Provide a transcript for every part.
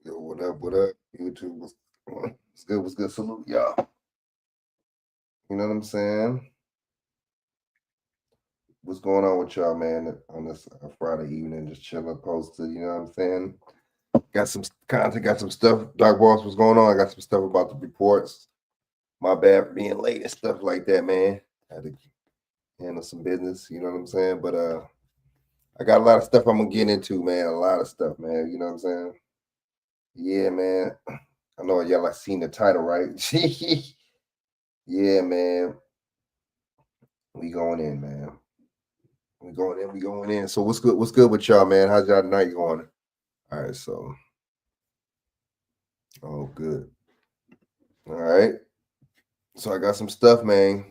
Yo, what up? What up? YouTube, what's good? What's good? Salute, y'all. You know what I'm saying? What's going on with y'all, man? On this Friday evening, just chilling, posted. You know what I'm saying? Got some content, got some stuff. Doc Boss, what's going on? I got some stuff about the reports. My bad for being late and stuff like that, man. Had to handle some business. You know what I'm saying? But I got a lot of stuff I'm gonna get into, man. A lot of stuff, man. You know what I'm saying? Yeah, man. I know y'all like seen the title, right? Yeah, man. We going in, man. We going in. We going in. So what's good? What's good with y'all, man? How's y'all night going? All right. So, oh, good. All right. So I got some stuff, man.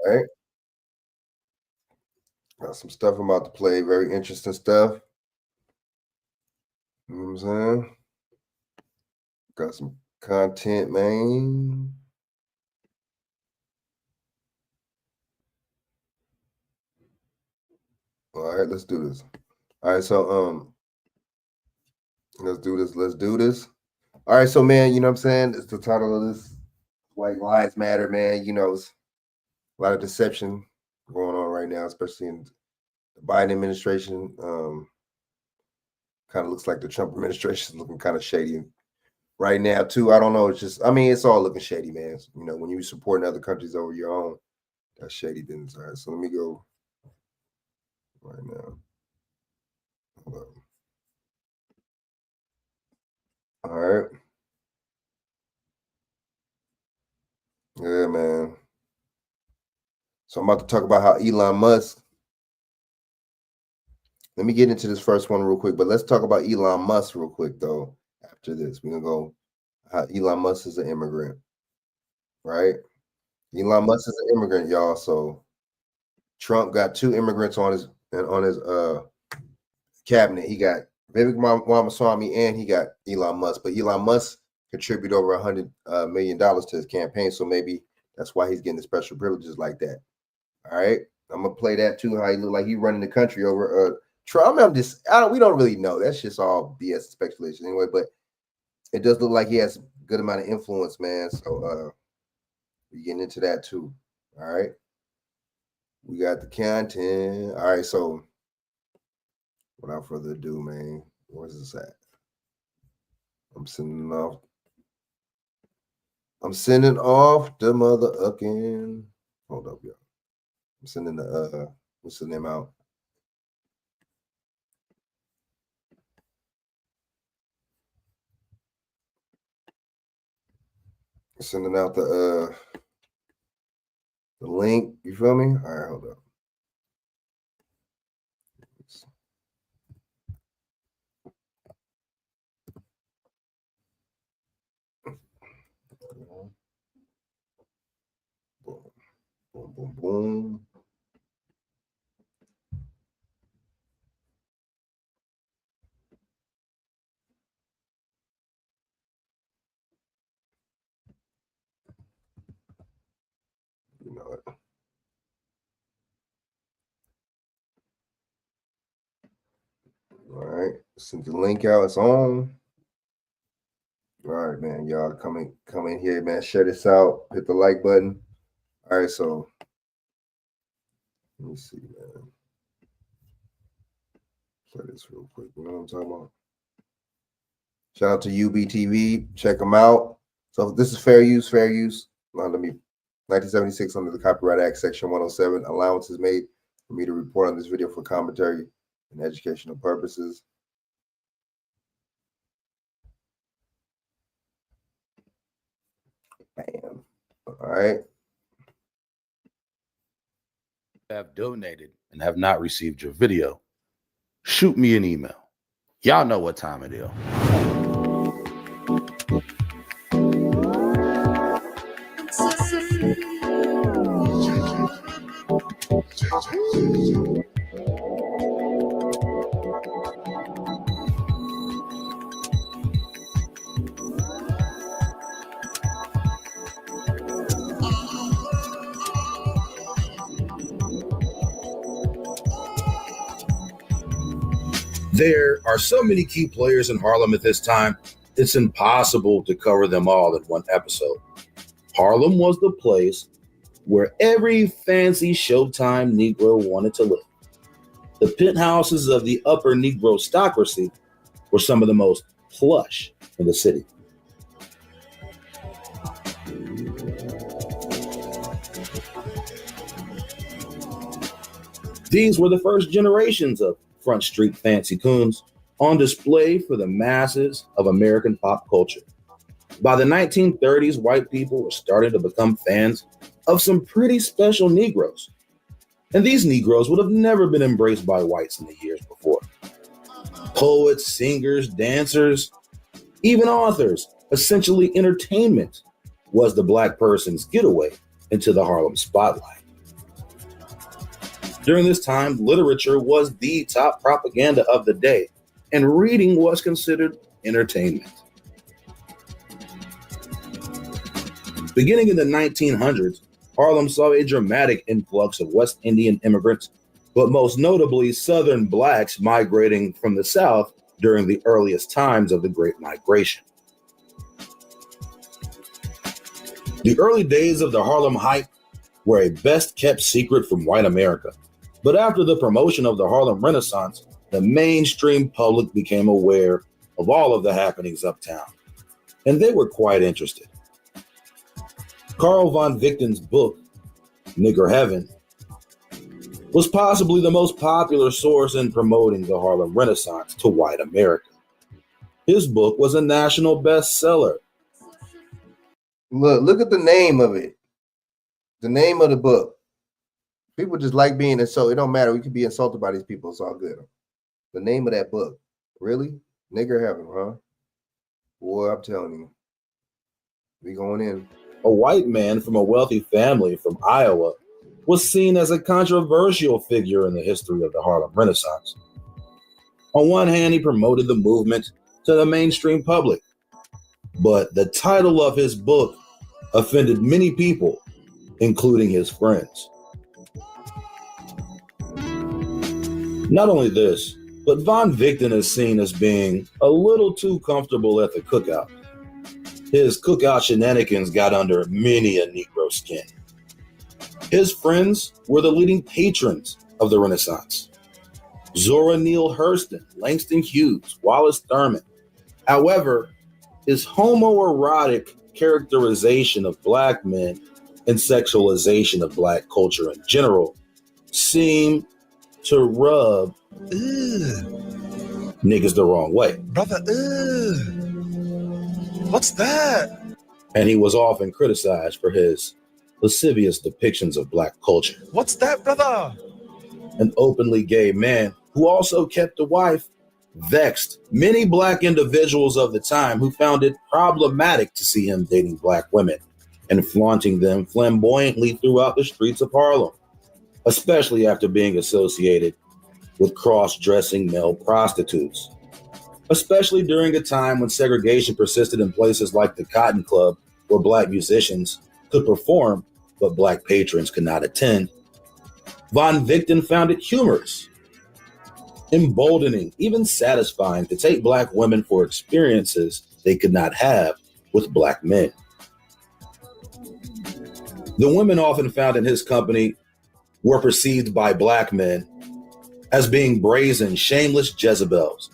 All right. Got some stuff I'm about to play. Very interesting stuff. You know what I'm saying? Got some content, man. All right. Let's do this. All right. So let's do this. Let's do this. All right. So man, you know what I'm saying? It's the title of this. White lives matter, man. You know, it's a lot of deception going on right now, especially in the Biden administration. Kind of looks like the Trump administration is looking kind of shady right now too. I don't know. It's just, I mean, it's all looking shady, man. You know, when you supporting other countries over your own, that's shady business. All right, so let me go right now. Hold up. All right. Yeah, man. So I'm about to talk about how Elon Musk. Let me get into this first one real quick, but let's talk about Elon Musk real quick though. After this, we're gonna go how Elon Musk is an immigrant, right? Elon Musk is an immigrant, y'all. So Trump got two immigrants on his cabinet. He got Vivek Ramaswamy and he got Elon Musk. But Elon Musk contributed over $100 million to his campaign, so maybe that's why he's getting the special privileges like that. All right, I'm gonna play that too. How he look like he running the country over Trump. We don't really know. That's just all BS speculation anyway. But it does look like he has a good amount of influence, man. So we getting into that too. All right, we got the content. All right, so without further ado, man, where's this at? I'm sending off. I'm sending off the motherfucking. Hold up, y'all. I'm sending the what's the name out? Sending out the link. You feel me? All right, hold up. Boom, boom, boom, boom. You know it. All right, send the link out. It's on. All right, man. Y'all come in here, man. Share this out. Hit the like button. All right, so let me see, man. Play this real quick. You know what I'm talking about? Shout out to UBTV. Check them out. So this is fair use. Fair use. Let me 1976 under the Copyright Act, Section 107. Allowance is made for me to report on this video for commentary and educational purposes. Bam. All right. Have donated and have not received your video, shoot me an email. Y'all know what time it is. There are so many key players in Harlem at this time, it's impossible to cover them all in one episode. Harlem was the place where every fancy Showtime Negro wanted to live. The penthouses of the upper Negrostocracy were some of the most plush in the city. These were the first generations of Front Street fancy coons on display for the masses of American pop culture. By the 1930s, white people were starting to become fans of some pretty special Negroes. And these Negroes would have never been embraced by whites in the years before. Poets, singers, dancers, even authors, essentially entertainment was the black person's getaway into the Harlem spotlight. During this time, literature was the top propaganda of the day, and reading was considered entertainment. Beginning in the 1900s, Harlem saw a dramatic influx of West Indian immigrants, but most notably Southern blacks migrating from the South during the earliest times of the Great Migration. The early days of the Harlem hype were a best-kept secret from white America, but after the promotion of the Harlem Renaissance, the mainstream public became aware of all of the happenings uptown, and they were quite interested. Carl von Vichten's book, Nigger Heaven, was possibly the most popular source in promoting the Harlem Renaissance to white America. His book was a national bestseller. Look at the name of it. The name of the book. People just like being insulted. It don't matter. We can be insulted by these people. It's all good. The name of that book. Really? Nigger Heaven, huh? Boy, I'm telling you. We going in. A white man from a wealthy family from Iowa was seen as a controversial figure in the history of the Harlem Renaissance. On one hand, he promoted the movement to the mainstream public, but the title of his book offended many people, including his friends. Not only this, but von Vichten is seen as being a little too comfortable at the cookout. His cookout shenanigans got under many a Negro skin. His friends were the leading patrons of the Renaissance. Zora Neale Hurston, Langston Hughes, Wallace Thurman. However, his homoerotic characterization of black men and sexualization of black culture in general seemed to rub niggas the wrong way. Brother, what's that? And he was often criticized for his lascivious depictions of black culture. What's that, brother? An openly gay man who also kept a wife vexed many black individuals of the time who found it problematic to see him dating black women and flaunting them flamboyantly throughout the streets of Harlem, especially after being associated with cross-dressing male prostitutes, especially during a time when segregation persisted in places like the Cotton Club, where black musicians could perform, but black patrons could not attend. Von Vichten found it humorous, emboldening, even satisfying to take black women for experiences they could not have with black men. The women often found in his company were perceived by black men as being brazen, shameless Jezebels,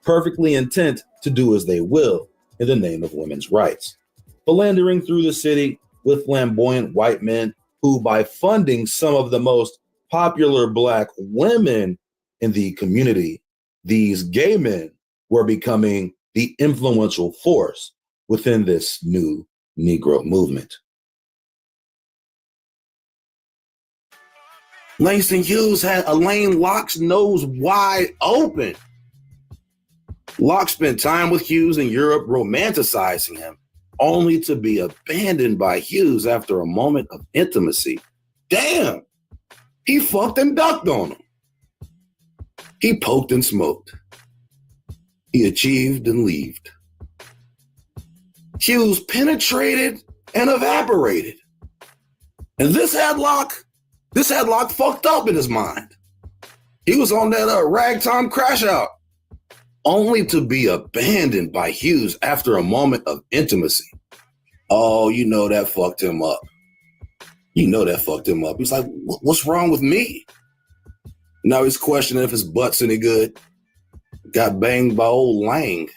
perfectly intent to do as they will in the name of women's rights, philandering through the city with flamboyant white men who, by funding some of the most popular black women in the community, these gay men were becoming the influential force within this new Negro movement. Langston Hughes had Elaine Locke's nose wide open. Locke spent time with Hughes in Europe, romanticizing him, only to be abandoned by Hughes after a moment of intimacy. Damn, he fucked and ducked on him. He poked and smoked. He achieved and leaved. Hughes penetrated and evaporated. And this had Locke fucked up in his mind. He was on that ragtime crash out. only to be abandoned by Hughes after a moment of intimacy. Oh, you know that fucked him up. You know that fucked him up. He's like, what's wrong with me? Now he's questioning if his butt's any good. Got banged by old Lang.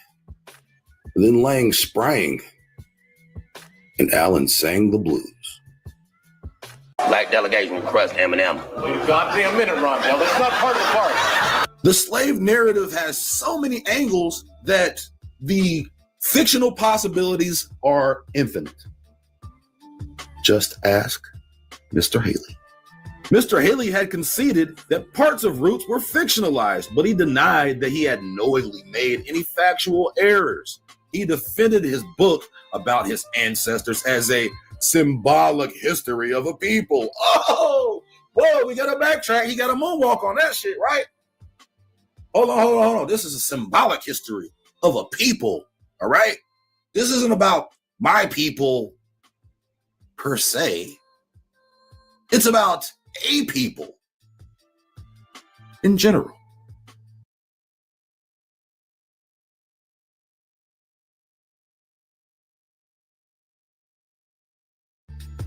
Then Lang sprang, and Allen sang the blues. Black delegation request Eminem. Wait a goddamn minute, Rondell. That's not part of the party. The slave narrative has so many angles that the fictional possibilities are infinite. Just ask Mr. Haley. Mr. Haley had conceded that parts of Roots were fictionalized, but he denied that he had knowingly made any factual errors. He defended his book about his ancestors as a symbolic history of a people. Oh, whoa, we got to backtrack. He got a moonwalk on that shit, right? Hold on. This is a symbolic history of a people, all right? This isn't about my people per se. It's about a people in general.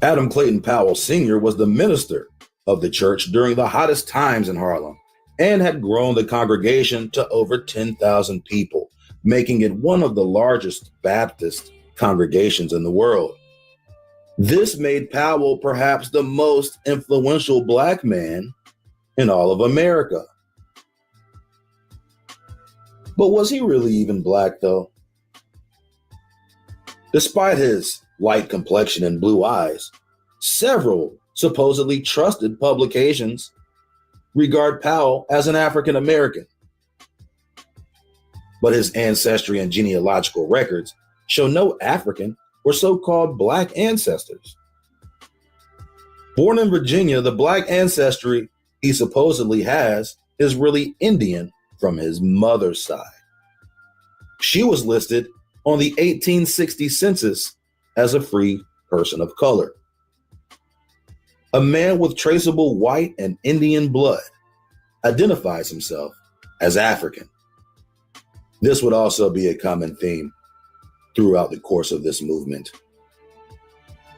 Adam Clayton Powell Sr. was the minister of the church during the hottest times in Harlem and had grown the congregation to over 10,000 people, making it one of the largest Baptist congregations in the world. This made Powell perhaps the most influential Black man in all of America. But was he really even Black, though? Despite his light complexion and blue eyes, several supposedly trusted publications regard Powell as an African American. But his ancestry and genealogical records show no African or so-called Black ancestors. Born in Virginia, the Black ancestry he supposedly has is really Indian from his mother's side. She was listed on the 1860 census as a free person of color. A man with traceable white and Indian blood identifies himself as African. This would also be a common theme throughout the course of this movement.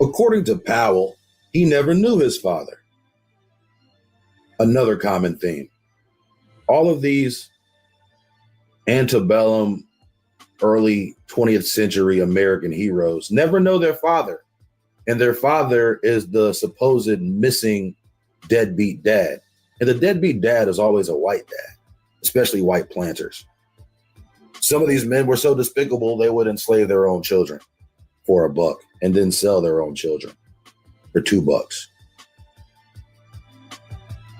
According to Powell, he never knew his father. Another common theme. All of these antebellum, early 20th century American heroes never know their father, and their father is the supposed missing deadbeat dad. And the deadbeat dad is always a white dad, especially white planters. Some of these men were so despicable they would enslave their own children for $1 and then sell their own children for $2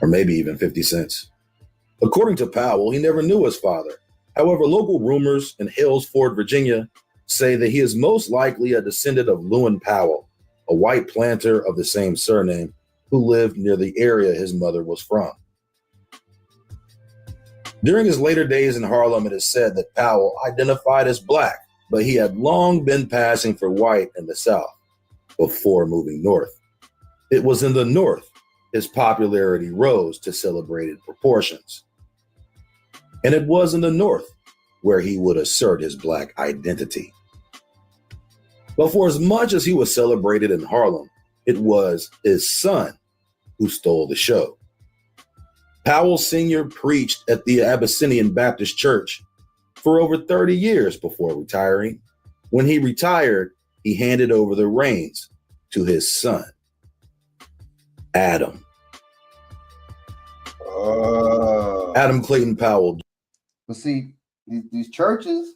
or maybe even 50 cents. According to Powell, he never knew his father. However, local rumors in Halesford, Virginia, say that he is most likely a descendant of Lewin Powell, a white planter of the same surname who lived near the area his mother was from. During his later days in Harlem, it is said that Powell identified as Black, but he had long been passing for white in the South before moving north. It was in the North his popularity rose to celebrated proportions. And it was in the North where he would assert his Black identity. But for as much as he was celebrated in Harlem, it was his son who stole the show. Powell Sr. preached at the Abyssinian Baptist Church for over 30 years before retiring. When he retired, he handed over the reins to his son, Adam. Adam Clayton Powell. But see, these churches,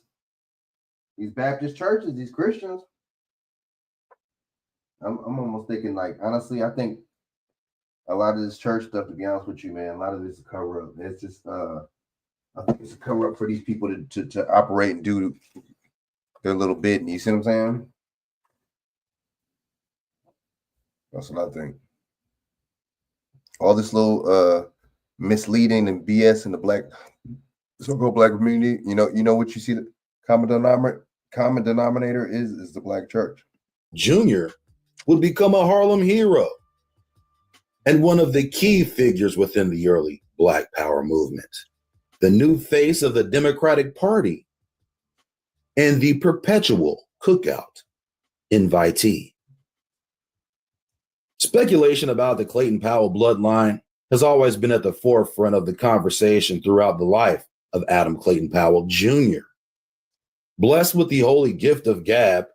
these Baptist churches, these Christians, I'm almost thinking, like, honestly, I think a lot of this church stuff, to be honest with you, man, a lot of this is a cover up. It's just, I think it's a cover up for these people to operate and do their little bit. You see what I'm saying? That's what I think. All this little misleading and BS in the so-called Black community. You know what you see, the common denominator is the Black church. Junior would become a Harlem hero and one of the key figures within the early Black Power movement. the new face of the Democratic Party, and the perpetual cookout invitee. Speculation about the Clayton Powell bloodline has always been at the forefront of the conversation throughout the life of Adam Clayton Powell Jr. Blessed with the holy gift of gab,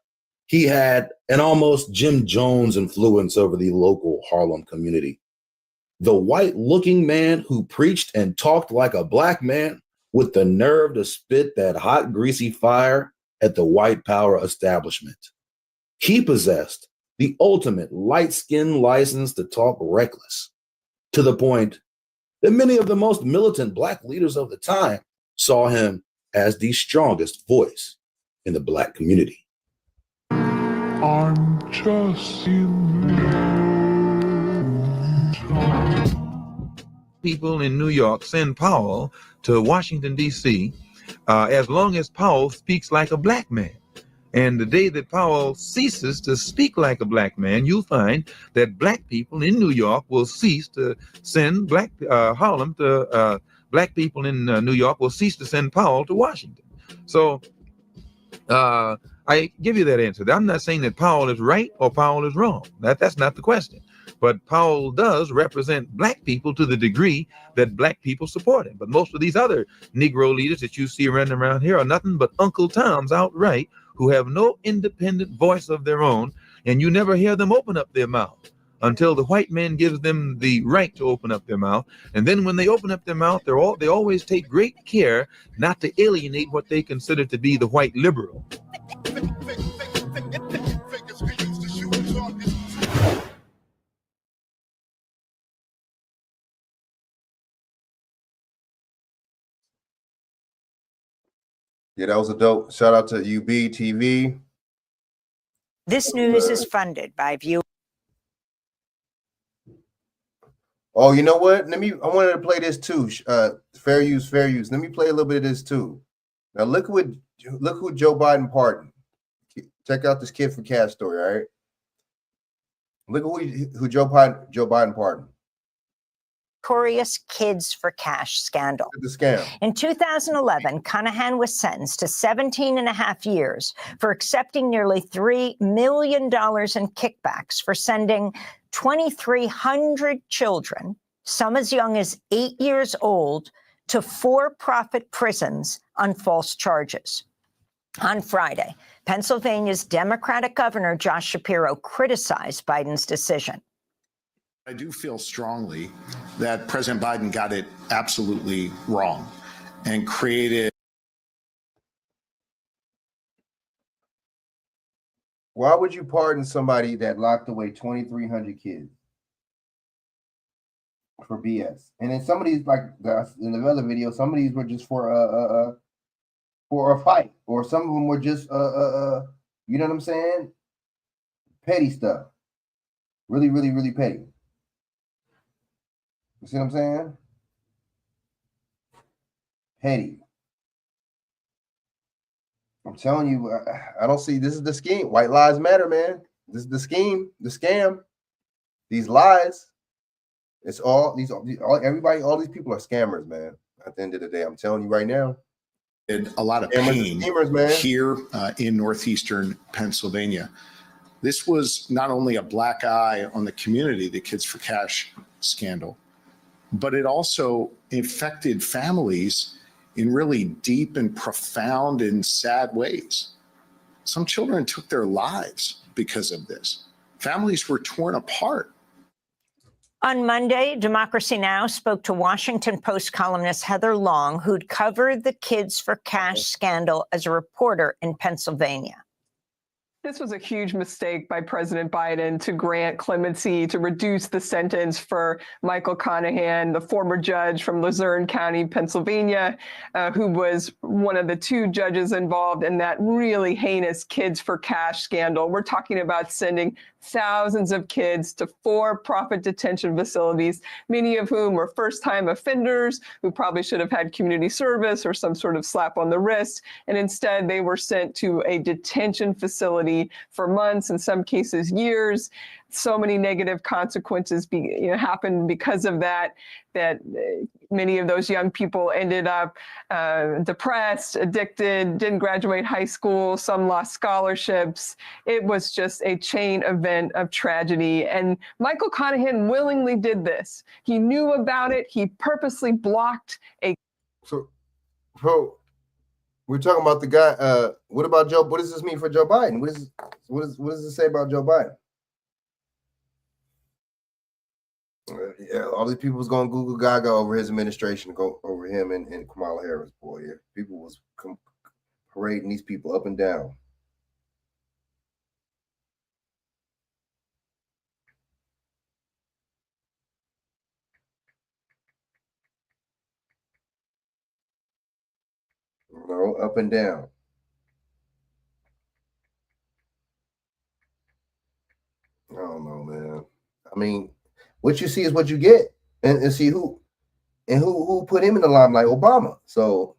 he had an almost Jim Jones influence over the local Harlem community. The white-looking man who preached and talked like a black man with the nerve to spit that hot, greasy fire at the white power establishment. He possessed the ultimate light-skinned license to talk reckless, to the point that many of the most militant black leaders of the time saw him as the strongest voice in the black community. I'm just people in New York send Powell to Washington, D.C., as long as Powell speaks like a black man. And the day that Powell ceases to speak like a black man, you'll find that black people in New York will cease to send black people in New York will cease to send Powell to Washington. So I give you that answer. I'm not saying that Powell is right or Powell is wrong. That's not the question. But Powell does represent black people to the degree that black people support him. But most of these other Negro leaders that you see running around here are nothing but Uncle Toms outright, who have no independent voice of their own, and you never hear them open up their mouth until the white man gives them the right to open up their mouth. And then when they open up their mouth, they always take great care not to alienate what they consider to be the white liberal. Yeah, that was a dope. Shout out to UB TV. This news is funded by View. Oh, you know what? I wanted to play this too. Fair use. Let me play a little bit of this too. Now look who Joe Biden pardoned. Check out this Kid for Cash story, all right? Look at who Joe Biden pardoned. Notorious Kids for Cash scandal. The scam. In 2011, Cunahan was sentenced to 17 and a half years for accepting nearly $3 million in kickbacks for sending 2,300 children, some as young as 8 years old, to for-profit prisons on false charges. On Friday, Pennsylvania's Democratic Governor Josh Shapiro criticized Biden's decision. I do feel strongly that President Biden got it absolutely wrong and created. Why would you pardon somebody that locked away 2,300 kids for BS? And then some of these, like in the other video, some of these were just for a fight, or some of them were just you know what I'm saying? Petty stuff. Really, really, really petty. You see what I'm saying? Petty. I'm telling you, I don't see. This is the scheme. White lives matter, man. This is the scheme, the scam. These lies. It's all these. Everybody. All these people are scammers, man. At the end of the day, I'm telling you right now. And a lot of pain here in northeastern Pennsylvania. This was not only a black eye on the community, the Kids for Cash scandal, but it also affected families in really deep and profound and sad ways. Some children took their lives because of this. Families were torn apart. On Monday, Democracy Now! Spoke to Washington Post columnist Heather Long, who'd covered the Kids for Cash scandal as a reporter in Pennsylvania. This was a huge mistake by President Biden to grant clemency, to reduce the sentence for Michael Cunahan, the former judge from Luzerne County, Pennsylvania, who was one of the two judges involved in that really heinous Kids for Cash scandal. We're talking about sending thousands of kids to for-profit detention facilities, many of whom were first-time offenders who probably should have had community service or some sort of slap on the wrist. And instead, they were sent to a detention facility custody for months, in some cases years. So many negative consequences happened because of that many of those young people ended up depressed, addicted, didn't graduate high school, some lost scholarships. It was just a chain event of tragedy. And Michael Conahan willingly did this. He knew about it. He purposely blocked a. So we're talking about the guy. What about Joe? What does this mean for Joe Biden? What does it say about Joe Biden? Yeah, all these people was going Google Gaga over his administration, go over him and Kamala Harris. Boy, yeah, people was parading these people up and down. Up and down. I don't know, man. I mean, what you see is what you get, and see who put him in the limelight. Obama. So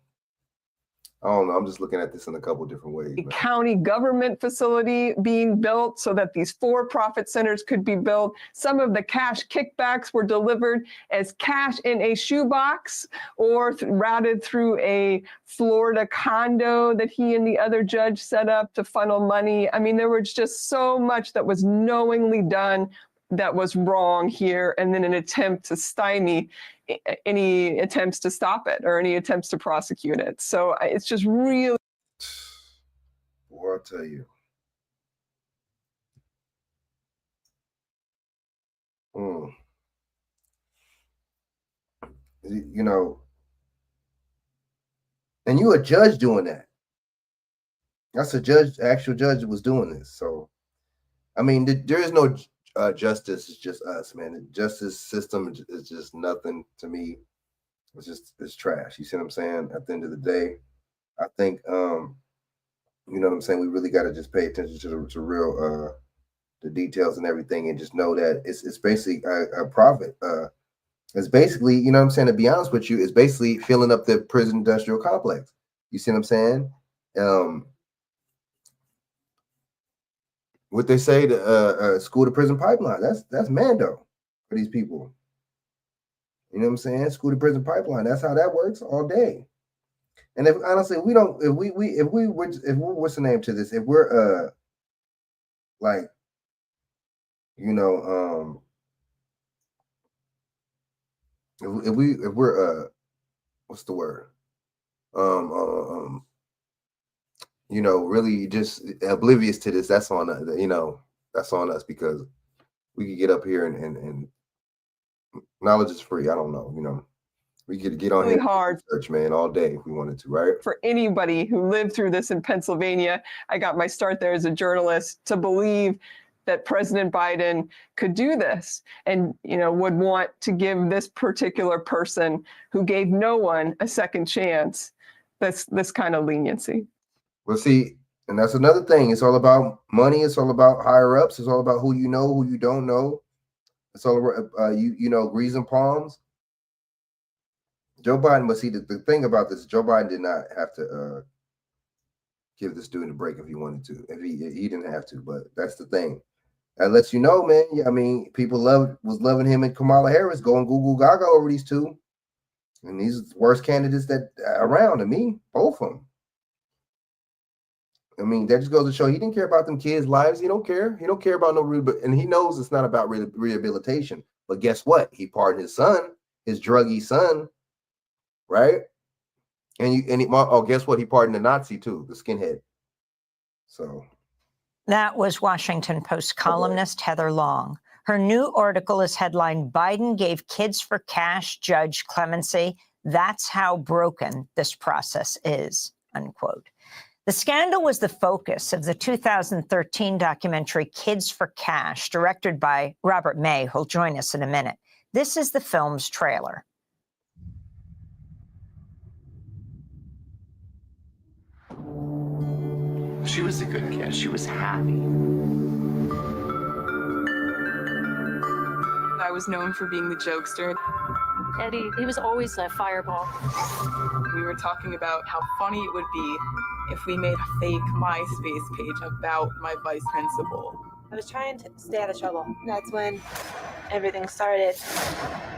I don't know. I'm just looking at this in a couple different ways. A county government facility being built so that these for-profit centers could be built. Some of the cash kickbacks were delivered as cash in a shoebox or routed through a Florida condo that he and the other judge set up to funnel money. I mean, there was just so much that was knowingly done that was wrong here, and then an attempt to stymie any attempts to stop it or any attempts to prosecute it. So it's just really. Boy, I'll tell you. You know, and you a judge doing that. That's a judge, actual judge was doing this. So, I mean, there is no justice. It's just us, man. The justice system is just nothing to me. It's trash. You see what I'm saying? At the end of the day, I think, you know what I'm saying? We really got to just pay attention to real, the details and everything, and just know that it's basically a profit. It's basically, you know what I'm saying? To be honest with you, it's basically filling up the prison industrial complex. You see what I'm saying? What they say, the school to prison pipeline. That's Mando for these people. You know what I'm saying? School to prison pipeline. That's how that works all day. And if honestly, if we're what's the name to this? If we're like, you know, if we're what's the word? You know, really just oblivious to this, that's on us, you know, that's on us, because we could get up here and knowledge is free. I don't know, you know, we could get on really here hard research, man, all day if we wanted to, right? For anybody who lived through this in Pennsylvania, I got my start there as a journalist, to believe that President Biden could do this and, you know, would want to give this particular person who gave no one a second chance this kind of leniency. Well, see, and that's another thing. It's all about money. It's all about higher ups. It's all about who you know, who you don't know. It's all about, you know, grease and palms. Joe Biden, but see, the thing about this, Joe Biden did not have to give this dude a break if he wanted to. If he didn't have to, but that's the thing. That lets you know, man. I mean, people was loving him and Kamala Harris, going Google Gaga over these two. And these are the worst candidates that around to me, both of them. I mean, that just goes to show he didn't care about them kids' lives. He don't care. He don't care about no and he knows it's not about rehabilitation. But guess what? He pardoned his son, his druggy son, right? Guess what? He pardoned the Nazi too, the skinhead. So that was Washington Post columnist Heather Long. Her new article is headlined, "Biden Gave Kids for Cash Judge Clemency. That's how broken this process is," unquote. The scandal was the focus of the 2013 documentary Kids for Cash, directed by Robert May, who'll join us in a minute. This is the film's trailer. She was a good kid. She was happy. I was known for being the jokester. Eddie, he was always a fireball. We were talking about how funny it would be if we made a fake MySpace page about my vice principal. I was trying to stay out of trouble. That's when everything started.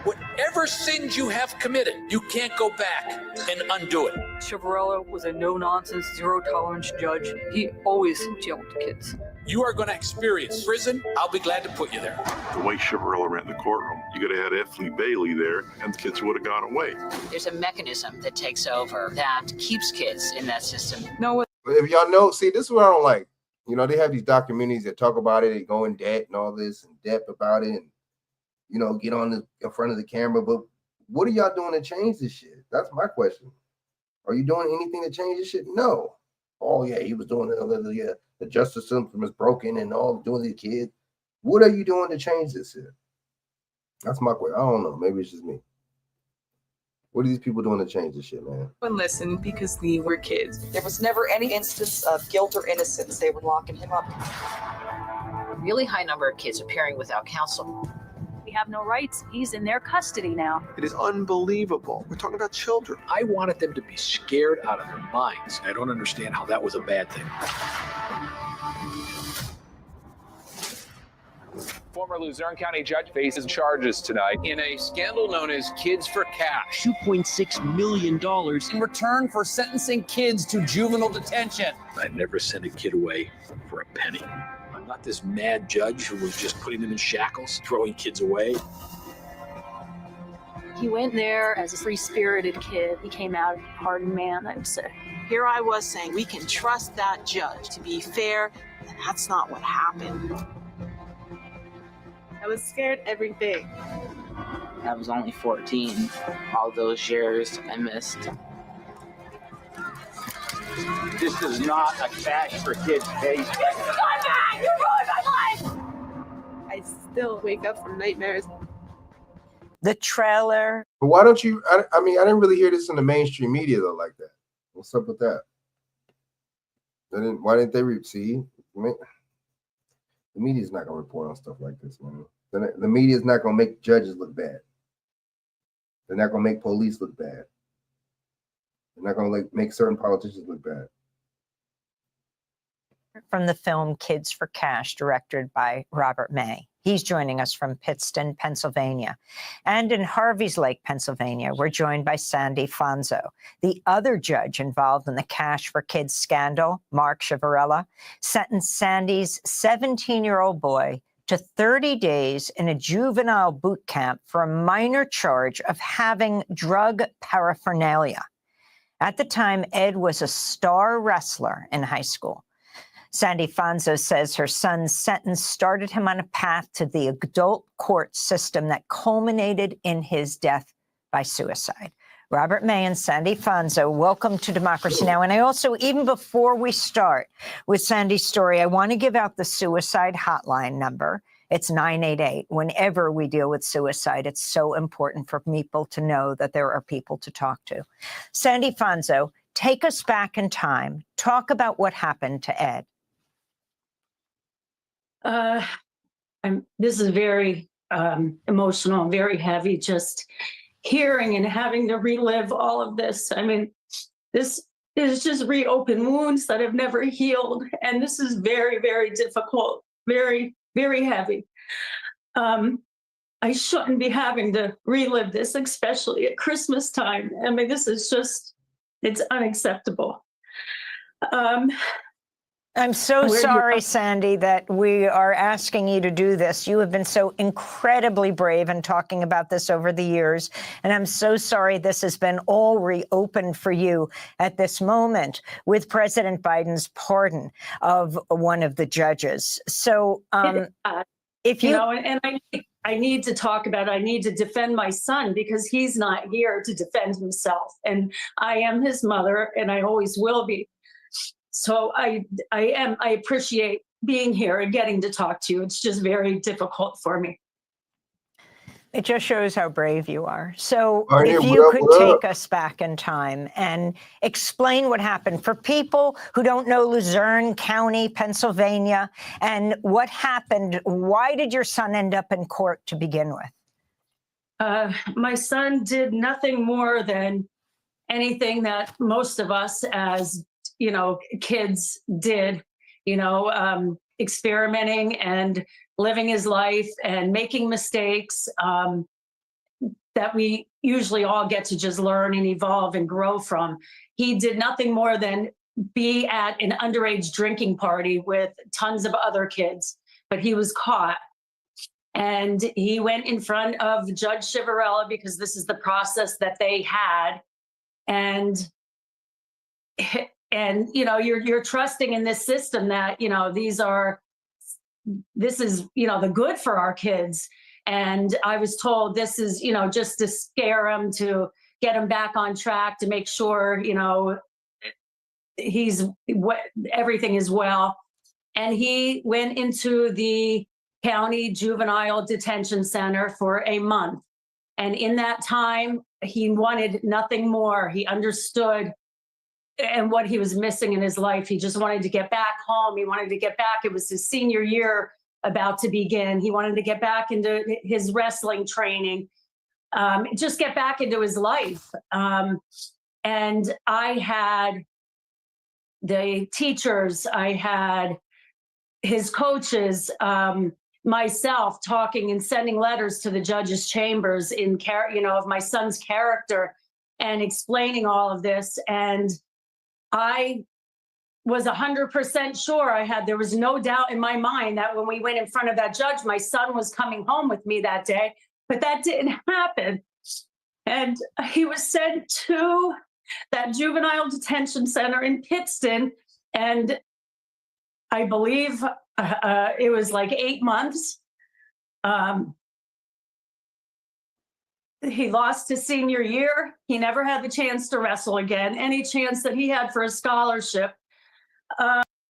Whatever sins you have committed, you can't go back and undo it. Chiavarella was a no-nonsense, zero-tolerance judge. He always jailed kids. You are going to experience prison. I'll be glad to put you there. The way Chiavarella ran the courtroom, you could have had Effley Bailey there, and the kids would have gone away. There's a mechanism that takes over that keeps kids in that system. No. If y'all know, see, this is what I don't like. You know, they have these documentaries that talk about it, they go in debt and all this, in depth about it, and, you know, get on in front of the camera. But what are y'all doing to change this shit? That's my question. Are you doing anything to change this shit? No. Oh, yeah, he was doing it. Yeah, the justice system is broken and all doing these kids. What are you doing to change this shit? That's my question. I don't know. Maybe it's just me. What are these people doing to change this shit, man? And listen, because we were kids. There was never any instance of guilt or innocence. They were locking him up. A really high number of kids appearing without counsel. We have no rights. He's in their custody now. It is unbelievable. We're talking about children. I wanted them to be scared out of their minds. I don't understand how that was a bad thing. Former Luzerne County judge faces charges tonight in a scandal known as Kids for Cash. $2.6 million in return for sentencing kids to juvenile detention. I'd never send a kid away for a penny. I'm not this mad judge who was just putting them in shackles, throwing kids away. He went there as a free-spirited kid. He came out a hardened man, I would say. Here I was saying we can trust that judge to be fair, and that's not what happened. I was scared every day. I was only 14. All those years I missed. This is not a cash for kids case. This is not bad! You ruined my life! I still wake up from nightmares. The trailer. But why don't you? I mean, I didn't really hear this in the mainstream media though, like that. What's up with that? Why didn't they see? The media's not gonna report on stuff like this, man. The media's not gonna make judges look bad. They're not gonna make police look bad. They're not gonna make certain politicians look bad. From the film Kids for Cash, directed by Robert May. He's joining us from Pittston, Pennsylvania. And in Harveys Lake, Pennsylvania, we're joined by Sandy Fonzo. The other judge involved in the Cash for Kids scandal, Mark Chiavarella, sentenced Sandy's 17-year-old boy to 30 days in a juvenile boot camp for a minor charge of having drug paraphernalia. At the time, Ed was a star wrestler in high school. Sandy Fonzo says her son's sentence started him on a path to the adult court system that culminated in his death by suicide. Robert May and Sandy Fonzo, welcome to Democracy Now! And I also, even before we start with Sandy's story, I want to give out the suicide hotline number. It's 988. Whenever we deal with suicide, it's so important for people to know that there are people to talk to. Sandy Fonzo, take us back in time. Talk about what happened to Ed. This is very emotional and very heavy, just hearing and having to relive all of this. I mean, this is just reopened wounds that have never healed. And this is very, very difficult, very, very heavy. I shouldn't be having to relive this, especially at Christmas time. I mean, this is just, it's unacceptable. I'm so sorry, Sandy, that we are asking you to do this. You have been so incredibly brave in talking about this over the years. And I'm so sorry this has been all reopened for you at this moment with President Biden's pardon of one of the judges. So if you know, and I need to talk about, I need to defend my son because he's not here to defend himself. And I am his mother and I always will be. So I appreciate being here and getting to talk to you. It's just very difficult for me. It just shows how brave you are. So if you could take us back in time and explain what happened for people who don't know Luzerne County, Pennsylvania, and what happened. Why did your son end up in court to begin with? My son did nothing more than anything that most of us as kids did, experimenting and living his life and making mistakes that we usually all get to just learn and evolve and grow from. He did nothing more than be at an underage drinking party with tons of other kids, but he was caught. And he went in front of Judge Ciavarella because this is the process that they had. And you're trusting in this system that, this is, the good for our kids. And I was told this is, just to scare him, to get him back on track, to make sure, everything is well. And he went into the county juvenile detention center for a month. And in that time, he wanted nothing more. He understood and what he was missing in his life. He just wanted to get back home. He wanted to get back. It was his senior year about to begin. He wanted to get back into his wrestling training, just get back into his life. And I had the teachers, I had his coaches, myself talking and sending letters to the judge's chambers of my son's character and explaining all of this. And I was 100% sure there was no doubt in my mind that when we went in front of that judge, my son was coming home with me that day, but that didn't happen. And he was sent to that juvenile detention center in Pittston. And I believe it was like 8 months. He lost his senior year. He never had the chance to wrestle again. Any chance that he had for a scholarship.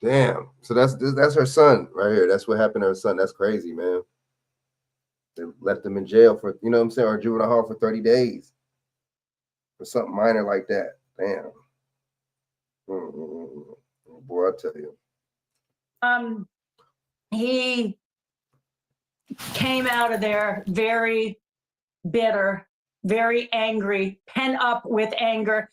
Damn. So that's her son right here. That's what happened to her son. That's crazy, man. They left him in jail for, or juvenile hall for 30 days for something minor like that. Damn. Boy, I tell you. He came out of there very bitter, very angry, pent up with anger.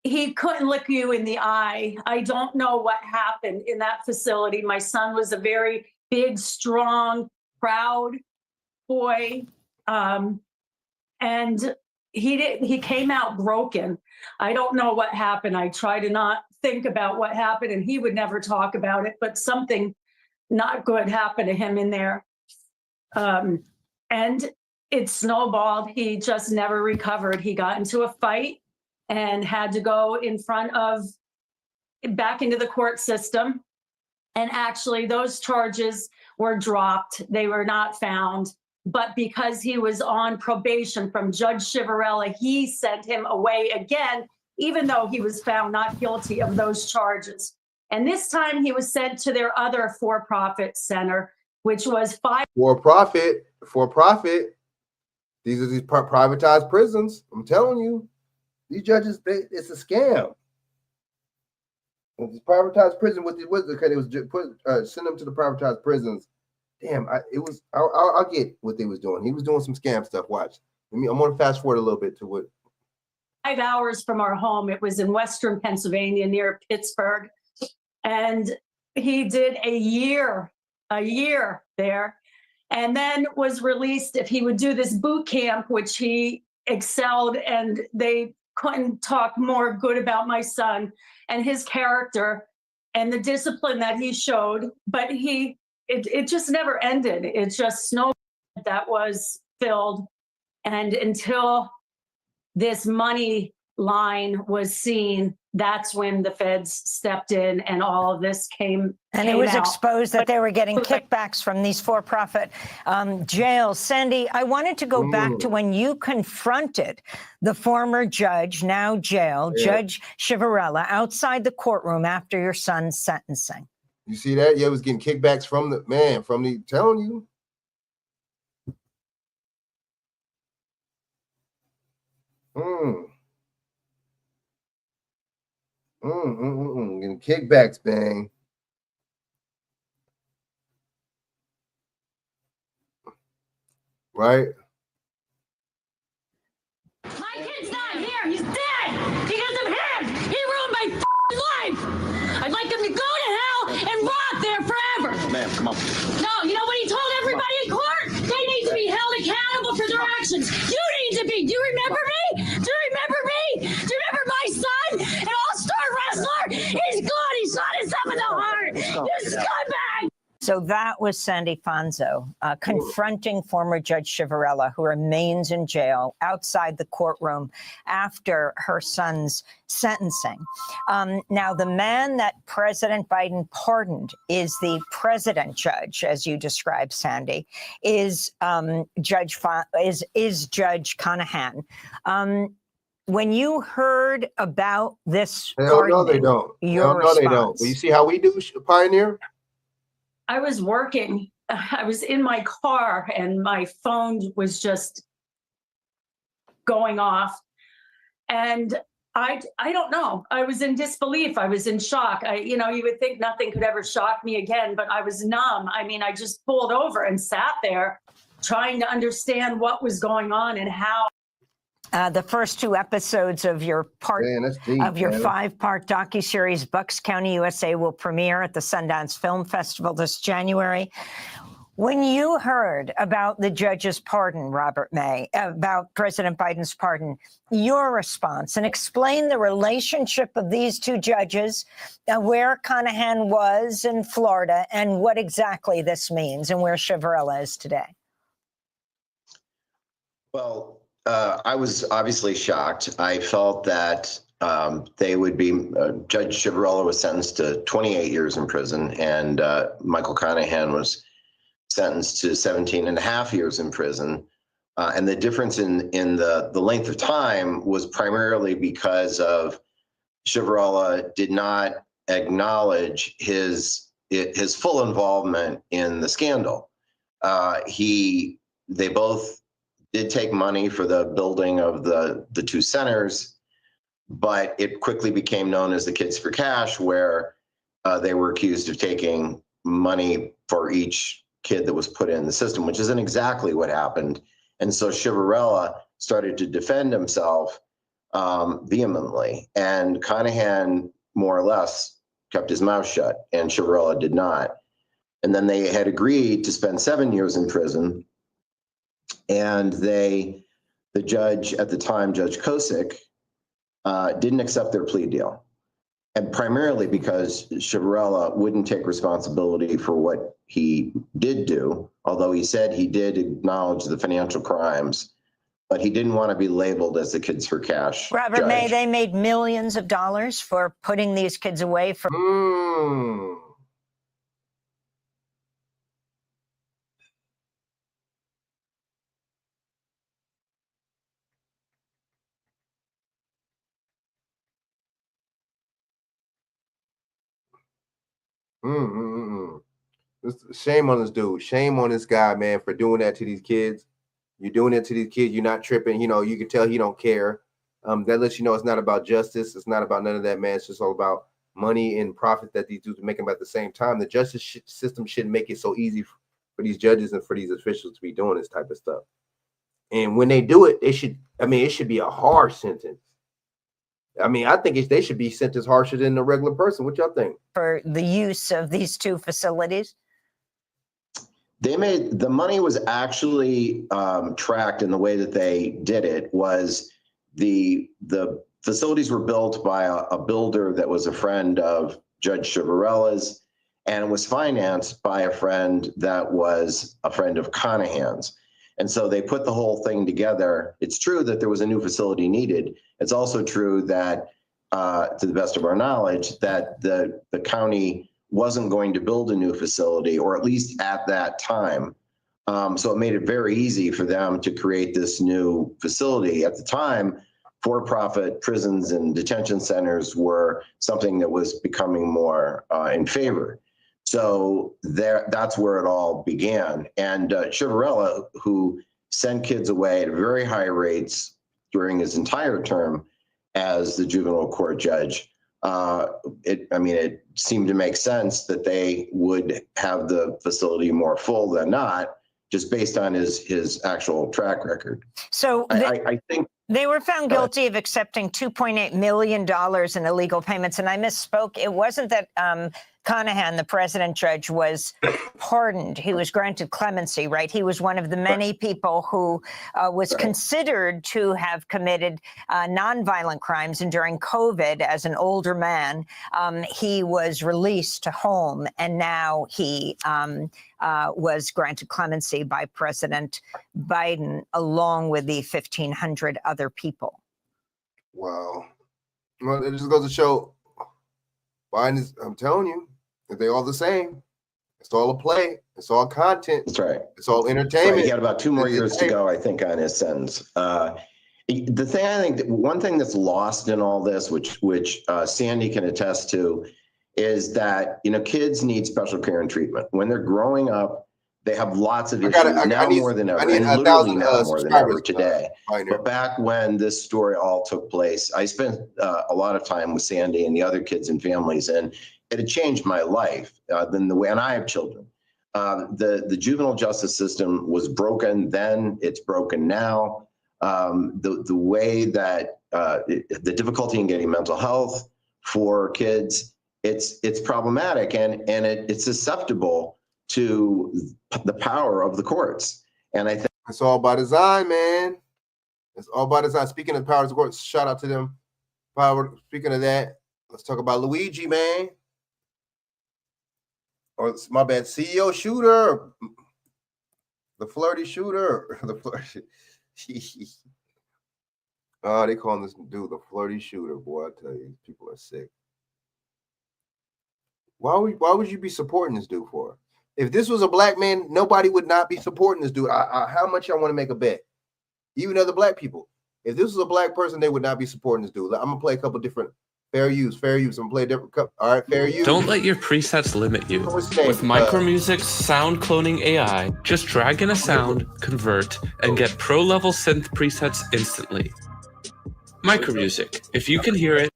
He couldn't look you in the eye. I don't know what happened in that facility. My son was a very big, strong, proud boy. And he came out broken. I don't know what happened. I try to not think about what happened, and he would never talk about it, but something not good happened to him in there. And it snowballed. He just never recovered. He got into a fight and had to go back into the court system. And actually those charges were dropped. They were not found. But because he was on probation from Judge Ciavarella, he sent him away again, even though he was found not guilty of those charges. And this time he was sent to their other for-profit center, which was for-profit. These are these privatized prisons. I'm telling you, these judges, it's a scam. This privatized prison, send them to the privatized prisons. Damn, I'll get what they was doing. He was doing some scam stuff. Watch. I'm going to fast forward a little bit to what. 5 hours from our home. It was in Western Pennsylvania near Pittsburgh. And he did a year there, and then was released if he would do this boot camp, which he excelled, and they couldn't talk more good about my son and his character and the discipline that he showed. But it just never ended. It just snowballed. That was filled. And until this money line was seen, that's when the feds stepped in and all of this came And it was out. exposed that they were getting kickbacks from these for-profit jails. Sandy, I wanted to go back to when you confronted the former judge, now jail, Judge Ciavarella, outside the courtroom after your son's sentencing. You see that? Yeah, it was getting kickbacks from telling you. Getting kickbacks, bang. Right? My kid's not here. He's dead because of him. He ruined my life. No, you know what he told everybody in court? They need to be held accountable for their actions. You need to be. Do you remember me? Do you remember me? Do you remember my son, an all-star wrestler? He's good. He shot himself in the heart. You scumbag. So that was Sandy Fonzo confronting former Judge Chivarella, who remains in jail outside the courtroom after her son's sentencing. Now, the man that President Biden pardoned is the president judge, as you described, Sandy, is Judge Conaghan. When you heard about this, no, they don't. No, they don't. Well, you see how we do, Pioneer? I was working. I was in my car and my phone was just going off. And I don't know. I was in disbelief. I was in shock. You would think nothing could ever shock me again, but I was numb. I mean, I just pulled over and sat there trying to understand what was going on and how. The first two episodes of your five-part docuseries Bucks County, USA will premiere at the Sundance Film Festival this January. When you heard about the judge's pardon, Robert May, about President Biden's pardon, your response, and explain the relationship of these two judges, where Conaghan was in Florida, and what exactly this means, and where Chivarella is today. Well, I was obviously shocked. I felt that they would be, Judge Chivarella was sentenced to 28 years in prison, and Michael Conaghan was sentenced to 17 and a half years in prison. And the difference in the length of time was primarily because of Chivarella did not acknowledge his full involvement in the scandal. They both did take money for the building of the two centers, but it quickly became known as the Kids for Cash, where they were accused of taking money for each kid that was put in the system, which isn't exactly what happened. And so Chivarella started to defend himself vehemently, and Conaghan more or less kept his mouth shut, and Chivarella did not. And then they had agreed to spend 7 years in prison. And the judge at the time, Judge Kosick, didn't accept their plea deal. And primarily because Chivarella wouldn't take responsibility for what he did do, although he said he did acknowledge the financial crimes, but he didn't want to be labeled as the Kids for Cash Robert judge. May, they made millions of dollars for putting these kids away from. Shame on this dude. Shame on this guy, man, for doing that to these kids. You're doing it to these kids. You're not tripping. You can tell he don't care. That lets you know it's not about justice. It's not about none of that, man. It's just all about money and profit that these dudes are making. But at the same time, the justice system shouldn't make it so easy for these judges and for these officials to be doing this type of stuff. And when they do it, it should be a harsh sentence. I think they should be sentenced harsher than a regular person. What y'all think? For the use of these two facilities? The money was actually tracked, in the way that they did it was the facilities were built by a builder that was a friend of Judge Chivarella's, and it was financed by a friend that was a friend of Conaghan's. And so they put the whole thing together. It's true that there was a new facility needed. It's also true that, to the best of our knowledge, that the county wasn't going to build a new facility, or at least at that time. So it made it very easy for them to create this new facility. At the time, for-profit prisons and detention centers were something that was becoming more in favor. So that's where it all began. And Chivarella, who sent kids away at very high rates during his entire term as the juvenile court judge, it seemed to make sense that they would have the facility more full than not, just based on his actual track record. So I think They were found guilty of accepting $2.8 million in illegal payments. And I misspoke. It wasn't that Conahan, the president judge, was pardoned. He was granted clemency, right? He was one of the many people who was considered to have committed nonviolent crimes. And during COVID, as an older man, he was released to home. And now he was granted clemency by President Biden, along with the 1,500 other people. Wow. Well, it just goes to show Biden is, I'm telling you, they're all the same. It's all a play. It's all content. That's right. It's all entertainment. Right. He got about 2 more years to go, I think, on his sentence. The thing I think, one thing that's lost in all this, which Sandy can attest to, is that, you know, kids need special care and treatment. When they're growing up, they have lots of issues more than ever, and literally now more than ever today. But back when this story all took place, I spent a lot of time with Sandy and the other kids and families, and it had changed my life than the way, and I have children. The juvenile justice system was broken then, it's broken now. The way that the difficulty in getting mental health for kids, it's problematic, and it's susceptible to the power of the courts. And I think it's all by design, man. It's all by design. Speaking of the powers of the courts, shout out to them. Speaking of that, let's talk about Luigi, man. Or my bad, CEO shooter, the flirty shooter, the flirty. Oh, they calling this dude the flirty shooter, boy. I tell you, people are sick. Why would you be supporting this dude for? If this was a black man, nobody would not be supporting this dude. How much I want to make a bet? Even other black people. If this was a black person, they would not be supporting this dude. I'm gonna play a couple different fair use. I'm gonna play a different couple. All right, fair use. Don't let your presets limit you. With Micromusic's sound cloning AI, just drag in a sound, convert, and get pro-level synth presets instantly. Micromusic. If you can hear it.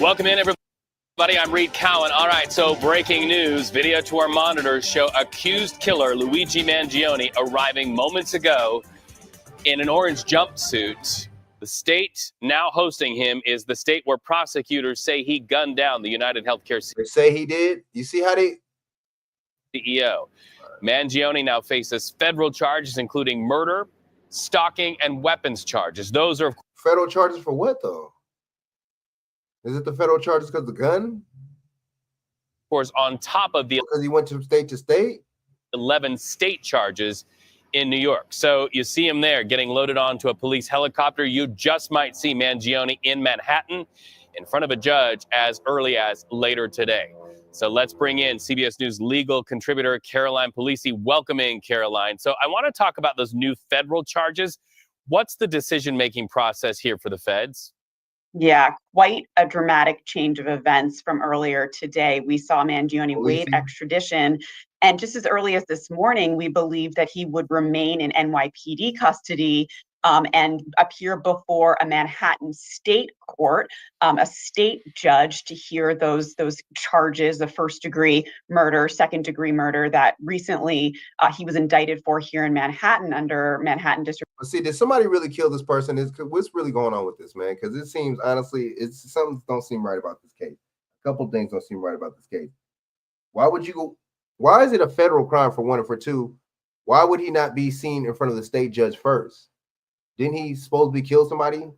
Welcome in, everybody. I'm Reed Cowan. All right, so breaking news. Video to our monitors show accused killer Luigi Mangione arriving moments ago in an orange jumpsuit. The state now hosting him is the state where prosecutors say he gunned down the United Healthcare They say he did. You see how they... CEO. Mangione now faces federal charges, including murder, stalking, and weapons charges. Those are... Federal charges for what, though? Is it the federal charges because of the gun? Of course, on top of the... Because he went from state to state? 11 state charges in New York. So you see him there getting loaded onto a police helicopter. You just might see Mangione in Manhattan in front of a judge as early as later today. So let's bring in CBS News legal contributor Caroline Polisi. Welcoming, Caroline. So I want to talk about those new federal charges. What's the decision-making process here for the feds? Yeah, quite a dramatic change of events from earlier today. We saw Mangione waive extradition. And just as early as this morning, we believed that he would remain in NYPD custody and appear before a Manhattan state court, a state judge, to hear those charges of first-degree murder, second-degree murder that recently he was indicted for here in Manhattan under Manhattan District. See, did somebody really kill this person? What's really going on with this, man? Because it seems, honestly, something don't seem right about this case. A couple things don't seem right about this case. Why is it a federal crime for one, and for two, why would he not be seen in front of the state judge first? Didn't he supposedly kill somebody?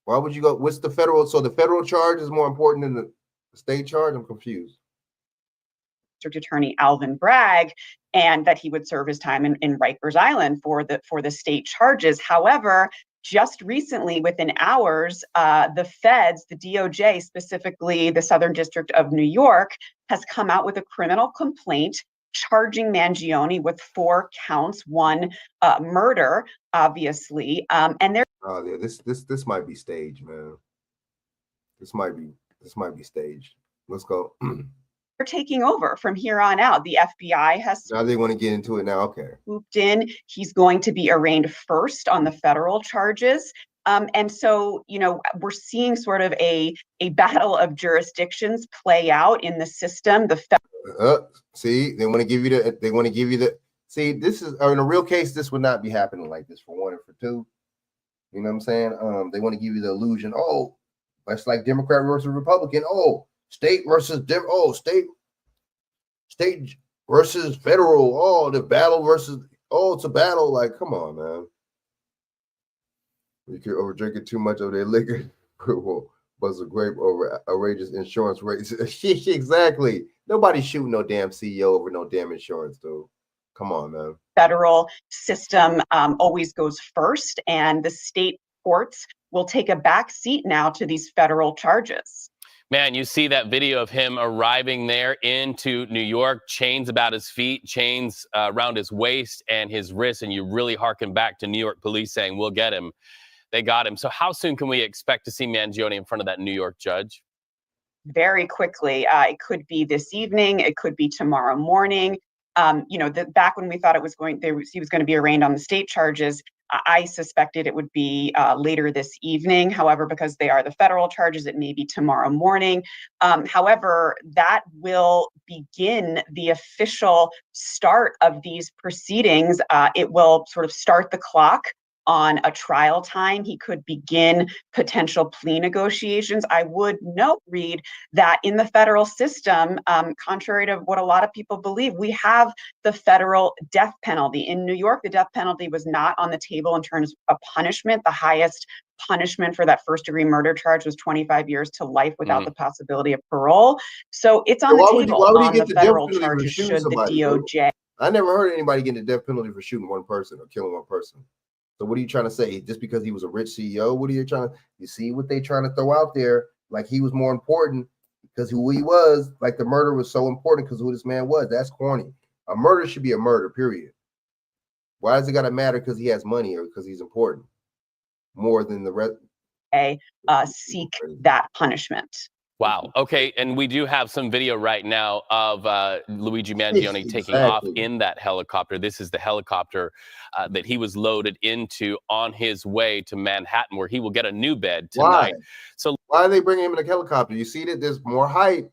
Why would you go? What's the federal? So the federal charge is more important than the state charge? I'm confused. District Attorney Alvin Bragg, and that he would serve his time in Rikers Island for the state charges. However, just recently, within hours, the feds, the DOJ, specifically the Southern District of New York, has come out with a criminal complaint charging Mangione with 4 counts, 1 murder, obviously, and they're. Oh yeah, this might be staged, man. This might be staged. Let's go. They're taking over from here on out. The FBI has. Now they want to get into it now. Okay. Swooped in. He's going to be arraigned first on the federal charges. And so, you know, we're seeing sort of a battle of jurisdictions play out in the system. See, they want to give you the. See, this is in a real case, this would not be happening like this, for one, and for two. You know what I'm saying? They want to give you the illusion, oh, that's like Democrat versus Republican. Oh, state versus state versus federal. Oh, the battle versus, oh, it's a battle. Like, come on, man. You could over drinking too much of their liquor. Was a great over outrageous insurance rates. Exactly. Nobody's shooting no damn CEO over no damn insurance, dude. Come on, man. Federal system always goes first, and the state courts will take a back seat now to these federal charges. Man, you see that video of him arriving there into New York, chains about his feet, chains around his waist and his wrists, and you really harken back to New York police saying, we'll get him. They got him. So how soon can we expect to see Mangione in front of that New York judge? Very quickly. It could be this evening. It could be tomorrow morning. Back when we thought he was going to be arraigned on the state charges, I suspected it would be later this evening. However, because they are the federal charges, it may be tomorrow morning. However, that will begin the official start of these proceedings. It will sort of start the clock on a trial time. He could begin potential plea negotiations. I would note, Reed, that in the federal system, contrary to what a lot of people believe, we have the federal death penalty. In New York, the death penalty was not on the table in terms of punishment. The highest punishment for that first-degree murder charge was 25 years to life without the possibility of parole. So it's on the table on the federal charges should the DOJ. I never heard anybody getting the death penalty for shooting one person or killing one person. So what are you trying to say? Just because he was a rich CEO, what are you trying to? You see what they trying to throw out there? Like he was more important because who he was. Like the murder was so important because who this man was. That's corny. A murder should be a murder. Period. Why does it gotta matter because he has money or because he's important more than the rest? Seek that punishment. Wow. Okay. And we do have some video right now of Luigi Mangione taking off in that helicopter. This is the helicopter that he was loaded into on his way to Manhattan, where he will get a new bed tonight. Why? So why are they bringing him in a helicopter? You see that there's more hype.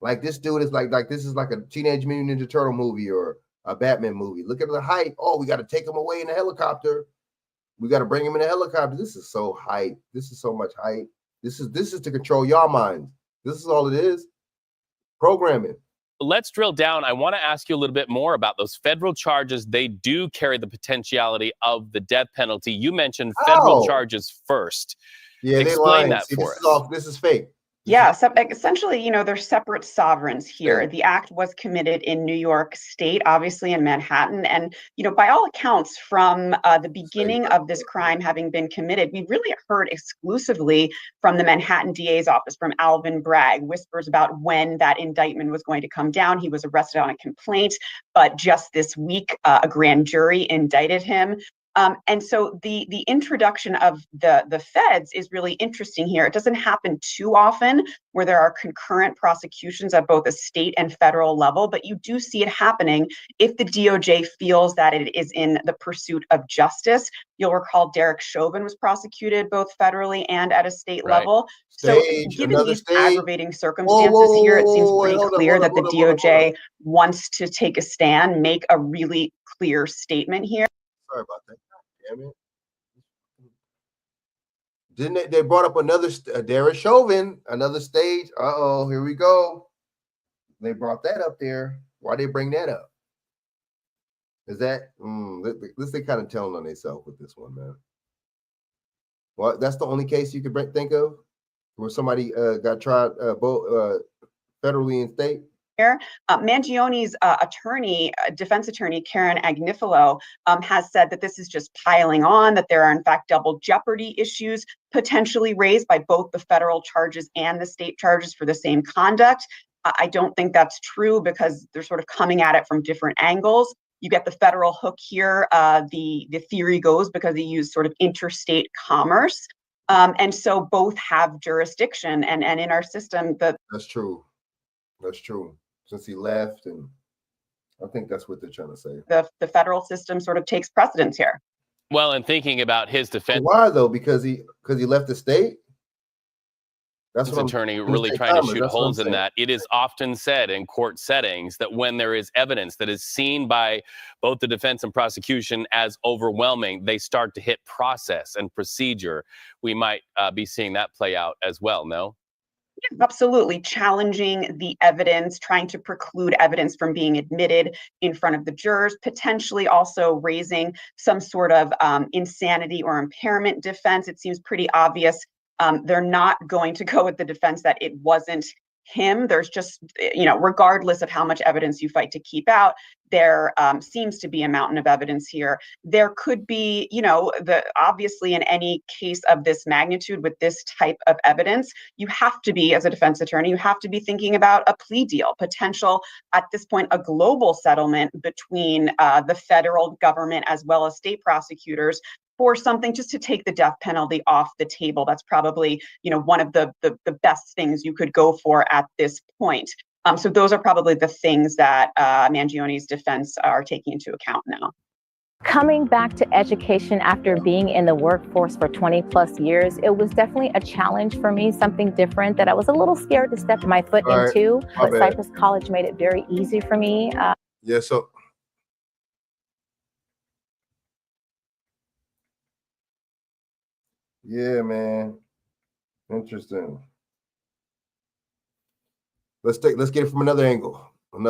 Like this dude is like this is like a Teenage Mutant Ninja Turtle movie or a Batman movie. Look at the hype. Oh, we got to take him away in a helicopter. We got to bring him in a helicopter. This is so hype. This is so much hype. This is to control your minds. This is all it is. Programming. Let's drill down. I want to ask you a little bit more about those federal charges. They do carry the potentiality of the death penalty. You mentioned federal charges first. Yeah, explain that for us. This is fake. Yeah, so essentially, they're separate sovereigns here. The act was committed in New York State, obviously in Manhattan. And, by all accounts, from the beginning of this crime having been committed, we really heard exclusively from the Manhattan DA's office, from Alvin Bragg, whispers about when that indictment was going to come down. He was arrested on a complaint, but just this week, a grand jury indicted him. And so the introduction of the feds is really interesting here. It doesn't happen too often where there are concurrent prosecutions at both a state and federal level, but you do see it happening if the DOJ feels that it is in the pursuit of justice. You'll recall Derek Chauvin was prosecuted both federally and at a state level. So given these aggravating circumstances here, it seems pretty clear that the DOJ wants to take a stand, make a really clear statement here. Sorry about that. Damn it. Didn't they brought up another Derek Chauvin, another stage? Uh-oh, here we go. They brought that up there. Why they bring that up? Is that this they kind of telling on themselves with this one, man? Well, that's the only case you could think of where somebody got tried both federally and state. Mangione's defense attorney, Karen Agnifilo, has said that this is just piling on, that there are in fact double jeopardy issues potentially raised by both the federal charges and the state charges for the same conduct. I don't think that's true because they're sort of coming at it from different angles. You get the federal hook here. The theory goes because they use sort of interstate commerce. And so both have jurisdiction. And in our system, that's true. That's true. Since he left, and I think that's what they're trying to say. The federal system sort of takes precedence here. Well, and thinking about his defense. Why though? Because he left the state. That's what attorney really trying to shoot holes in that. It is often said in court settings that when there is evidence that is seen by both the defense and prosecution as overwhelming, they start to hit process and procedure. We might be seeing that play out as well, no? Yeah, absolutely. Challenging the evidence, trying to preclude evidence from being admitted in front of the jurors, potentially also raising some sort of insanity or impairment defense. It seems pretty obvious. They're not going to go with the defense that it wasn't him. There's just, regardless of how much evidence you fight to keep out, there seems to be a mountain of evidence here. There could be, obviously in any case of this magnitude with this type of evidence, you have to be, as a defense attorney, you have to be thinking about a plea deal, potential, at this point, a global settlement between the federal government as well as state prosecutors for something just to take the death penalty off the table. That's probably, one of the best things you could go for at this point. So those are probably the things that Mangioni's defense are taking into account now. Coming back to education after being in the workforce for 20 plus years, it was definitely a challenge for me, something different that I was a little scared to step my foot into. But Cypress College made it very easy for me. Yeah, so yeah, man. Interesting. Let's get it from another angle. All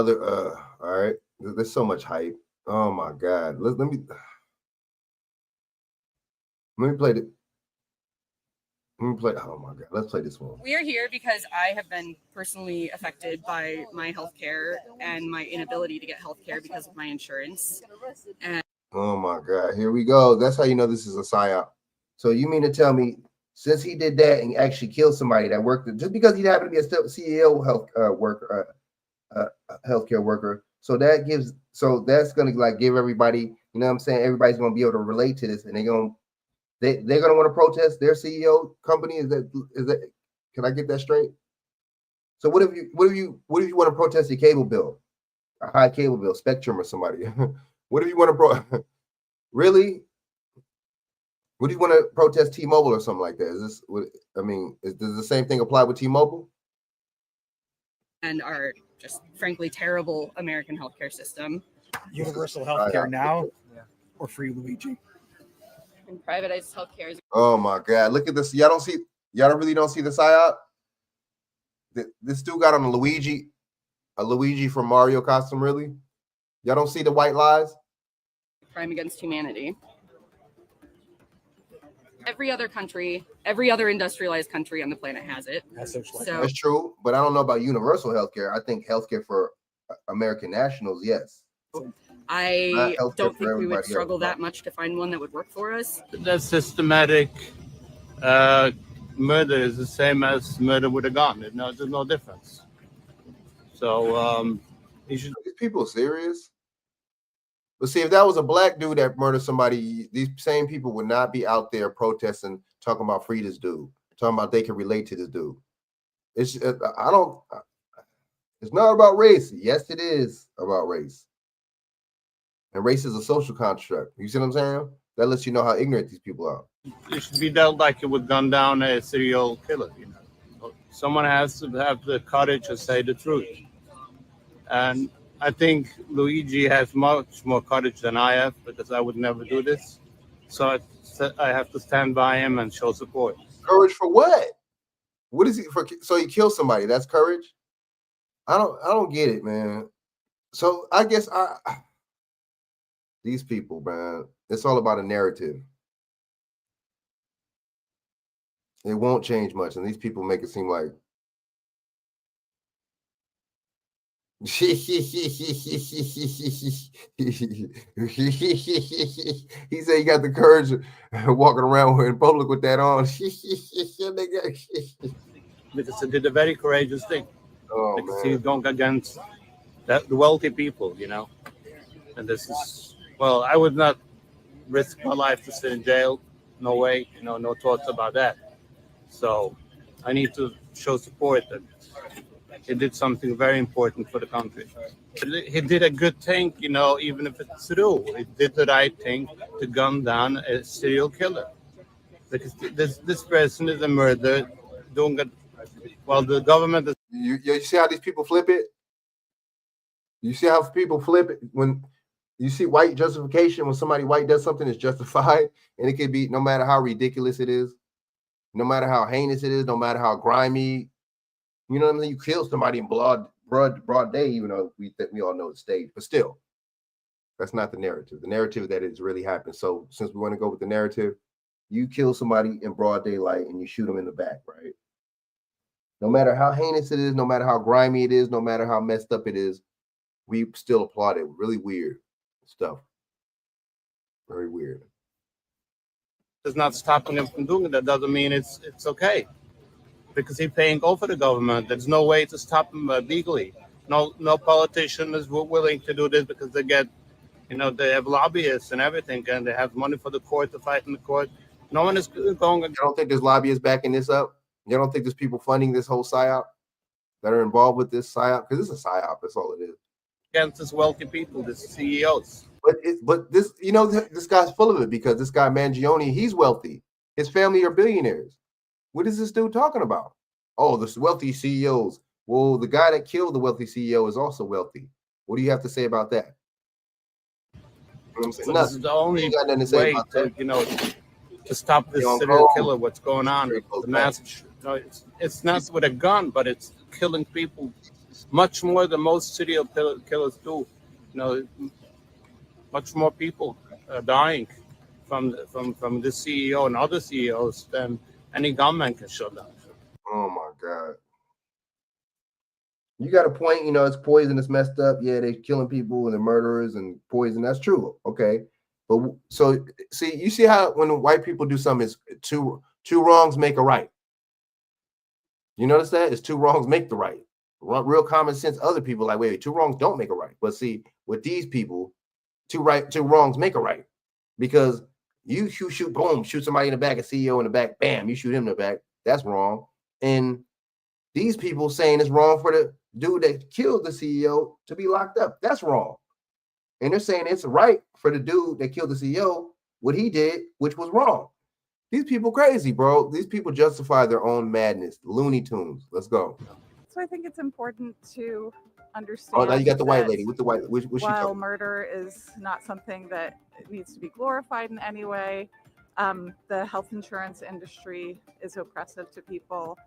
right. There's so much hype. Oh my God. Let me play it. Oh my God. Let's play this one. We are here because I have been personally affected by my healthcare and my inability to get healthcare because of my insurance. And oh my God. Here we go. That's how you know this is a psyop. So you mean to tell me, since he did that and actually killed somebody that worked, just because he happened to be a CEO healthcare worker, so that's gonna like give everybody, you know what I'm saying? Everybody's gonna be able to relate to this, and they're gonna want to protest their CEO company. Is that? Can I get that straight? So what if you want to protest your cable bill, a high cable bill, Spectrum or somebody? What if you want to really? Would you want to protest T-Mobile or something like that? Does the same thing apply with T-Mobile? And our just frankly terrible American healthcare system. Universal healthcare now or free Luigi? And privatized healthcare is. Oh my God. Look at this. Y'all really don't see the psyop? This dude got on a Luigi from Mario costume, really? Y'all don't see the white lies? Crime against humanity. Every other country, every other industrialized country on the planet has it. That's true, but I don't know about universal healthcare. I think healthcare for American nationals, yes. I don't think we would struggle that much to find one that would work for us. The systematic murder is the same as murder with a gun. There's no difference. So these people are serious. But see, if that was a black dude that murdered somebody, these same people would not be out there protesting, talking about free this dude, talking about they can relate to this dude. It's not about race. Yes, it is about race. And race is a social construct. You see what I'm saying? That lets you know how ignorant these people are. It should be dealt like it would gun down a serial killer. Someone has to have the courage to say the truth. And I think Luigi has much more courage than I have, because I would never do this. So I have to stand by him and show support. Courage for what? What is he for? So he killed somebody. That's courage? I don't get it, man. So I guess these people, man, it's all about a narrative. It won't change much, and these people make it seem like he said he got the courage walking around in public with that on. Because he did a very courageous thing. Oh, because he's going against the wealthy people, And this is, well, I would not risk my life to sit in jail. No way, no thoughts about that. So I need to show support that he did something very important for the country. He did a good thing, even if it's true. He did the right thing to gun down a serial killer. Because this person is a murderer doing a Well, the government is. You see how these people flip it? You see how people flip it when you see white justification, when somebody white does something, it's justified, and it could be no matter how ridiculous it is, no matter how heinous it is, no matter how grimy. You know what I mean? You kill somebody in broad day, even though we all know it's staged, but still, that's not the narrative. The narrative that it's really happened. So since we want to go with the narrative, you kill somebody in broad daylight and you shoot them in the back, right? No matter how heinous it is, no matter how grimy it is, no matter how messed up it is, we still applaud it. Really weird stuff. Very weird. It's not stopping him from doing it. That doesn't mean it's okay, because he's paying over the government. There's no way to stop him legally. No politician is willing to do this because they get, they have lobbyists and everything, and they have money for the court to fight in the court. No one is going. You don't think there's lobbyists backing this up? You don't think there's people funding this whole psyop that are involved with this psyop? Because it's a psyop. That's all it is. Against this wealthy people, the CEOs. But this, this guy's full of it because this guy Mangione, he's wealthy. His family are billionaires. What is this dude talking about? Oh, the wealthy CEOs. Well, the guy that killed the wealthy CEO is also wealthy. What do you have to say about that? So this is the only way to stop this serial killer. What's going on? The massive. It's not with a gun, but it's killing people much more than most serial killers do. Much more people are dying from this CEO and other CEOs than any gunman can shut down. Oh my God. You got a point, it's poison, it's messed up. Yeah, they're killing people and they're murderers and poison. That's true. Okay. But so see, you see how when white people do something, it's two wrongs make a right. You notice that? It's two wrongs make the right. Real common sense, other people like, wait, two wrongs don't make a right. But see, with these people, two wrongs make a right. Because you shoot, boom, shoot somebody in the back, a CEO in the back, bam, you shoot him in the back. That's wrong. And these people saying it's wrong for the dude that killed the CEO to be locked up. That's wrong. And they're saying it's right for the dude that killed the CEO, what he did, which was wrong. These people crazy, bro. These people justify their own madness. Looney Tunes. Let's go. So I think it's important to understand. Oh, now you got the white lady with the white. While murder is not something that needs to be glorified in any way, the health insurance industry is oppressive to people.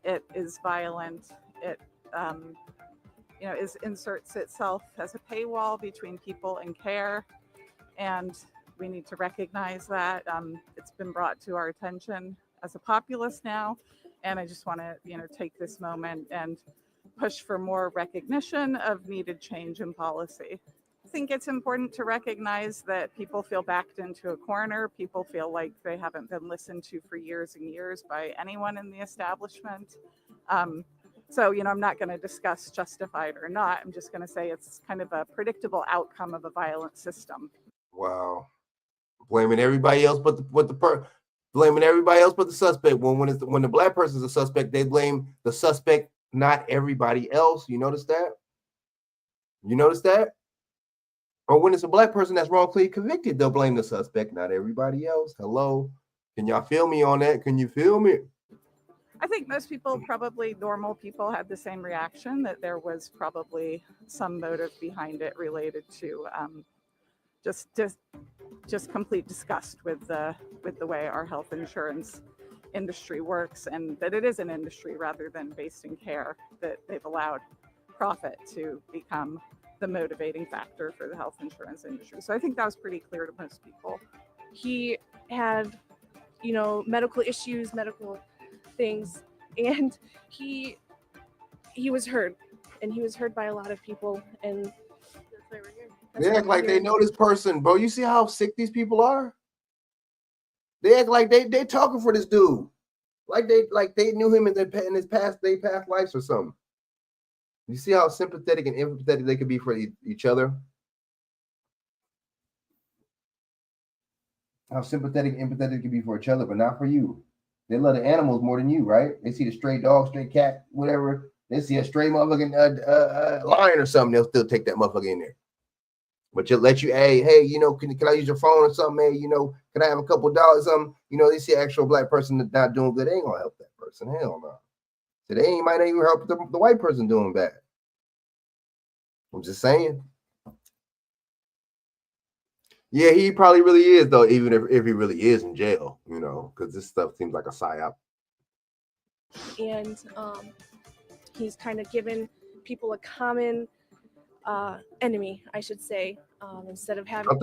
It is violent. It inserts itself as a paywall between people and care, and we need to recognize that. It's been brought to our attention as a populace now, and I just want to take this moment and push for more recognition of needed change in policy. I think it's important to recognize that people feel backed into a corner. People feel like they haven't been listened to for years and years by anyone in the establishment. So, I'm not going to discuss justified or not. I'm just going to say it's kind of a predictable outcome of a violent system. Wow. Blaming everybody else but blaming everybody else but the suspect. When the black person's a suspect, they blame the suspect, not everybody else. You notice that? Or when it's a black person that's wrongfully convicted, they'll blame the suspect, not everybody else. Hello? Can y'all feel me on that? Can you feel me? I think most people, probably normal people, had the same reaction, that there was probably some motive behind it related to just complete disgust with the way our health insurance industry works, and that it is an industry rather than based in care, that they've allowed profit to become the motivating factor for the health insurance industry. So I think that was pretty clear to most people. He had, medical issues, medical things, and he was heard, and he was heard by a lot of people, and that's why we're here. They act like they know this person, bro. You see how sick these people are? They act like they talking for this dude, like they knew him in his past lives or something. You see how sympathetic and empathetic they could be for each other? How sympathetic and empathetic they could be for each other, but not for you. They love the animals more than you, right? They see the stray dog, stray cat, whatever. They see a stray motherfucking lion or something, they'll still take that motherfucker in there. But you'll let you, hey, can I use your phone or something? Hey, can I have a couple dollars? They see an actual black person that's not doing good, they ain't gonna help that person. person. Hell no. Today he might not even help the white person doing bad. I'm just saying. Yeah, he probably really is, though, even if he really is in jail, you know, because this stuff seems like a psyop. And he's kind of given people a common enemy, I should say, instead of having.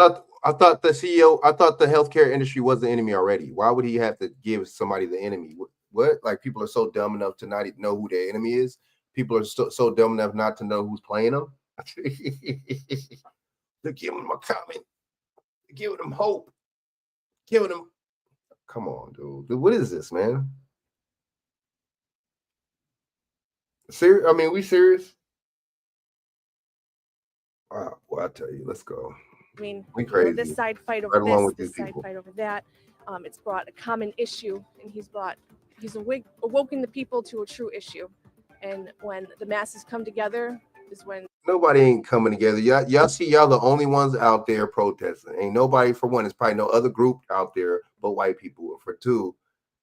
I thought the CEO, I thought the healthcare industry was the enemy already. Why would he have to give somebody the enemy? What? Like, people are so dumb enough to not even know who their enemy is. People are so dumb enough not to know who's playing them. They're giving them a comment. They're giving them hope. Giving them. Come on, dude. What is this, man? Serious? I mean, we serious? Wow, well, I tell you, let's go. I mean, we crazy. This side fight over this side fight over that. It's brought a common issue, and he's awoken the people to a true issue. And when the masses come together, is when nobody ain't coming together. Y'all see, y'all the only ones out there protesting. Ain't nobody, for one, it's probably no other group out there but white people. And for two,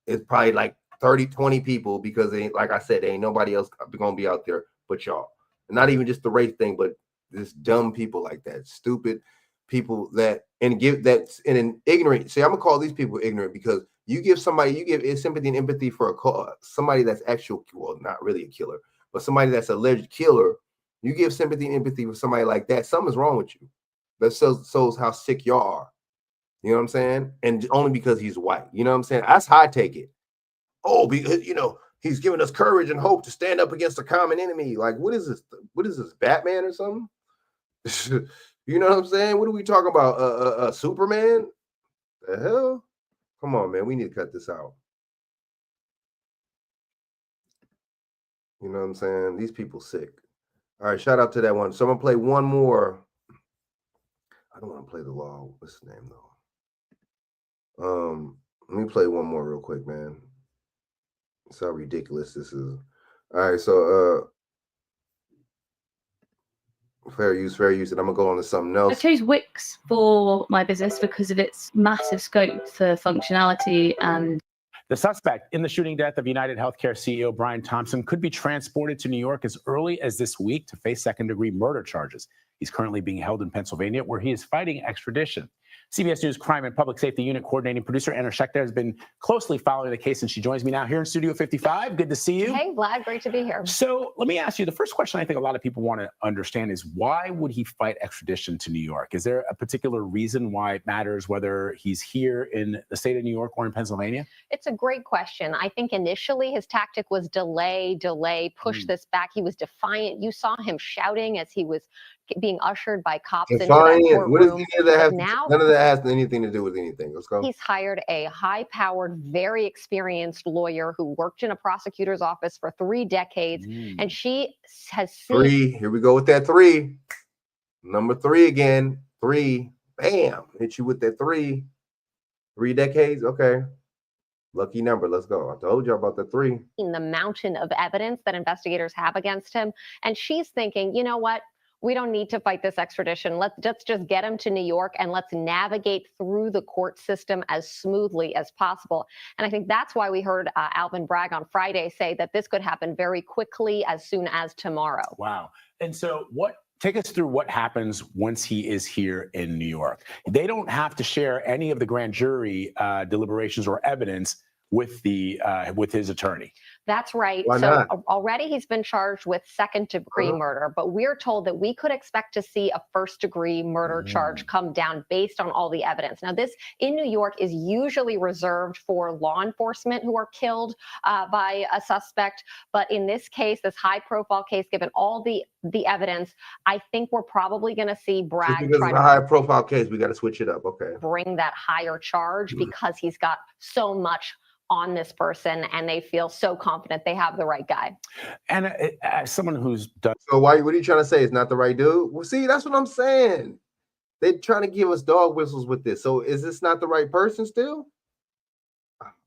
it's probably like 30, 20 people, because they, like I said, ain't nobody else gonna be out there but y'all. And not even just the race thing, but this dumb people like that, stupid people that and an ignorant. See, I'm gonna call these people ignorant because you give sympathy and empathy for somebody that's actual, well, not really a killer, but somebody that's alleged killer. You give sympathy and empathy for somebody like that, something's wrong with you. That shows how sick y'all are. You know what I'm saying? And only because he's white. You know what I'm saying? That's how I take it. Oh, because, you know, he's giving us courage and hope to stand up against a common enemy. Like, what is this? What is this, Batman or something? You know what I'm saying? What are we talking about? Superman? The hell? Come on, man. We need to cut this out. You know what I'm saying? These people sick. All right, shout out to that one. So I'm gonna play one more. I don't want to play the law. What's his name though? Let me play one more real quick, man. That's how ridiculous this is. All right, so fair use, and I'm gonna go on to something else. I chose Wix for my business because of its massive scope for functionality and. The suspect in the shooting death of United Healthcare CEO Brian Thompson could be transported to New York as early as this week to face second-degree murder charges. He's currently being held in Pennsylvania, where he is fighting extradition. CBS News Crime and Public Safety Unit Coordinating Producer Anna Schechter has been closely following the case, and she joins me now here in Studio 55. Good to see you. Hey, Vlad, great to be here. So let me ask you, the first question I think a lot of people want to understand is, why would he fight extradition to New York? Is there a particular reason why it matters whether he's here in the state of New York or in Pennsylvania? It's a great question. I think initially his tactic was delay, push this back. He was defiant. You saw him shouting as he was being ushered by cops into that courtroom. What does any of that have? None of that has anything to do with anything. Let's go. He's hired a high-powered, very experienced lawyer who worked in a prosecutor's office for 3 decades, and she has seen 3. Here we go with that 3. Number 3 again. 3. Bam! Hit you with that 3. 3 decades. Okay. Lucky number. Let's go. I told you about the 3. The mountain of evidence that investigators have against him, and she's thinking, you know what? We don't need to fight this extradition. Let's just get him to New York and let's navigate through the court system as smoothly as possible. And I think that's why we heard Alvin Bragg on Friday say that this could happen very quickly, as soon as tomorrow. Wow. And so take us through what happens once he is here in New York. They don't have to share any of the grand jury deliberations or evidence with his attorney. That's right. Why so not? Already he's been charged with second-degree murder, but we're told that we could expect to see a first-degree murder charge come down based on all the evidence. Now, this in New York is usually reserved for law enforcement who are killed by a suspect, but in this case, this high-profile case, given all the evidence, I think we're probably going to see Bragg Just because try it's a high-profile case, we got to switch it up. Okay. bring that higher charge because he's got so much on this person, and they feel so confident they have the right guy. And as someone who's done. So what are you trying to say? It's not the right dude? Well, see, that's what I'm saying. They're trying to give us dog whistles with this. So is this not the right person still?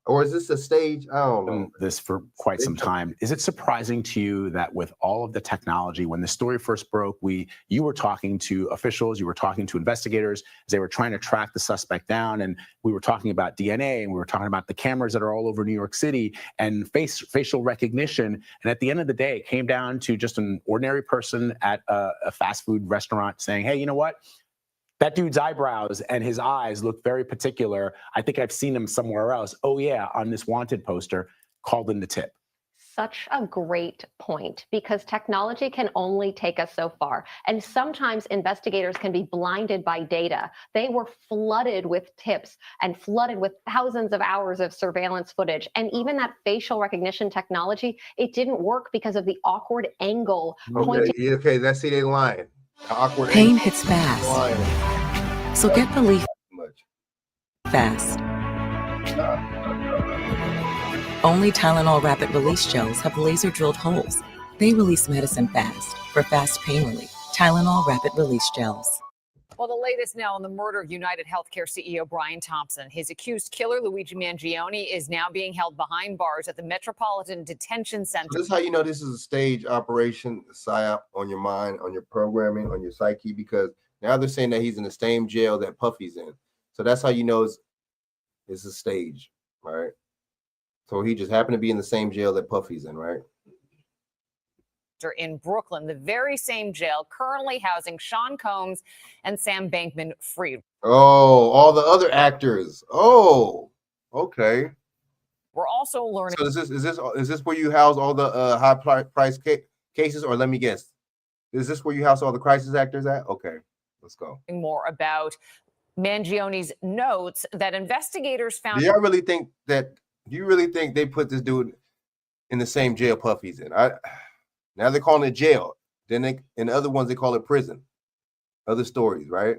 Or is this a stage? I don't know. This for quite some time. Is it surprising to you that with all of the technology, when the story first broke, you were talking to officials, you were talking to investigators as they were trying to track the suspect down, and we were talking about DNA, and we were talking about the cameras that are all over New York City and facial recognition. And at the end of the day, it came down to just an ordinary person at a fast food restaurant saying, hey, you know what? That dude's eyebrows and his eyes look very particular. I think I've seen him somewhere else. Oh, yeah, on this wanted poster, called in the tip. Such a great point, because technology can only take us so far. And sometimes investigators can be blinded by data. They were flooded with tips and flooded with thousands of hours of surveillance footage. And even that facial recognition technology, it didn't work because of the awkward angle. Okay, let's see they lying. Awkward Pain angle. hits fast. Lying. So get relief fast. Only Tylenol Rapid Release Gels have laser drilled holes. They release medicine fast for fast pain relief. Tylenol Rapid Release Gels. Well, the latest now on the murder of United Healthcare CEO Brian Thompson. His accused killer, Luigi Mangione, is now being held behind bars at the Metropolitan Detention Center. This is how you know this is a stage operation, PSYOP on your mind, on your programming, on your psyche, because now they're saying that he's in the same jail that Puffy's in. So that's how you know it's a stage, right? So he just happened to be in the same jail that Puffy's in, right? In Brooklyn, the very same jail currently housing Sean Combs and Sam Bankman-Fried. Oh, all the other actors. Oh, okay. We're also learning. So is this where you house all the high price cases, or let me guess, is this where you house all the crisis actors at? Okay, let's go. More about Mangione's notes that investigators found. Do you really think they put this dude in the same jail Puffy's in? Now they're calling it jail. Then in the other ones they call it prison. Other stories, right?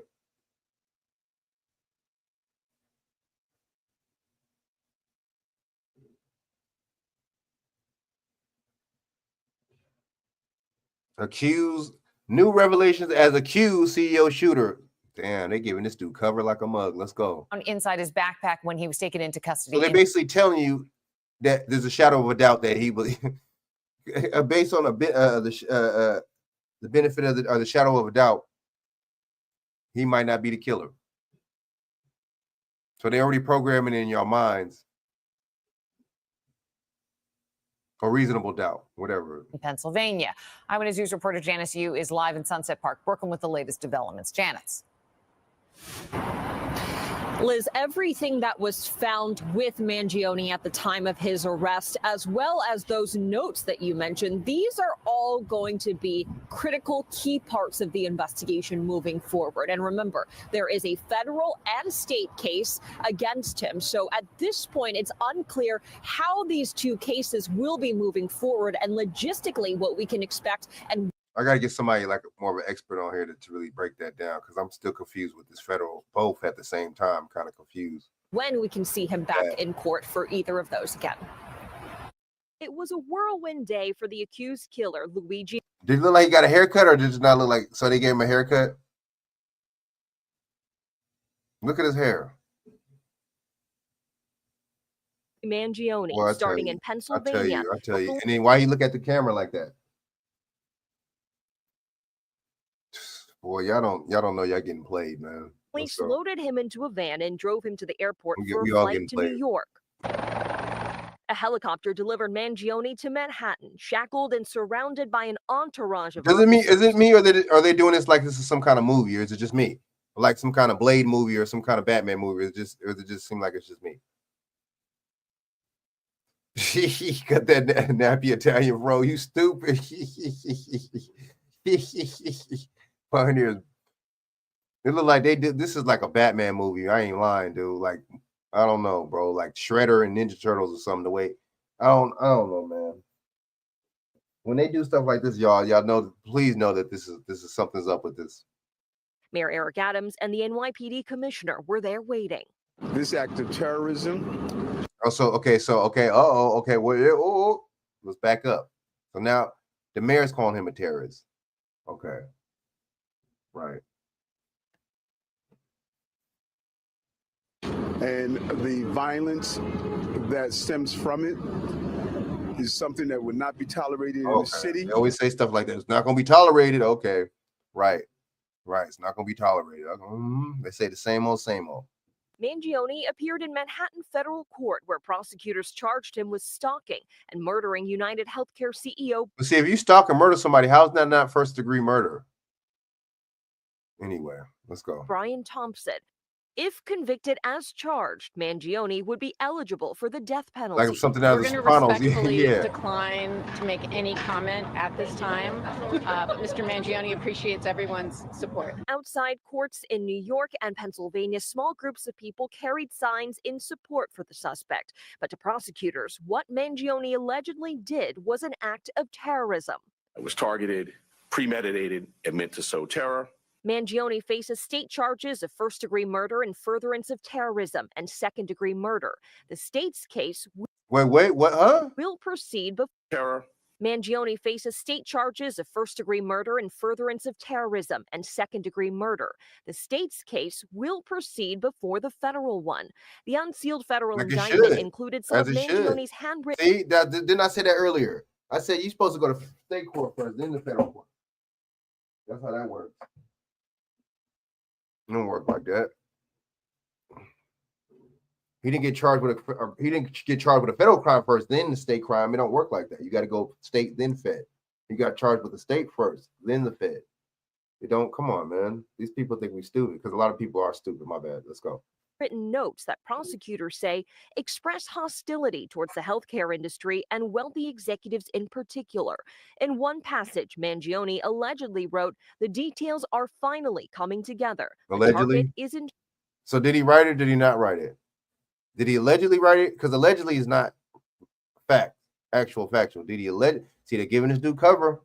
Accused, new revelations as accused CEO shooter. Damn, they giving this dude cover like a mug. Let's go. Inside his backpack when he was taken into custody. So they're basically telling you that there's a shadow of a doubt that he was based on the benefit of the shadow of a doubt, he might not be the killer. So they're already programming in your minds a reasonable doubt, whatever. In Pennsylvania, Eyewitness News reporter Janice Yu is live in Sunset Park, Brooklyn, with the latest developments. Janice. Liz, everything that was found with Mangione at the time of his arrest, as well as those notes that you mentioned, these are all going to be critical key parts of the investigation moving forward. And remember, there is a federal and state case against him. So at this point, it's unclear how these two cases will be moving forward and logistically what we can expect. And I got to get somebody like more of an expert on here to really break that down, because I'm still confused with this federal, both at the same time, kind of confused. When we can see him back in court for either of those again. It was a whirlwind day for the accused killer, Luigi. Did it look like he got a haircut, or did it not look like, so they gave him a haircut? Look at his hair. Mangione, starting in Pennsylvania. I tell you. And then why he look at the camera like that? Boy, y'all don't know y'all getting played, man. Police loaded him into a van and drove him to the airport for we a all flight getting to played. New York. A helicopter delivered Mangione to Manhattan, shackled and surrounded by an entourage of. Is it me, or are they doing this like this is some kind of movie, or is it just me? Like some kind of Blade movie or some kind of Batman movie? Or does it just seem like it's just me? He got that nappy Italian bro. You stupid. Pioneers. It look like they did. This is like a Batman movie. I ain't lying, dude. Like, I don't know, bro. Like Shredder and Ninja Turtles or something. The way I don't know, man. When they do stuff like this, y'all know. Please know that this is something's up with this. Mayor Eric Adams and the NYPD commissioner were there waiting. This act of terrorism. Okay. Well, let's back up. So now the mayor's calling him a terrorist. Okay. Right. And and the violence that stems from it is something that would not be tolerated in the city. They always say stuff like that. It's not going to be tolerated. Okay, right. It's not going to be tolerated. They say the same old, same old. Mangione appeared in Manhattan federal court where prosecutors charged him with stalking and murdering United Healthcare CEO. But see, if you stalk and murder somebody, how's that not first-degree murder? Anyway, let's go. Brian Thompson. If convicted as charged, Mangione would be eligible for the death penalty. Like something out of the We're going to Sopranos. respectfully Yeah. decline to make any comment at this time, but Mr. Mangione appreciates everyone's support. Outside courts in New York and Pennsylvania, small groups of people carried signs in support for the suspect. But to prosecutors, what Mangione allegedly did was an act of terrorism. It was targeted, premeditated, and meant to sow terror. Mangione faces state charges of first-degree murder and furtherance of terrorism and second-degree murder. The state's case Wait, what? Huh? will proceed before terror. Mangione faces state charges of first-degree murder and furtherance of terrorism and second-degree murder. The state's case will proceed before the federal one. The unsealed federal Like it indictment should, included some of as it should. Mangione's handwritten. See, didn't I say that earlier? I said you're supposed to go to state court first, then the federal court. That's how that works. It don't work like that. He didn't get charged with a federal crime first, then the state crime. It don't work like that. You got to go state, then fed. You got charged with the state first, then the fed. It don't. Come on, man. These people think we stupid because a lot of people are stupid. My bad. Let's go. Written notes that prosecutors say express hostility towards the healthcare industry and wealthy executives in particular. In one passage, Mangione allegedly wrote, "The details are finally coming together. The Allegedly? target isn't." So did he write it or did he not write it? Did he allegedly write it? Because allegedly is not factual. Did he see, they're giving this dude cover.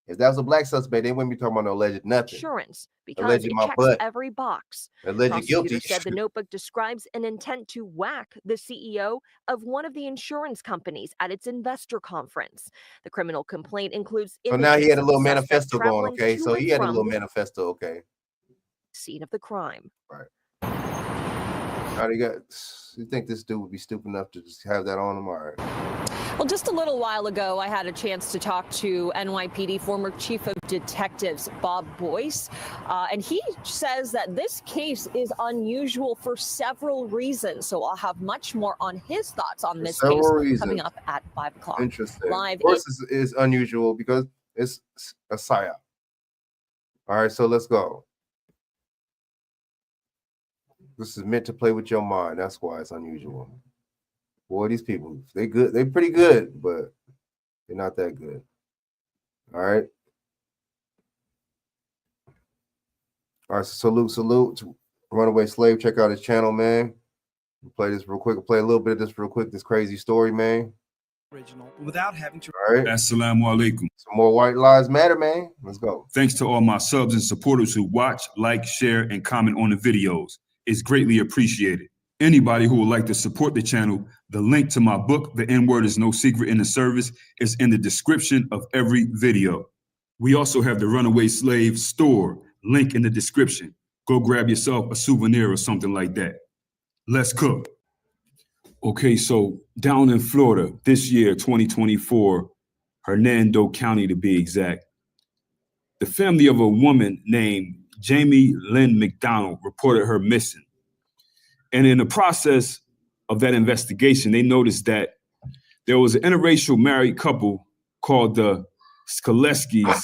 If that was a black suspect, they wouldn't be talking about no alleged nothing. Insurance, because Alleged it my checks butt. every box. Alleged Prosecutors guilty. said the notebook describes an intent to whack the CEO of one of the insurance companies at its investor conference. The criminal complaint includes So now he images had a of little the suspect manifesto going, traveling okay? to So and he had a from little the manifesto, okay. scene of the crime. Right. Now you think this dude would be stupid enough to just have that on him? All right. Well, just a little while ago, I had a chance to talk to NYPD former Chief of Detectives Bob Boyce, and he says that this case is unusual for several reasons. So I'll have much more on his thoughts on this case coming up at 5 o'clock. Interesting. Live. Of course, is unusual because it's a psyop. All right, so let's go. This is meant to play with your mind. That's why it's unusual. Boy, these people, they good. They pretty good, but they're not that good. All right. All right, so salute to Runaway Slave. Check out his channel, man. We'll play this real quick. We'll play a little bit of this real quick, this crazy story, man. Original, without having to. All right. Assalamu alaikum. Some more White Lives Matter, man. Let's go. Thanks to all my subs and supporters who watch, like, share, and comment on the videos. It's greatly appreciated. Anybody who would like to support the channel, the link to my book, The N-Word is No Secret in the Service, is in the description of every video. We also have the Runaway Slave store, link in the description. Go grab yourself a souvenir or something like that. Let's cook. Okay, so down in Florida, this year, 2024, Hernando County to be exact, the family of a woman named Jamie Lynn McDonald reported her missing. And in the process of that investigation, they noticed that there was an interracial married couple called the Skoleskis,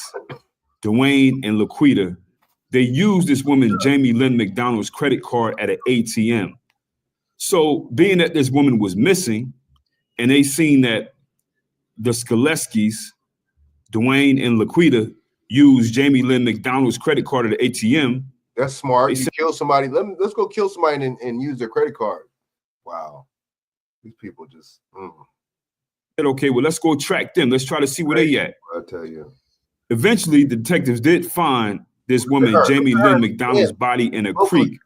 Dwayne and Laquita. They used this woman, Jamie Lynn McDonald's credit card at an ATM. So being that this woman was missing and they seen that the Skoleskis, Dwayne and Laquita, used Jamie Lynn McDonald's credit card at an ATM. That's smart. You kill somebody. Let's go kill somebody and use their credit card. Wow. These people just. Said, okay, well, let's go track them. Let's try to see where they at. I'll tell you. Eventually, the detectives did find this woman, Jamie Lynn McDonald's body in a creek.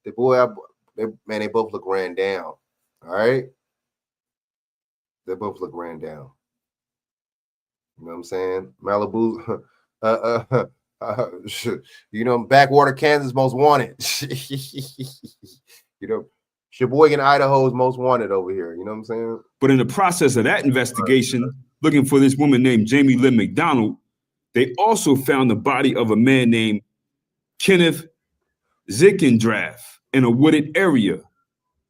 They both look ran down. All right. They both look ran down. You know what I'm saying? Malibu. You know, Backwater, Kansas, most wanted. You know, Sheboygan, Idaho's most wanted over here. You know what I'm saying? But in the process of that investigation, looking for this woman named Jamie Lynn McDonald, they also found the body of a man named Kenneth Zickendrath in a wooded area.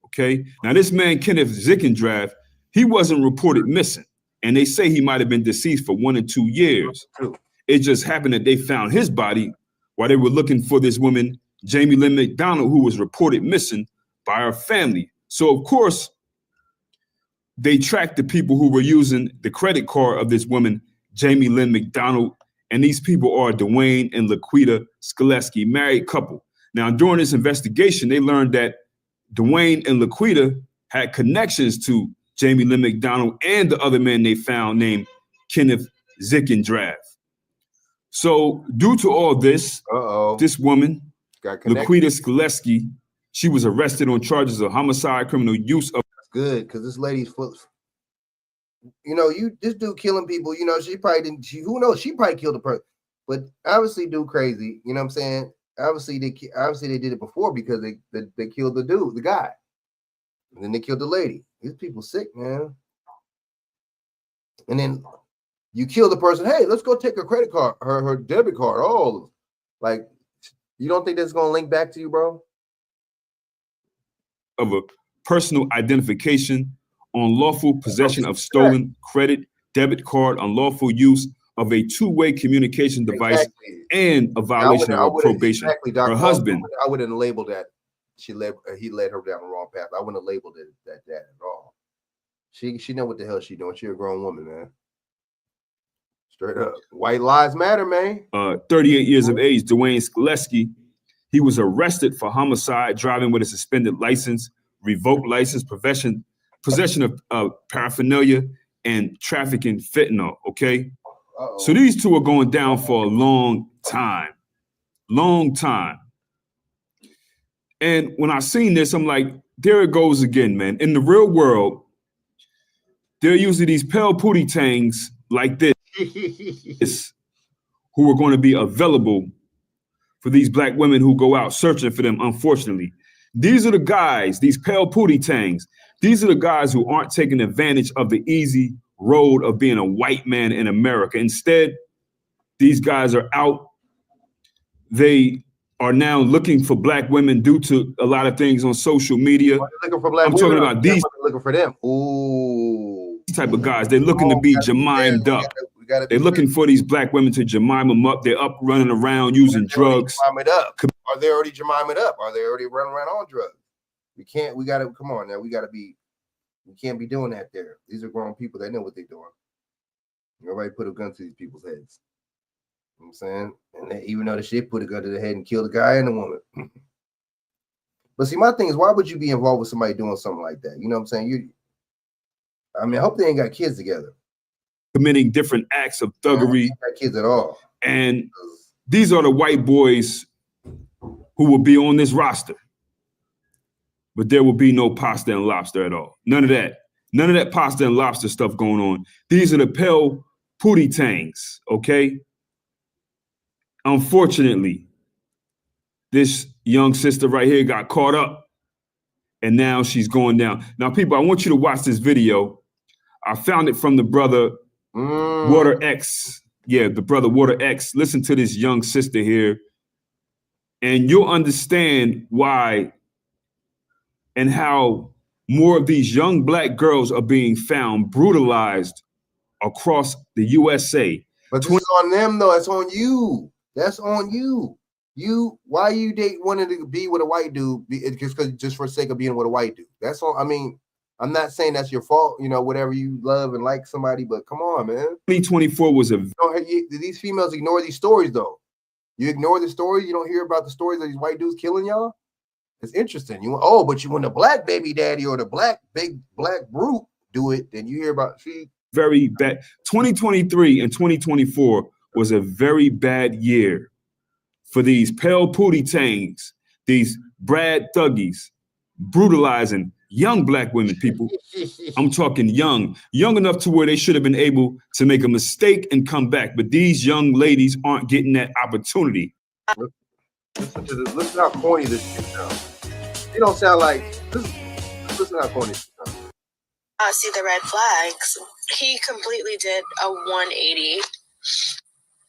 Okay. Now, this man, Kenneth Zickendrath, he wasn't reported missing. And they say he might have been deceased for 1 or 2 years. It just happened that they found his body while they were looking for this woman, Jamie Lynn McDonald, who was reported missing by her family. So, of course, they tracked the people who were using the credit card of this woman, Jamie Lynn McDonald. And these people are Dwayne and Laquita Skleski, married couple. Now, during this investigation, they learned that Dwayne and Laquita had connections to Jamie Lynn McDonald and the other man they found named Kenneth Zickendrath. So due to all this, this woman, Laquita Skleski, she was arrested on charges of homicide, criminal use of. Good, because this lady's full. You know, this dude killing people. You know, she probably didn't. Who knows? She probably killed a person, but obviously, dude crazy. You know what I'm saying? Obviously, they did it before because they killed the dude, the guy, and then they killed the lady. These people sick, man. And then you kill the person. Hey, let's go take her credit card, her debit card. Oh, like you don't think that's gonna link back to you, bro? Of a personal identification, unlawful possession of stolen credit, debit card, unlawful use of a two-way communication device, and a violation of probation. Her husband. I wouldn't have labeled that. He led her down the wrong path. I wouldn't have labeled it that at all. She know what the hell she doing. She a grown woman, man. Straight up. White lives matter, man. 38 years of age, Dwayne Skleski. He was arrested for homicide, driving with a suspended license, revoked license, possession of paraphernalia, and trafficking fentanyl. Okay. So these two are going down for a long time. And when I seen this, I'm like, there it goes again, man. In the real world, there are usually these pale pootie tangs like this who are going to be available for these black women who go out searching for them, unfortunately. These are the guys, these pale pootie tangs. These are the guys who aren't taking advantage of the easy road of being a white man in America. Instead, these guys are out. They are now looking for black women due to a lot of things on social media. Looking for black I'm women, talking about these looking for them. Ooh. Type of guys. They're looking to be jemimed up. They're looking for these black women to jemime them up. They're up running around using drugs. Jemime it up. Are they already jemime it up? Are they already running around on drugs? We come on now. We can't be doing that there. These are grown people. They know what they're doing. Nobody put a gun to these people's heads. You know what I'm saying? And they, even though the shit put a gun to the head and killed the guy and the woman. But see, my thing is, why would you be involved with somebody doing something like that? You know what I'm saying? I hope they ain't got kids together. Committing different acts of thuggery. Got kids at all. And these are the white boys who will be on this roster. But there will be no pasta and lobster at all. None of that. None of that pasta and lobster stuff going on. These are the pale pootie tangs, okay? Unfortunately, this young sister right here got caught up and now she's going down. Now, people, I want you to watch this video. I found it from the brother Water X. Yeah, the brother Water X. Listen to this young sister here and you'll understand why and how more of these young black girls are being found brutalized across the USA. But this is on them, though. It's on you. That's on you. Why you wanted to be with a white dude? Just for the sake of being with a white dude. That's all. I mean, I'm not saying that's your fault. You know, whatever you love and like somebody, but come on, man. 2024 was these females ignore these stories, though. You ignore the stories. You don't hear about the stories of these white dudes killing y'all. It's interesting. But when the black baby daddy or the big black brute do it, then you hear about very bad. 2023 and 2024 was a very bad year for these pale pootie tangs, these Brad Thuggies, brutalizing young black women, people. I'm talking young enough to where they should have been able to make a mistake and come back. But these young ladies aren't getting that opportunity. Listen how corny this shit sounds. It don't sound like this. Listen how corny she sounds. See the red flags. He completely did a 180.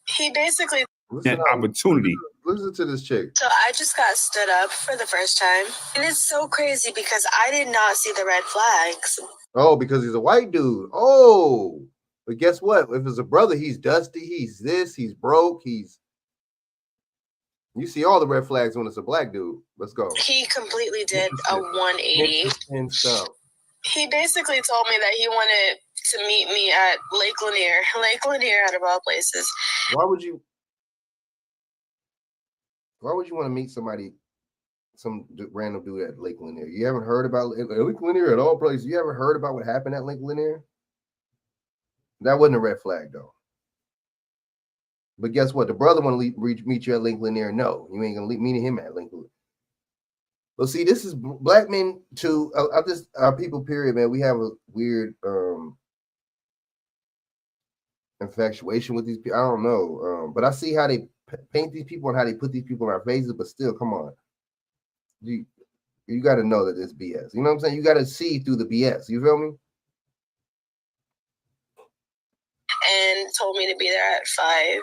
He basically That opportunity. Listen to this chick. So I just got stood up for the first time. And it's so crazy because I did not see the red flags. Oh, because he's a white dude. Oh, but guess what? If it's a brother, he's dusty. He's this. He's broke. You see all the red flags when it's a black dude. Let's go. He completely did a 180. And stuff. He basically told me that he wanted to meet me at Lake Lanier. Lake Lanier, out of all places. Why would you want to meet somebody, some random dude at Lake Lanier? You haven't heard about Lake Lanier at all places? You haven't heard about what happened at Lake Lanier? That wasn't a red flag, though. But guess what? The brother want to meet you at Lake Lanier. No, you ain't gonna meet him at Lake Lanier. Well, see, this is black men too. Our people, period, man. We have a weird infatuation with these people. I don't know, but I see how they paint these people and how they put these people in our faces. But still, come on, you got to know that it's BS. You know what I'm saying? You got to see through the BS. You feel me? And told me to be there at 5. And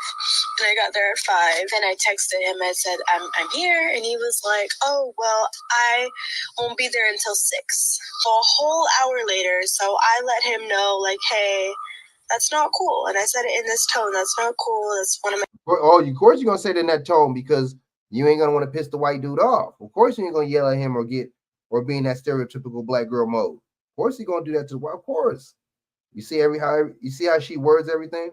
I got there at 5 and I texted him. I said, I'm here. And he was like, oh, well, I won't be there until 6. Well, a whole hour later. So I let him know, like, hey, that's not cool. And I said it in this tone. That's not cool. That's one of my. Oh, of course you're going to say it in that tone because you ain't going to want to piss the white dude off. Of course you ain't going to yell at him or be in that stereotypical black girl mode. Of course you're going to do that to the white. Of course. You see how she words everything?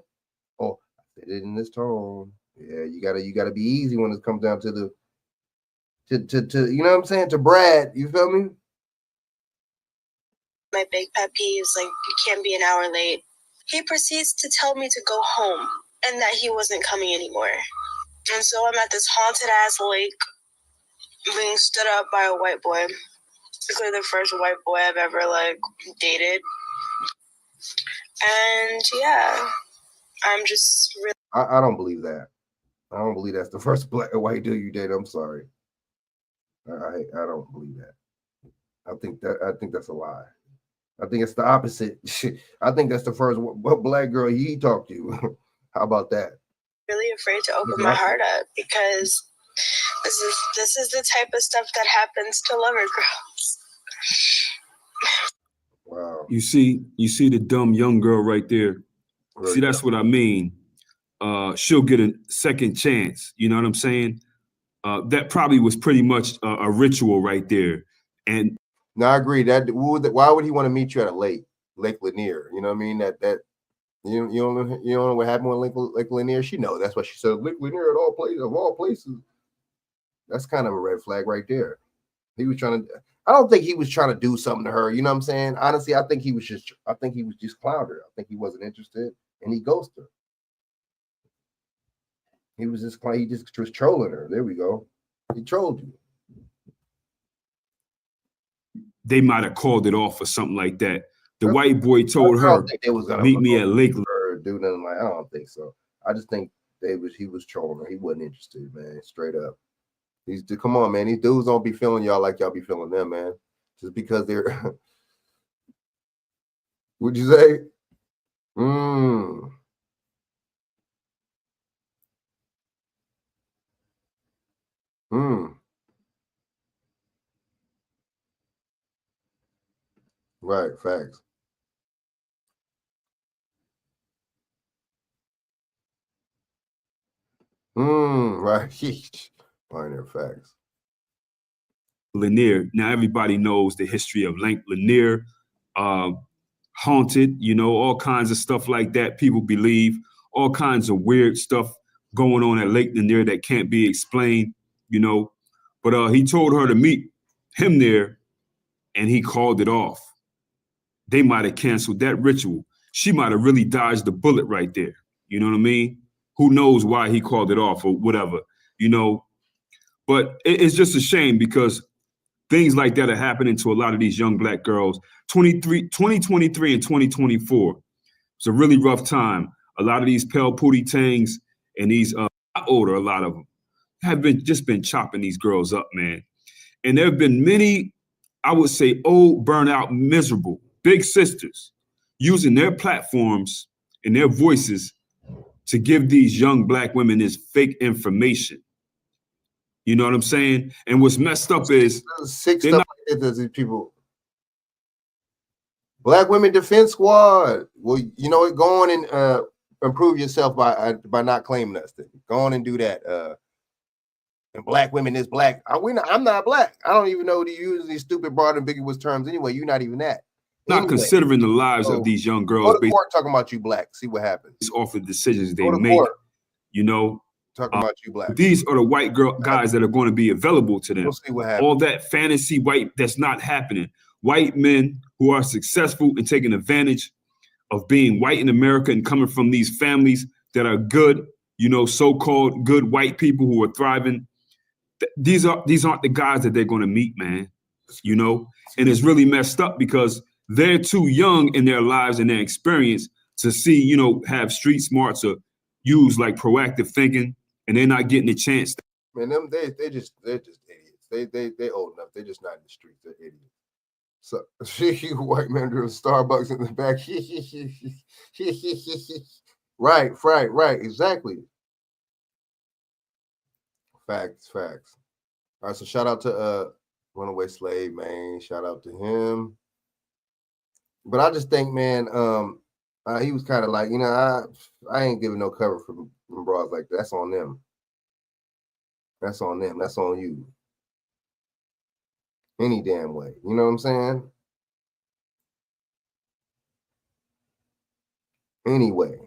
Oh, I said it in this tone. Yeah, you gotta be easy when it comes down to the you know what I'm saying, to Brad. You feel me? My big pet peeve is like you can't be an hour late. He proceeds to tell me to go home and that he wasn't coming anymore. And so I'm at this haunted ass lake being stood up by a white boy. Basically the first white boy I've ever dated. And yeah, I'm just really. I don't believe that. I don't believe that's the first white dude you dated. I'm sorry. I don't believe that. I think that's a lie. I think it's the opposite. I think that's the first black girl he talked to. How about that? Really afraid to open my heart up because this is the type of stuff that happens to lover girls. Wow. You see the dumb young girl right there. Right. See, that's what I mean. She'll get a second chance. You know what I'm saying? That probably was pretty much a ritual right there. And no, I agree. Why would he want to meet you at a Lake Lanier? You know what I mean? That you don't know what happened with Lake Lanier. She knows. That's what she said. Lake Lanier of all places. That's kind of a red flag right there. He was trying to. I don't think he was trying to do something to her. You know what I'm saying? Honestly, I think he was just clowned her. I think he wasn't interested, and he ghosted her. He just was trolling her. There we go. He trolled you. They might have called it off or something like that. The white boy told her, "Meet me at Lake." Do nothing like. I don't think so. I just think he was trolling her. He wasn't interested, man. Straight up. Come on, man. These dudes don't be feeling y'all like y'all be feeling them, man. Just because they're. Would you say? Right. Facts. Right. Minor facts. Lanier. Now everybody knows the history of Lake Lanier, haunted, all kinds of stuff like that. People believe all kinds of weird stuff going on at Lake Lanier that can't be explained, But he told her to meet him there, and he called it off. They might have canceled that ritual. She might have really dodged the bullet right there. You know what I mean? Who knows why he called it off or whatever, But it's just a shame because things like that are happening to a lot of these young black girls. 2023 and 2024. It's a really rough time. A lot of these pale pootie tangs and these older, a lot of them have been chopping these girls up, man. And there have been many I would say old, burnout, miserable, big sisters using their platforms and their voices to give these young Black women this fake information. You know what I'm saying? And what's messed up is sick stuff like that, these people. Black Women Defense Squad. Well, you know what? Go on and improve yourself by not claiming us. Go on and do that. And Black women is Black. I'm not Black. I don't even know to use these stupid, broad, ambiguous terms anyway. You're not even that. Not considering the lives of these young girls. Go to court talking about you Black. See what happens. Off the decisions they make. You know, talking about you Black. These are the white guys that are going to be available to them. We'll see what happens. All that fantasy white, that's not happening. White men who are successful and taking advantage of being white in America and coming from these families that are good, you know, so-called good white people who are thriving. These aren't the guys that they're going to meet, man. You know, and it's really messed up because they're too young in their lives and their experience to see, you know, have street smarts or use like proactive thinking, and they're not getting a chance. Man, they're just idiots. They old enough. They're just not in the streets. They're idiots. So white man doing Starbucks in the back. Right. Exactly. Facts. All right, so shout out to Runaway Slave, man. Shout out to him. But I just think, man, he was kind of like, you know, I ain't giving no cover from broads like that. That's on them. That's on them. That's on you. Any damn way. You know what I'm saying? Anyway.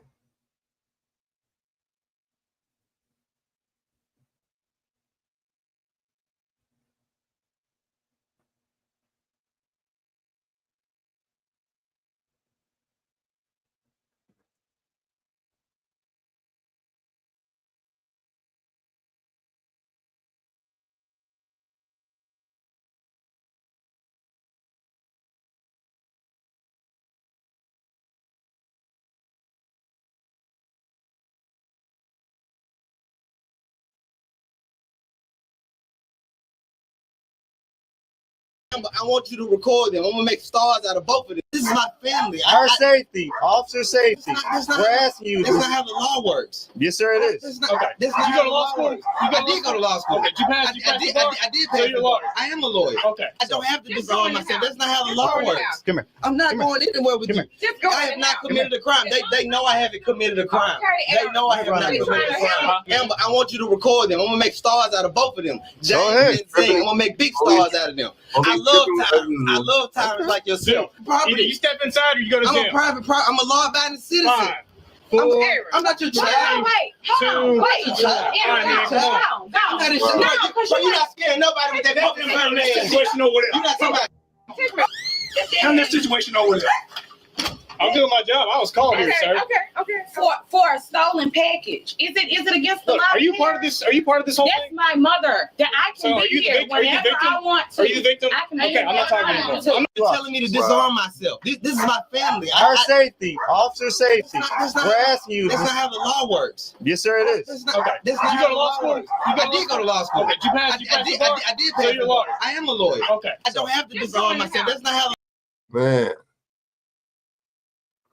I want you to record them. I'm gonna make stars out of both of them. This is my family. Our safety, officer safety. We're asking you. That's not how the law works. Yes, sir, it is. Okay. Did you go to law school? I did go to law school. Okay. You passed the bar? I did pass the bar. I am a lawyer. Okay. I don't have to disarm myself. That's not how the law works. Come here. I'm not going anywhere with you. I have not committed a crime. They know I haven't committed a crime. They know I have not committed a crime. Amber, I want you to record them. I'm gonna make stars out of both of them. James and Zing. I'm gonna make big stars out of them. I love tyrants like yourself. Either you step inside or you go to jail. I'm a law-abiding citizen. I'm not your child. You're not scaring nobody with that fucking situation over there. You're not talking about. Turn that situation over there. I'm doing my job. I was called here, sir. Okay. For a stolen package. Is it against the law? Are you part of this? Are you part of this whole thing? That's my mother. That I can be here whenever I want to. Are you the victim? Okay, I'm not talking to you. You're telling me to disarm myself. This is my family. Our safety, officer safety. We're asking you. That's not how the law works. Yes, sir, it is. Okay. Did you go to law school? I did go to law school. Okay. You passed the bar? I did pass the bar. I am a lawyer. Okay. I don't have to disarm myself. That's not how. Man.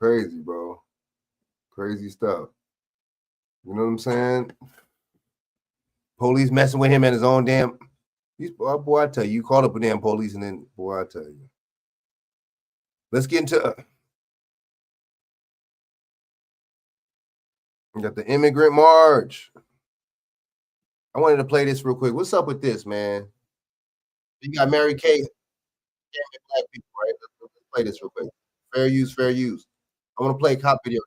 Crazy, bro. Crazy stuff. You know what I'm saying? Police messing with him at his own damn. Boy, I tell you, you call up a damn police and then, boy, I tell you. Let's get into. We got the immigrant march. I wanted to play this real quick. What's up with this, man? You got Mary Kay. Black people, right? Let's play this real quick. Fair use. I want to play a cop video.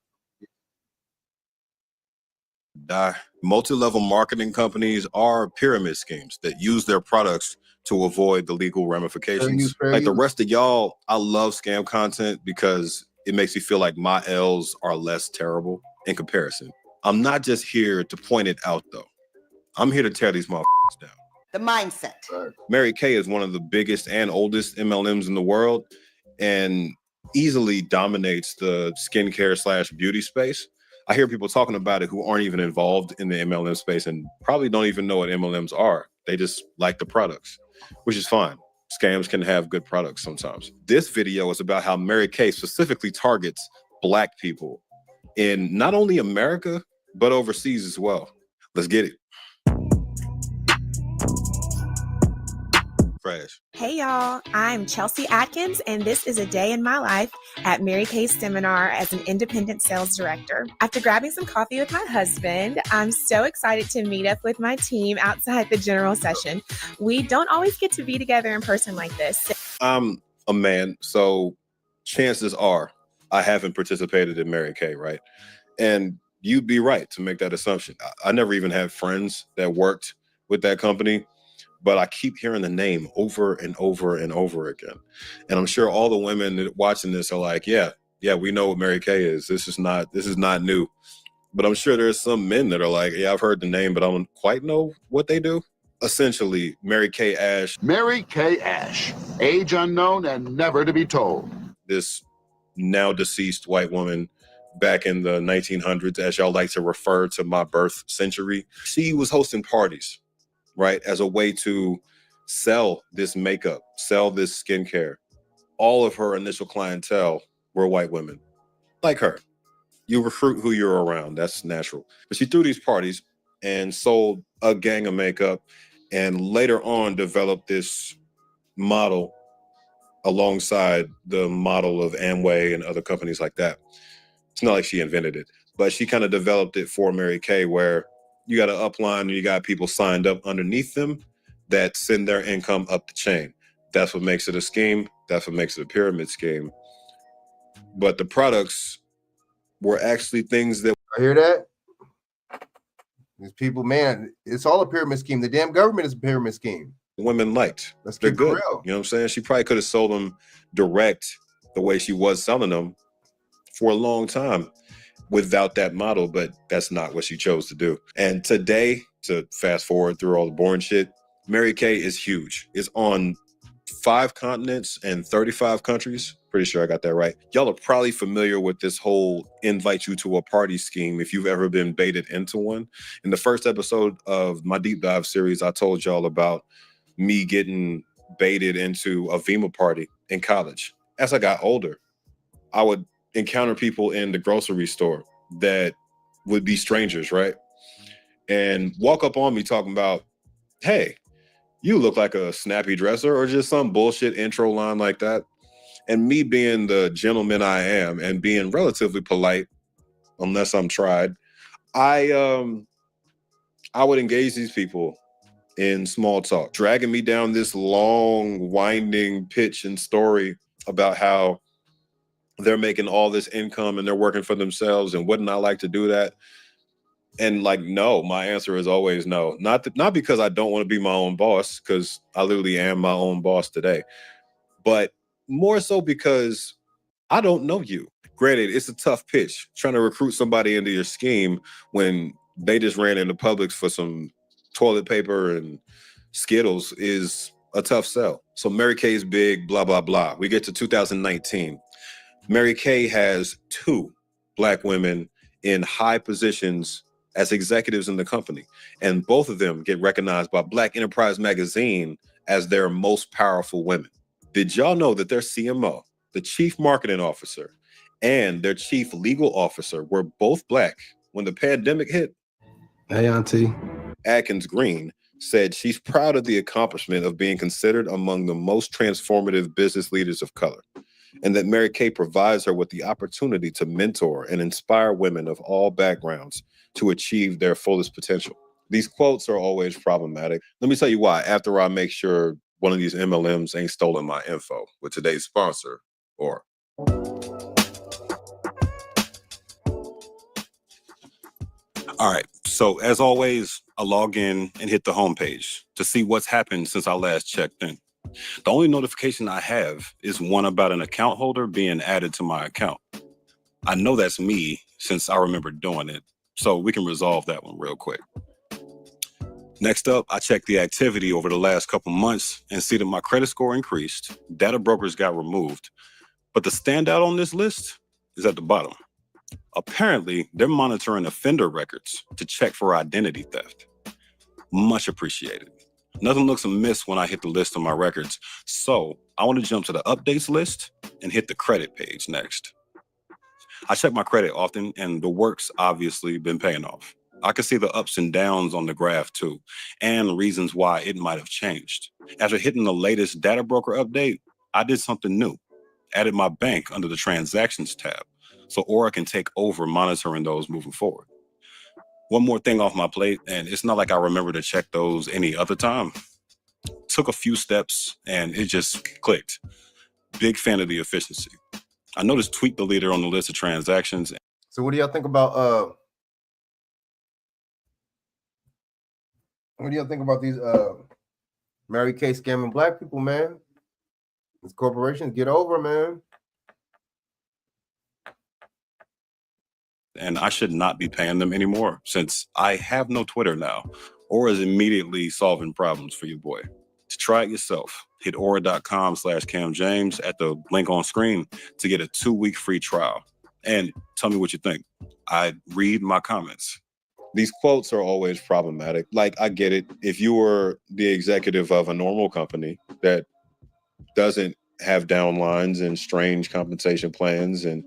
Multi-level marketing companies are pyramid schemes that use their products to avoid the legal ramifications. Fair Like the use. rest of y'all, I love scam content because it makes me feel like my L's are less terrible in comparison. I'm not just here to point it out, though. I'm here to tear these motherfuckers down. The mindset. Mary Kay is one of the biggest and oldest MLMs in the world and easily dominates the skincare / beauty space. I hear people talking about it who aren't even involved in the MLM space and probably don't even know what MLMs are. They just like the products, which is fine. scams can have good products sometimes. This video is about how Mary Kay specifically targets Black people in not only America, but overseas as well. Let's get it. Fresh. Hey y'all, I'm Chelsea Atkins, and this is a day in my life at Mary Kay's seminar as an independent sales director. After grabbing some coffee with my husband, I'm so excited to meet up with my team outside the general session. We don't always get to be together in person like this. I'm a man, so chances are I haven't participated in Mary Kay, right? And you'd be right to make that assumption. I never even had friends that worked with that company, but I keep hearing the name over and over and over again. And I'm sure all the women watching this are like, yeah, we know what Mary Kay is. This is not new. But I'm sure there's some men that are like, yeah, I've heard the name, but I don't quite know what they do. Essentially, Mary Kay Ash. Mary Kay Ash, age unknown and never to be told. This now deceased white woman back in the 1900s, as y'all like to refer to my birth century. She was hosting parties, right, as a way to sell this makeup, sell this skincare. All of her initial clientele were white women, like her. You recruit who you're around, that's natural. But she threw these parties and sold a gang of makeup, and later on developed this model alongside the model of Amway and other companies like that. It's not like she invented it, but she kind of developed it for Mary Kay, where you got an upline and you got people signed up underneath them that send their income up the chain. That's what makes it a scheme. That's what makes it a pyramid scheme. But the products were actually things that... I hear that? These people, man, it's all a pyramid scheme. The damn government is a pyramid scheme. Women liked. They're good. Real. You know what I'm saying? She probably could have sold them direct the way she was selling them for a long time without that model, but that's not what she chose to do. And today, to fast forward through all the boring shit, Mary Kay is huge. It's on 5 continents and 35 countries. Pretty sure I got that right. Y'all are probably familiar with this whole invite you to a party scheme if you've ever been baited into one. In the first episode of my deep dive series, I told y'all about me getting baited into a Vima party in college. As I got older, I would encounter people in the grocery store that would be strangers, right? And walk up on me talking about, hey, you look like a snappy dresser, or just some bullshit intro line like that. And me being the gentleman I am and being relatively polite, unless I'm tried, I would engage these people in small talk, dragging me down this long, winding pitch and story about how they're making all this income and they're working for themselves, and wouldn't I like to do that? And like, no, my answer is always no. Not because I don't want to be my own boss, because I literally am my own boss today, but more so because I don't know you. Granted, it's a tough pitch trying to recruit somebody into your scheme when they just ran into Publix for some toilet paper and Skittles is a tough sell. So Mary Kay's big, blah, blah, blah. We get to 2019. Mary Kay has 2 Black women in high positions as executives in the company. And both of them get recognized by Black Enterprise Magazine as their most powerful women. Did y'all know that their CMO, the chief marketing officer, and their chief legal officer were both Black when the pandemic hit? Hey, Auntie. Atkins Green said she's proud of the accomplishment of being considered among the most transformative business leaders of color, and that Mary Kay provides her with the opportunity to mentor and inspire women of all backgrounds to achieve their fullest potential. These quotes are always problematic. Let me tell you why, after I make sure one of these MLMs ain't stolen my info with today's sponsor, Aura. All right, so as always, I log in and hit the homepage to see what's happened since I last checked in. The only notification I have is one about an account holder being added to my account. I know that's me since I remember doing it, so we can resolve that one real quick. Next up, I checked the activity over the last couple months and see that my credit score increased, data brokers got removed, but the standout on this list is at the bottom. Apparently, they're monitoring offender records to check for identity theft. Much appreciated. Nothing looks amiss when I hit the list of my records. So I want to jump to the updates list and hit the credit page next. I check my credit often, and the work's obviously been paying off. I can see the ups and downs on the graph too, and reasons why it might have changed. After hitting the latest data broker update, I did something new. Added my bank under the transactions tab, so Aura can take over monitoring those moving forward. One more thing off my plate, and it's not like I remember to check those any other time. Took a few steps, and it just clicked. Big fan of the efficiency. I noticed Tweet the Leader on the list of transactions. So what do y'all think about these Mary Kay scamming black people, man? These corporations, get over, man. And I should not be paying them anymore since I have no Twitter now. Aura is immediately solving problems for your boy. To try it yourself, hit aura.com/CamJames at the link on screen to get a 2-week free trial. And tell me what you think. I read my comments. These quotes are always problematic. Like, I get it. If you were the executive of a normal company that doesn't have downlines and strange compensation plans and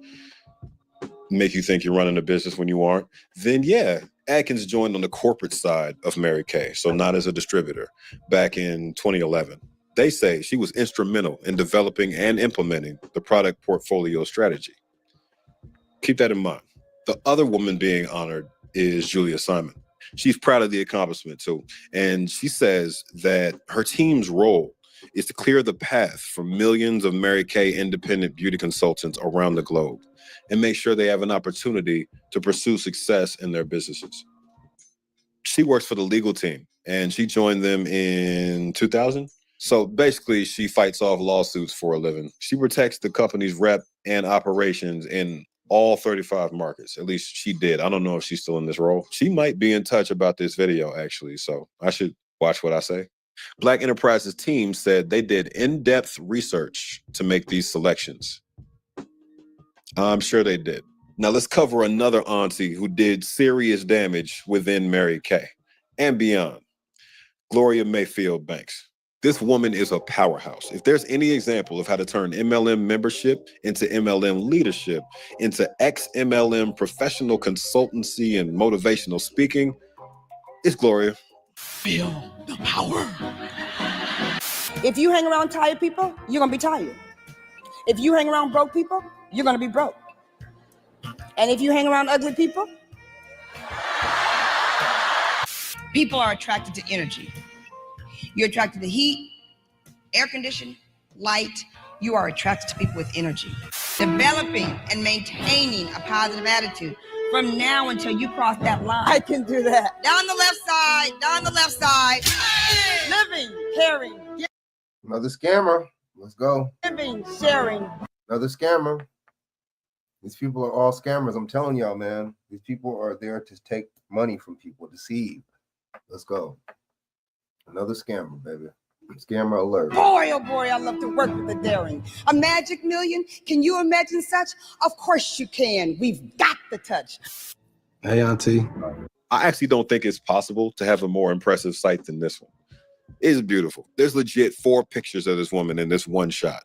make you think you're running a business when you aren't, then yeah, Atkins joined on the corporate side of Mary Kay, so not as a distributor, back in 2011. They say she was instrumental in developing and implementing the product portfolio strategy. Keep that in mind. The other woman being honored is Julia Simon. She's proud of the accomplishment too, and she says that her team's role is to clear the path for millions of Mary Kay independent beauty consultants around the globe and make sure they have an opportunity to pursue success in their businesses. She works for the legal team, and she joined them in 2000. So basically, she fights off lawsuits for a living. She protects the company's rep and operations in all 35 markets. At least she did. I don't know if she's still in this role. She might be in touch about this video, actually, so I should watch what I say. Black Enterprise's team said they did in-depth research to make these selections. I'm sure they did. Now let's cover another auntie who did serious damage within Mary Kay and beyond. Gloria Mayfield Banks. This woman is a powerhouse. If there's any example of how to turn MLM membership into MLM leadership, into ex-MLM professional consultancy and motivational speaking, it's Gloria. Feel the power. If you hang around tired people, you're gonna be tired. If you hang around broke people, you're gonna be broke. And if you hang around ugly people, people are attracted to energy. You're attracted to heat, air conditioning, light. You are attracted to people with energy. Developing and maintaining a positive attitude from now until you cross that line. I can do that. Down the left side, down the left side. Living, caring. Another scammer. Let's go. Living, sharing. Another scammer. These people are all scammers. I'm telling y'all, man. These people are there to take money from people, deceive. Let's go. Another scammer, baby. Scammer alert. Boy, oh boy, I love to work with the daring. A magic million? Can you imagine such? Of course you can. We've got the touch. Hey, auntie. I actually don't think it's possible to have a more impressive site than this one. It's beautiful. There's legit 4 pictures of this woman in this one shot.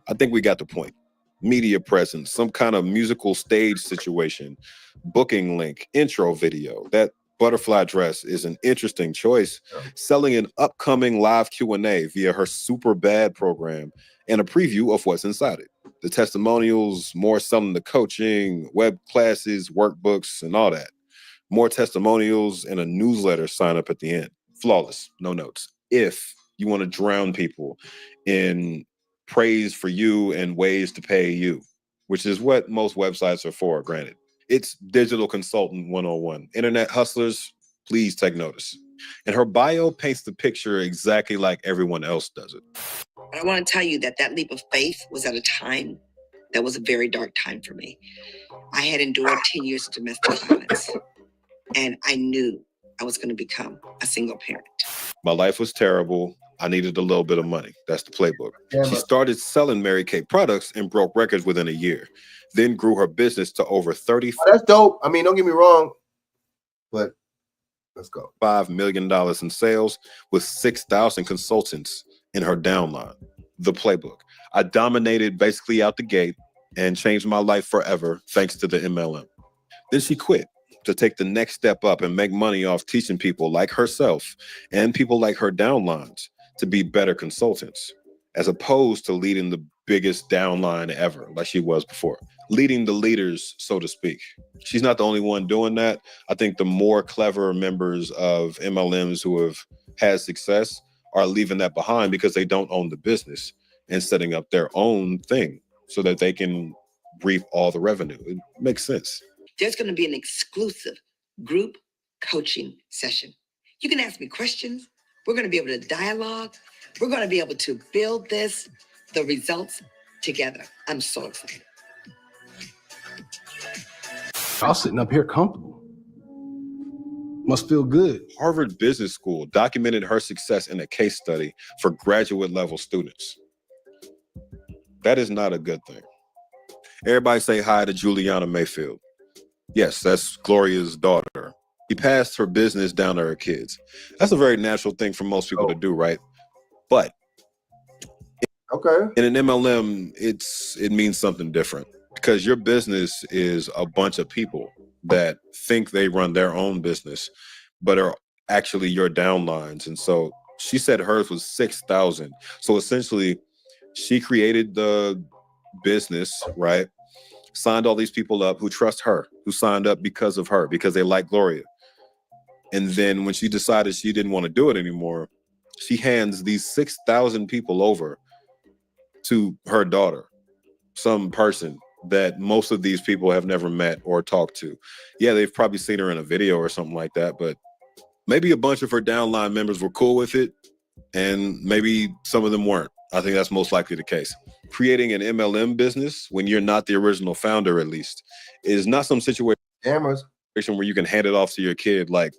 I think we got the point. Media presence, some kind of musical stage situation, booking link, intro video. That butterfly dress is an interesting choice. Selling an upcoming live Q&A via her Super Bad program and a preview of what's inside it. The testimonials, more selling the coaching, web classes, workbooks, and all that. More testimonials and a newsletter sign up at the end. Flawless, no notes. If you want to drown people in praise for you and ways to pay you, which is what most websites are for, granted. It's digital consultant 101. Internet hustlers, please take notice. And her bio paints the picture exactly like everyone else does it. But I want to tell you that leap of faith was at a time that was a very dark time for me. I had endured 10 years of domestic violence, and I knew I was going to become a single parent. My life was terrible. I needed a little bit of money. That's the playbook. Yeah, she started selling Mary Kay products and broke records within a year. Then grew her business to over 30. That's dope. I mean, don't get me wrong, but Let's go. $5 million in sales with 6,000 consultants in her downline. The playbook. I dominated basically out the gate and changed my life forever thanks to the MLM. Then she quit to take the next step up and make money off teaching people like herself and people like her downlines to be better consultants, as opposed to leading the biggest downline ever like she was before. Leading the leaders, so to speak. She's not the only one doing that. I think the more clever members of MLMs who have had success are leaving that behind because they don't own the business and setting up their own thing so that they can reap all the revenue. It makes sense. There's going to be an exclusive group coaching session. You can ask me questions. We're going to be able to dialogue. We're going to be able to build the results together. I'm so excited. I was sitting up here comfortable. Must feel good. Harvard Business School documented her success in a case study for graduate level students. That is not a good thing. Everybody say hi to Juliana Mayfield. Yes, that's Gloria's daughter. He passed her business down to her kids. That's a very natural thing for most people to do, right? But in an MLM, it means something different because your business is a bunch of people that think they run their own business, but are actually your downlines. And so she said hers was 6,000. So essentially, she created the business, right? Signed all these people up who trust her, who signed up because of her, because they like Gloria. And then when she decided she didn't want to do it anymore, she hands these 6,000 people over to her daughter, some person that most of these people have never met or talked to. Yeah, they've probably seen her in a video or something like that, but maybe a bunch of her downline members were cool with it, and maybe some of them weren't. I think that's most likely the case. Creating an MLM business when you're not the original founder, at least, is not some situation where you can hand it off to your kid like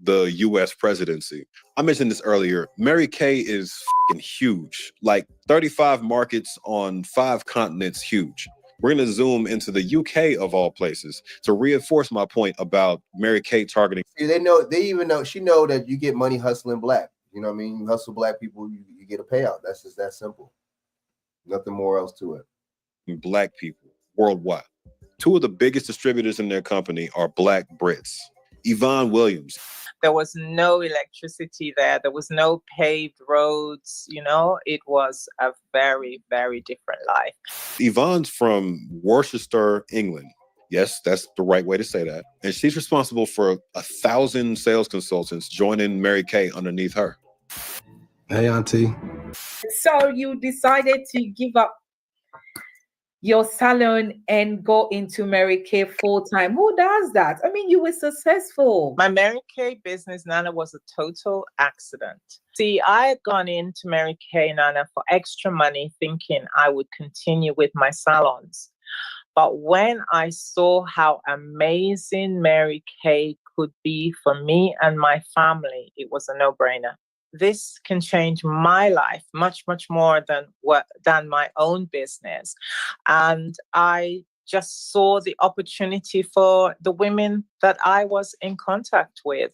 the US presidency. I mentioned this earlier. Mary Kay is fucking huge. Like 35 markets on 5 continents, huge. We're going to zoom into the UK of all places to reinforce my point about Mary Kay targeting. See, she know that you get money hustling black. You know what I mean? You hustle black people, you get a payout. That's just that simple. Nothing more else to it. Black people worldwide. 2 of the biggest distributors in their company are Black Brits. Yvonne Williams. There was no electricity there. There was no paved roads. You know, it was a very, very different life. Yvonne's from Worcester, England. Yes, that's the right way to say that. And she's responsible for 1,000 sales consultants joining Mary Kay underneath her. Hey, Auntie. So you decided to give up your salon and go into Mary Kay full time. Who does that? I mean, you were successful. My Mary Kay business, Nana, was a total accident. See, I had gone into Mary Kay, Nana, for extra money, thinking I would continue with my salons. But when I saw how amazing Mary Kay could be for me and my family, it was a no-brainer. This can change my life much, much more than my own business. And I just saw the opportunity for the women that I was in contact with.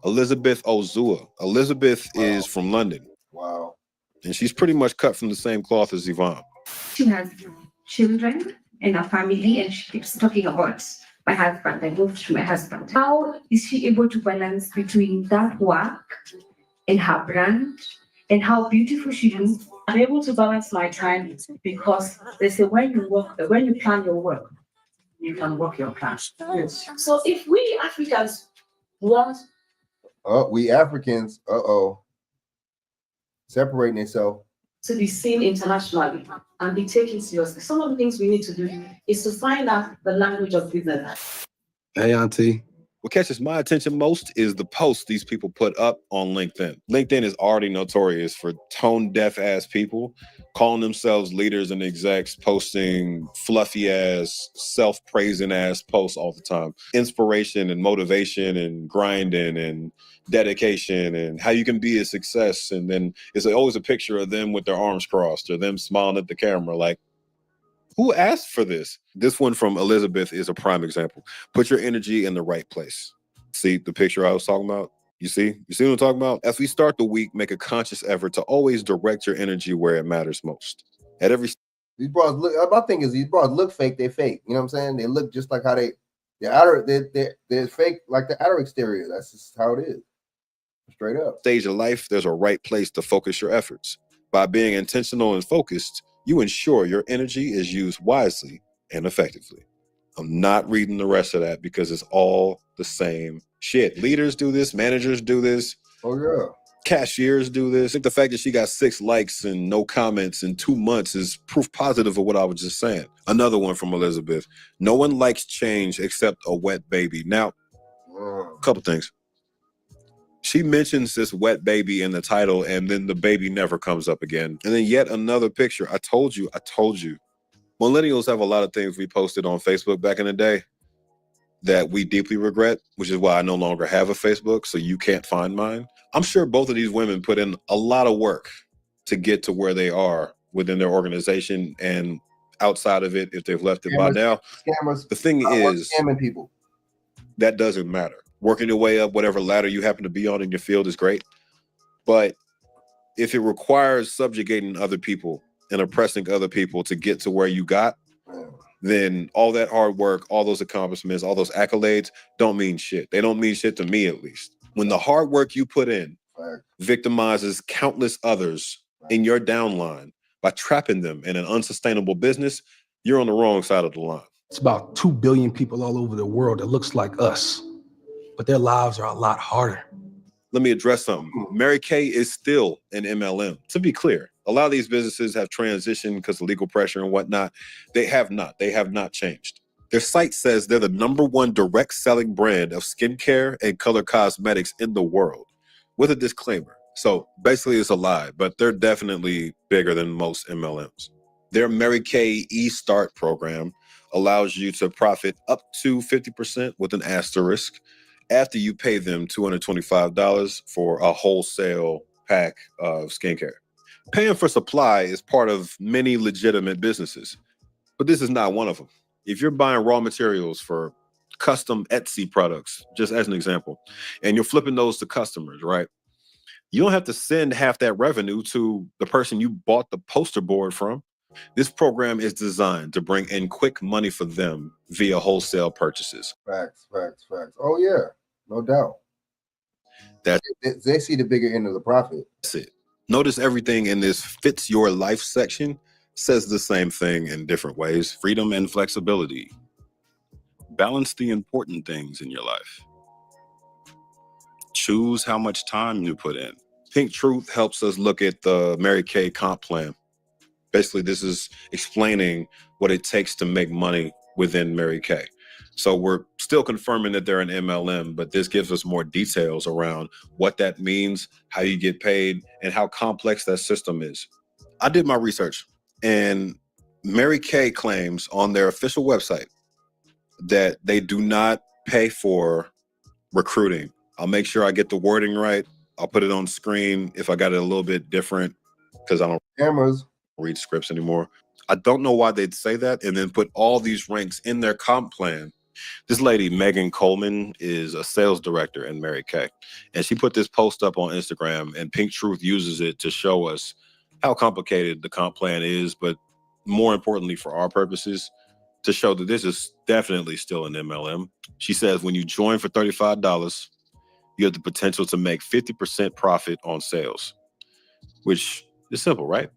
Elizabeth Ozua. Elizabeth is from London. Wow. And she's pretty much cut from the same cloth as Yvonne. She has children and a family, and she keeps talking about my husband. I moved to my husband. How is she able to balance between that work and her brand and how beautiful she is? I'm able to balance my time because they say when you plan your work, you can work your plan. Yes. So if we Africans want, we Africans, separating themselves to be seen internationally and be taken seriously, some of the things we need to do is to find out the language of business. Hey, Auntie. What catches my attention most is the posts these people put up on LinkedIn. LinkedIn is already notorious for tone-deaf ass people calling themselves leaders and execs, posting fluffy ass, self-praising ass posts all the time. Inspiration and motivation and grinding and dedication and how you can be a success. And then it's always a picture of them with their arms crossed or them smiling at the camera like, who asked for this? This one from Elizabeth is a prime example. Put your energy in the right place. See the picture I was talking about? You see what I'm talking about? As we start the week, make a conscious effort to always direct your energy where it matters most. At every These bras look. My thing is these bras look fake. They fake. You know what I'm saying? They look just like how they're outer. They're fake like the outer exterior. That's just how it is. Straight up. stage of life, there's a right place to focus your efforts. By being intentional and focused, you ensure your energy is used wisely and effectively. I'm not reading the rest of that because it's all the same shit. Leaders do this, managers do this. Oh yeah. Cashiers do this. I think the fact that she got 6 likes and no comments in 2 months is proof positive of what I was just saying. Another one from Elizabeth. No one likes change except a wet baby. Now, a couple things. She mentions this wet baby in the title, and then the baby never comes up again. And then yet another picture. I told you. Millennials have a lot of things we posted on Facebook back in the day that we deeply regret, which is why I no longer have a Facebook, so you can't find mine. I'm sure both of these women put in a lot of work to get to where they are within their organization and outside of it, if they've left it by now. Scammers. The thing is, scamming people. That doesn't matter. Working your way up, whatever ladder you happen to be on in your field is great. But if it requires subjugating other people and oppressing other people to get to where you got, then all that hard work, all those accomplishments, all those accolades don't mean shit. They don't mean shit to me, at least. When the hard work you put in victimizes countless others in your downline by trapping them in an unsustainable business, you're on the wrong side of the line. It's about 2 billion people all over the world that looks like us, but their lives are a lot harder. Let me address something. Mary Kay is still an MLM. To be clear, a lot of these businesses have transitioned because of legal pressure and whatnot. They have not changed. Their site says they're the #1 direct selling brand of skincare and color cosmetics in the world, with a disclaimer. So basically it's a lie, but they're definitely bigger than most MLMs. Their Mary Kay eStart program allows you to profit up to 50% with an asterisk after you pay them $225 for a wholesale pack of skincare. Paying for supply is part of many legitimate businesses, but this is not one of them. If you're buying raw materials for custom Etsy products, just as an example, and you're flipping those to customers, right? You don't have to send half that revenue to the person you bought the poster board from. This program is designed to bring in quick money for them via wholesale purchases. Facts. Oh yeah, no doubt. They see the bigger end of the profit. That's it. Notice everything in this fits your life section says the same thing in different ways. Freedom and flexibility. Balance the important things in your life. Choose how much time you put in. Pink Truth helps us look at the Mary Kay comp plan. Basically, this is explaining what it takes to make money within Mary Kay. So we're still confirming that they're an MLM, but this gives us more details around what that means, how you get paid, and how complex that system is. I did my research, and Mary Kay claims on their official website that they do not pay for recruiting. I'll make sure I get the wording right. I'll put it on screen if I got it a little bit different, because I don't read scripts anymore. I don't know why they'd say that and then put all these ranks in their comp plan. This lady, Megan Coleman, is a sales director in Mary Kay. And she put this post up on Instagram, and Pink Truth uses it to show us how complicated the comp plan is, but more importantly for our purposes, to show that this is definitely still an MLM. She says when you join for $35, you have the potential to make 50% profit on sales, which is simple, right?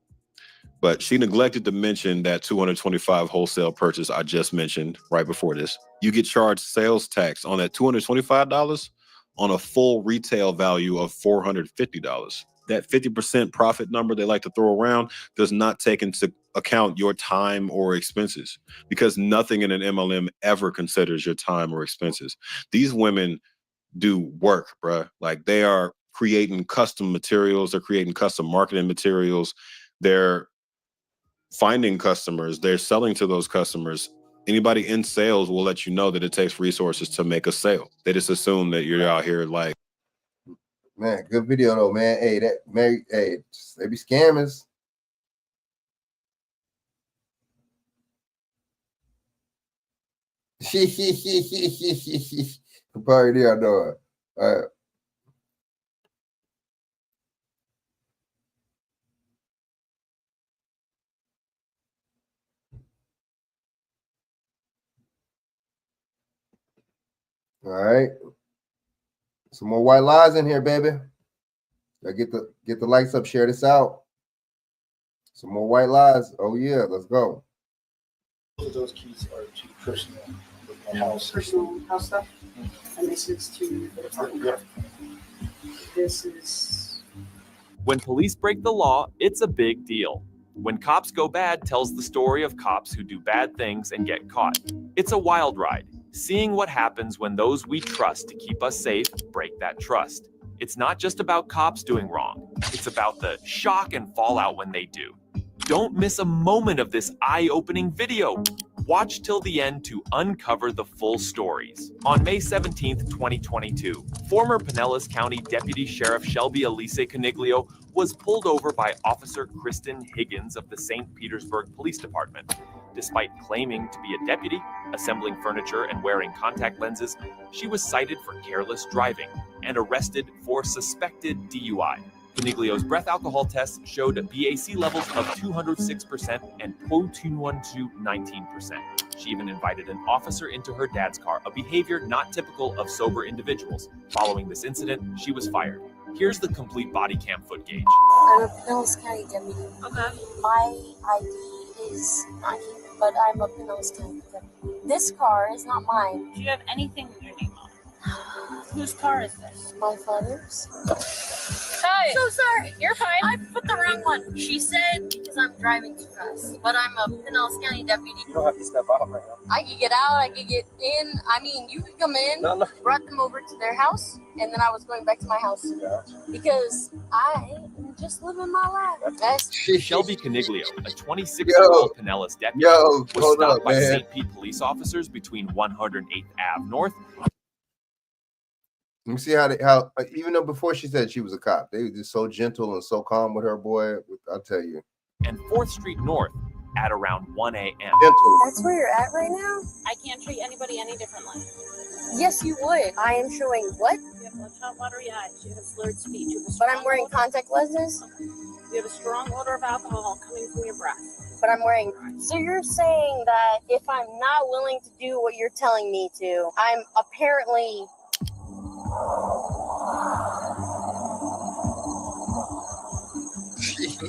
But she neglected to mention that 225 wholesale purchase I just mentioned right before this. You get charged sales tax on that $225 on a full retail value of $450. That 50% profit number they like to throw around does not take into account your time or expenses, because nothing in an MLM ever considers your time or expenses. These women do work, bruh. Like, they are creating custom materials. They're creating custom marketing materials. They're finding customers. They're selling to those customers. Anybody in sales will let you know that it takes resources to make a sale. They just assume that you're out here like, man, good video though, man. Hey, they be scammers. Probably I know it. All right. All right. Some more white lies in here, baby. Get the lights up. Share this out. Some more white lies. Oh yeah, let's go. Those keys are to personal house. Personal house stuff, and this is to the department. This is. When police break the law, it's a big deal. When Cops Go Bad tells the story of cops who do bad things and get caught. It's a wild ride, seeing what happens when those we trust to keep us safe break that trust. It's not just about cops doing wrong. It's about the shock and fallout when they do. Don't miss a moment of this eye-opening video. Watch till the end to uncover the full stories. On May 17th, 2022, former Pinellas County Deputy Sheriff Shelby Elise Coniglio was pulled over by Officer Kristen Higgins of the St. Petersburg Police Department. Despite claiming to be a deputy, assembling furniture and wearing contact lenses, she was cited for careless driving and arrested for suspected DUI. Coniglio's breath alcohol tests showed BAC levels of 206% and Po212 19%. She even invited an officer into her dad's car, a behavior not typical of sober individuals. Following this incident, she was fired. Here's the complete body cam foot gauge. I'm a Pinellas County deputy. Okay. My ID is not here, but I'm a Pinellas County deputy. This car is not mine. Do you have anything with your name on it? Whose car is this? My father's. Hey, So sorry. you're fine. I put the wrong one. She said because I'm driving too fast, but I'm a Pinellas County deputy. You don't have to step out right now. I could get out, I could get in. I mean, you could come in, No. brought them over to their house, and then I was going back to my house because I am just living my life. That's Shelby Coniglio, a 26-year-old Pinellas deputy, was hold stopped up, by man. St. Pete police officers between 108th Ave North Let me see how even though before she said she was a cop, they were just so gentle and so calm with her, boy. I'll tell you. and 4th Street North at around 1 a.m. Gentle. That's where you're at right now? I can't treat anybody any differently. Yes, you would. I am showing what? You have bloodshot, watery eyes. You have slurred speech. You have a But I'm strong wearing odor- contact lenses, You have a strong odor of alcohol coming from your breath. but I'm wearing. So you're saying that if I'm not willing to do what you're telling me to, I'm apparently.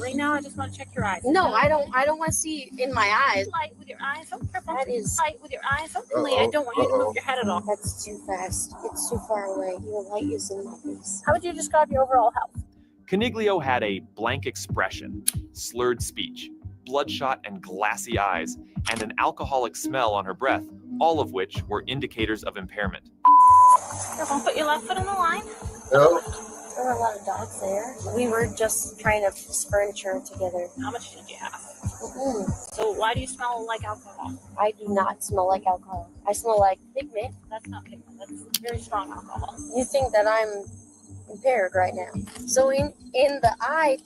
Right now, I just want to check your eyes. No, I don't want to see in my eyes. Light with your eyes. Don't careful. That is- light with your eyes. Openly. I don't want you to move your head at all. That's too fast. It's too far away. Your light is in my face. How would you describe your overall health? Coniglio had a blank expression, slurred speech, bloodshot and glassy eyes, and an alcoholic smell on her breath, all of which were indicators of impairment. Careful. Put your left foot in the line. No. There were a lot of dogs there. We were just trying to piece furniture together. How much did you have? Mm-mm. So why do you smell like alcohol? I do not smell like alcohol. I smell like pigment. That's not pigment. That's very strong alcohol. You think that I'm impaired right now. So in the eye.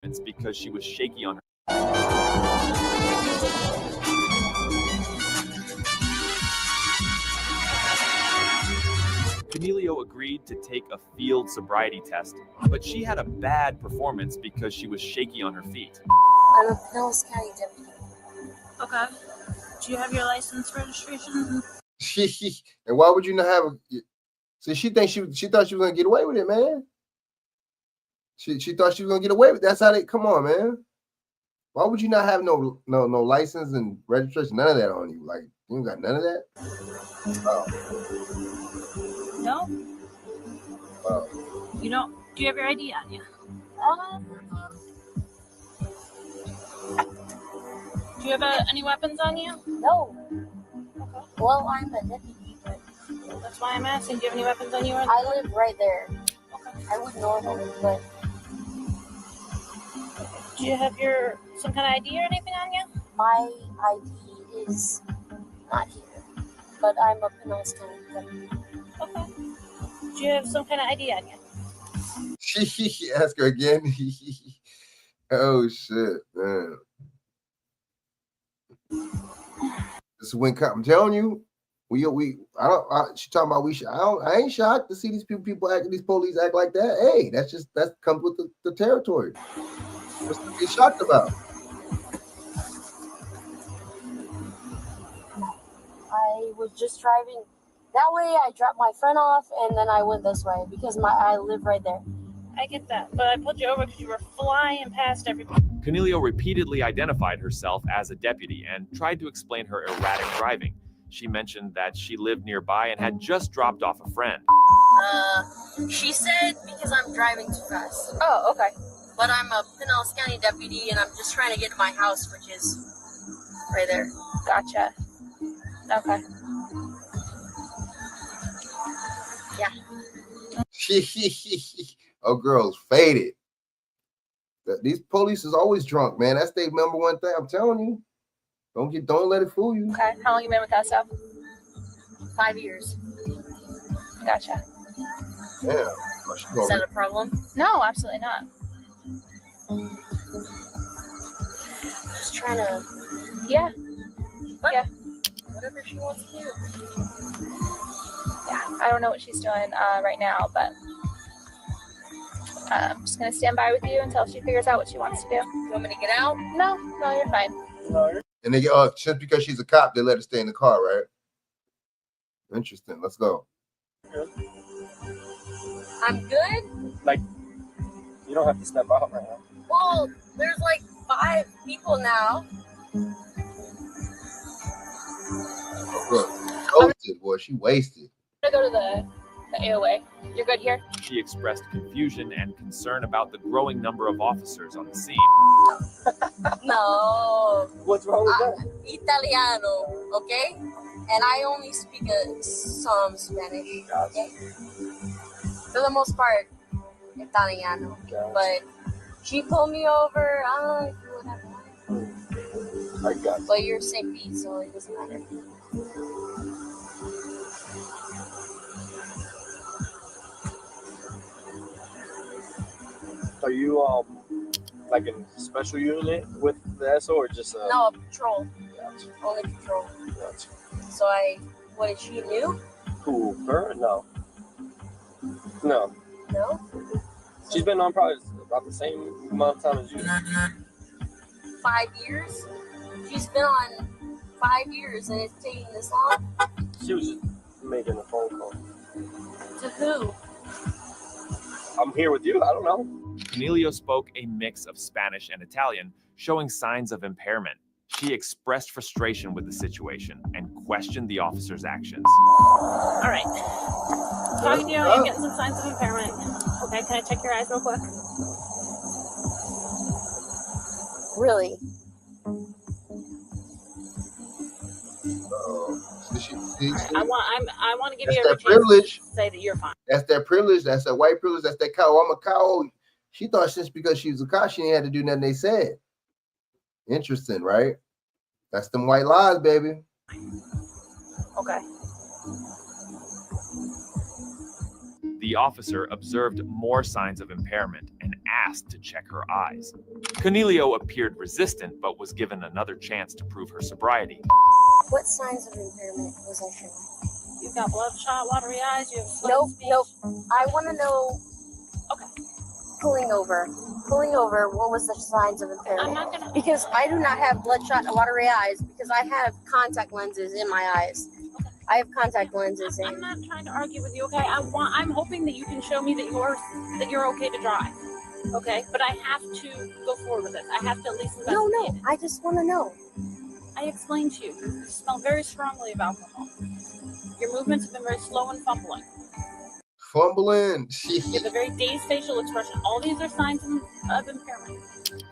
It's because she was shaky on her. Coniglio agreed to take a field sobriety test, but she had a bad performance because she was shaky on her feet. I'm a Pinellas County deputy. Okay. Do you have your license registration? And why would you not have a? See, she thought she was gonna get away with it, man. She thought she was gonna get away with it. That's how they come on, man. Why would you not have no license and registration? None of that on you. Like you ain't got none of that. Oh. No. Oh. You don't. Do you have your ID on you? Do you have any weapons on you? No. Okay. Well, I'm a deputy, but That's why I'm asking. Do you have any weapons on you? I live right there. Okay. I would normally, but Do you have some kind of ID or anything on you? my ID is not here. but I'm a Pinellas County deputy. Okay. Do you have some kind of ID on you? Ask her again. Oh shit, man. This is when I'm telling you, she talking about I ain't shocked to see these police act like that. Hey, that comes with the territory. What's to be shocked about? I was just driving that way. I dropped my friend off, and then I went this way because I live right there. I get that, but I pulled you over because you were flying past everybody. Cornelio repeatedly identified herself as a deputy and tried to explain her erratic driving. She mentioned that she lived nearby and had just dropped off a friend. She said because I'm driving too fast. Oh, okay. But I'm a Pinellas County deputy, and I'm just trying to get to my house, which is right there. Gotcha. Okay. Yeah. Oh, girls faded. These police is always drunk, man. That's their number one thing. I'm telling you. Don't let it fool you. Okay. How long you been with that stuff? 5 years. Gotcha. Yeah. Is that a problem? No, absolutely not. Just trying to. Yeah. Yeah. Whatever she wants to do. Yeah. I don't know what she's doing right now, but I'm just gonna stand by with you until she figures out what she wants to do. You want me to get out? No, you're fine. And they just because she's a cop, they let her stay in the car, right? Interesting. Let's go. I'm good? Like, you don't have to step out right now. Well, there's like 5 people now. Ghosted, boy. She wasted. I'm gonna go to the AOA. You're good here? She expressed confusion and concern about the growing number of officers on the scene. No. What's wrong with that? Italiano, okay? And I only speak some Spanish, okay? For the most part, Italiano. But she pulled me over. I don't know if you would have. I got you. But you're safety, so it doesn't matter. Are you like in a special unit with the SO or just No, patrol. Gotcha. Only patrol. Gotcha. So what, is she new? Who, her? No. No. No? She's been on probably about the same amount of time as you. 5 years? She's been on 5 years and it's taking this long? She was just making a phone call. To who? I'm here with you. I don't know. Cornelio spoke a mix of Spanish and Italian, showing signs of impairment. She expressed frustration with the situation and questioned the officer's actions. All right. Talking to you, you're getting some signs of impairment. Okay, can I check your eyes real quick? Really? I want to give That's you a that chance privilege. to say that you're fine. That's that privilege. That's that white privilege. That's that cow. I'm a cow. She thought just because she was a cow, she ain't had to do nothing they said. Interesting, right? That's them white lies, baby. Okay. The officer observed more signs of impairment and asked to check her eyes. Cornelio appeared resistant, but was given another chance to prove her sobriety. What signs of impairment was I showing? You've got bloodshot, watery eyes. You have Nope. I want to know. Okay. Pulling over. What was the signs of impairment? I'm not gonna. Because I do not have bloodshot and watery eyes because I have contact lenses in my eyes. I have contact lenses in. I'm not trying to argue with you, okay? I'm hoping that you can show me that you're okay to drive. Okay? But I have to go forward with this. I have to at least investigate. No. I just want to know. I explained to you. You smell very strongly of alcohol. Your movements have been very slow and fumbling. Fumbling. You have a very dazed facial expression. All these are signs of impairment.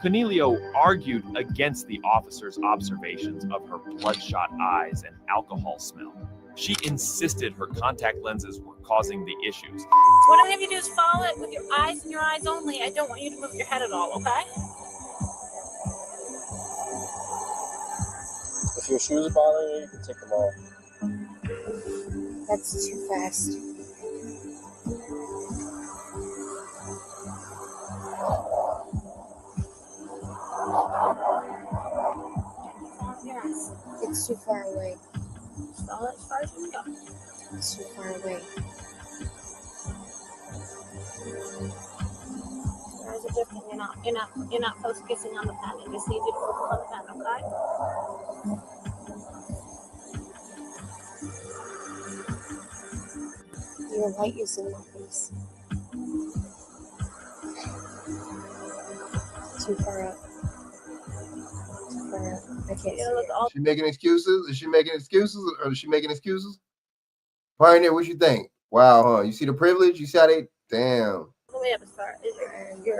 Cornelio argued against the officer's observations of her bloodshot eyes and alcohol smell. She insisted her contact lenses were causing the issues. What I have you do is follow it with your eyes and your eyes only. I don't want you to move your head at all, okay? If your shoes are bothering you, you can take them off. That's too fast. It's too far away. Stall it as far as you can go. It's too far away. There's a difference. You're not focusing on the pen. It just needs you to focus on the pen, okay? Your light is in my face. Too far up. Too far up. I can't see it. Is she making excuses? Is she making excuses? Or is she making excuses? Pioneer, what you think? Wow, huh? You see the privilege? You see how they, damn. The way up as far as your eyes. You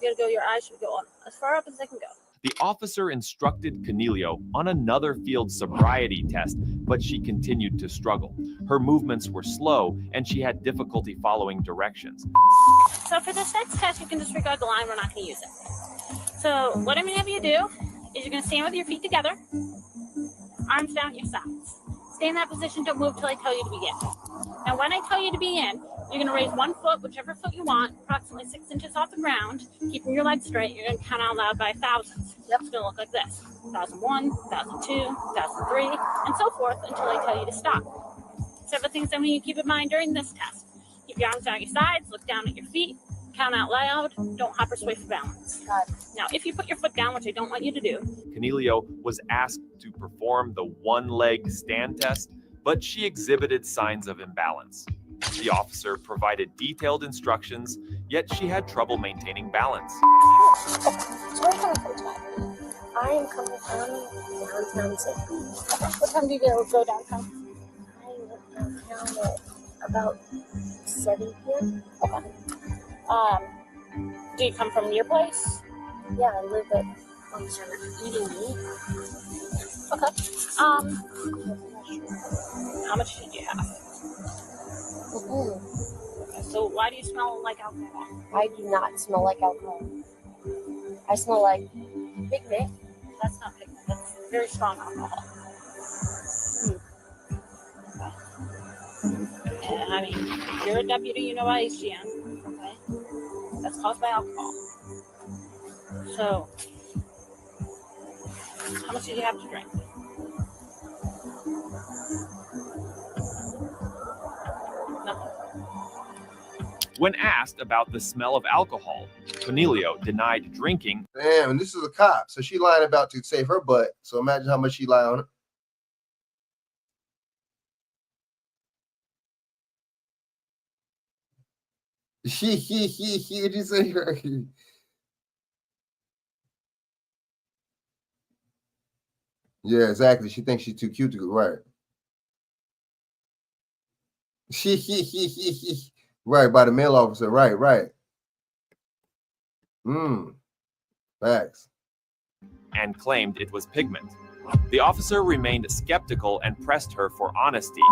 gotta go, your eyes should go on as far up as they can go. The officer instructed Cornelio on another field sobriety test, but she continued to struggle. Her movements were slow, and she had difficulty following directions. So for this next test, you can disregard the line. We're not going to use it. So what I'm going to have you do is you're going to stand with your feet together, arms down at your sides. Stay in that position. Don't move till I tell you to begin. Now, when I tell you to begin, you're going to raise one foot, whichever foot you want, approximately 6 inches off the ground, keeping your legs straight. You're going to count out loud by thousands. It's going to look like this: 1001, 1002, 1003, and so forth until I tell you to stop. Several things I want you to keep in mind during this test: keep your arms down at your sides, look down at your feet, count out loud, don't hop or sway for balance. Now, if you put your foot down, which I don't want you to do, Cornelio was asked to perform the one-leg stand test, but she exhibited signs of imbalance. The officer provided detailed instructions, yet she had trouble maintaining balance. Where are you coming from tonight? I am coming from downtown St. Pete. what time do you go downtown? I went downtown at about 7 p.m. Okay. Do you come from your place? Yeah, I live at Eating Meat. Okay. How much did you have? Okay, so why do you smell like alcohol? I do not smell like alcohol. I smell like Big Mick. That's not Big Mick. That's very strong alcohol. And I mean, if you're a deputy, you know about HGN, okay? That's caused by alcohol. So, how much did you have to drink? Nothing. When asked about the smell of alcohol, Cornelio denied drinking. Damn, and this is a cop, so she lying about to save her butt. So imagine how much she lie on it. What you say? Yeah, exactly. She thinks she's too cute to go right. Right, by the male officer. Right. Facts. And claimed it was pigment. The officer remained skeptical and pressed her for honesty.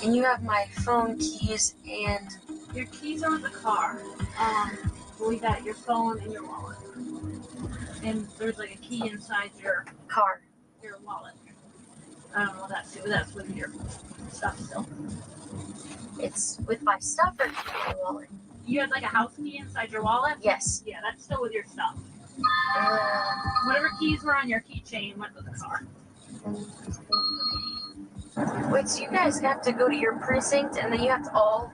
And you have my phone, keys, and Your keys are in the car. Believe that, your phone and your wallet. And there's like a key inside your car. Your wallet. I don't know what that's, but that's with your stuff still. It's with my stuff or my wallet? You had like a house key inside your wallet? Yes. Yeah, that's still with your stuff. Whatever keys were on your keychain went with the car. Wait, so you guys have to go to your precinct and then you have to all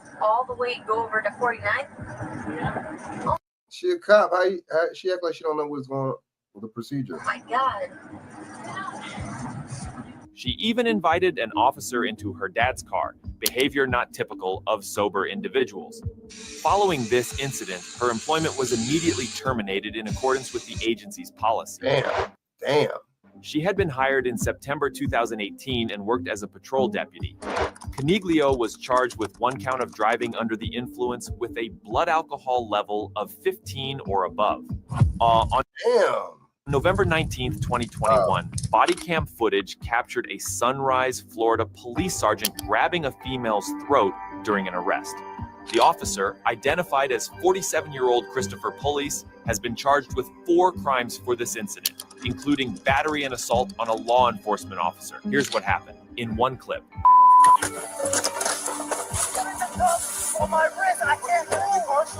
the way go over to 49th? Yeah. She a cop. How she act like she don't know what's going on with the procedure? Oh my God. She even invited an officer into her dad's car, behavior not typical of sober individuals. Following this incident, her employment was immediately terminated in accordance with the agency's policy. Damn. She had been hired in September 2018 and worked as a patrol deputy. Cornelio was charged with 1 count of driving under the influence with a blood alcohol level of 15 or above. On November 19th, 2021, body cam footage captured a Sunrise, Florida police sergeant grabbing a female's throat during an arrest. The officer, identified as 47-year-old Christopher Pulis, has been charged with 4 crimes for this incident. including battery and assault on a law enforcement officer. Here's what happened in one clip. On my wrist, I can't move.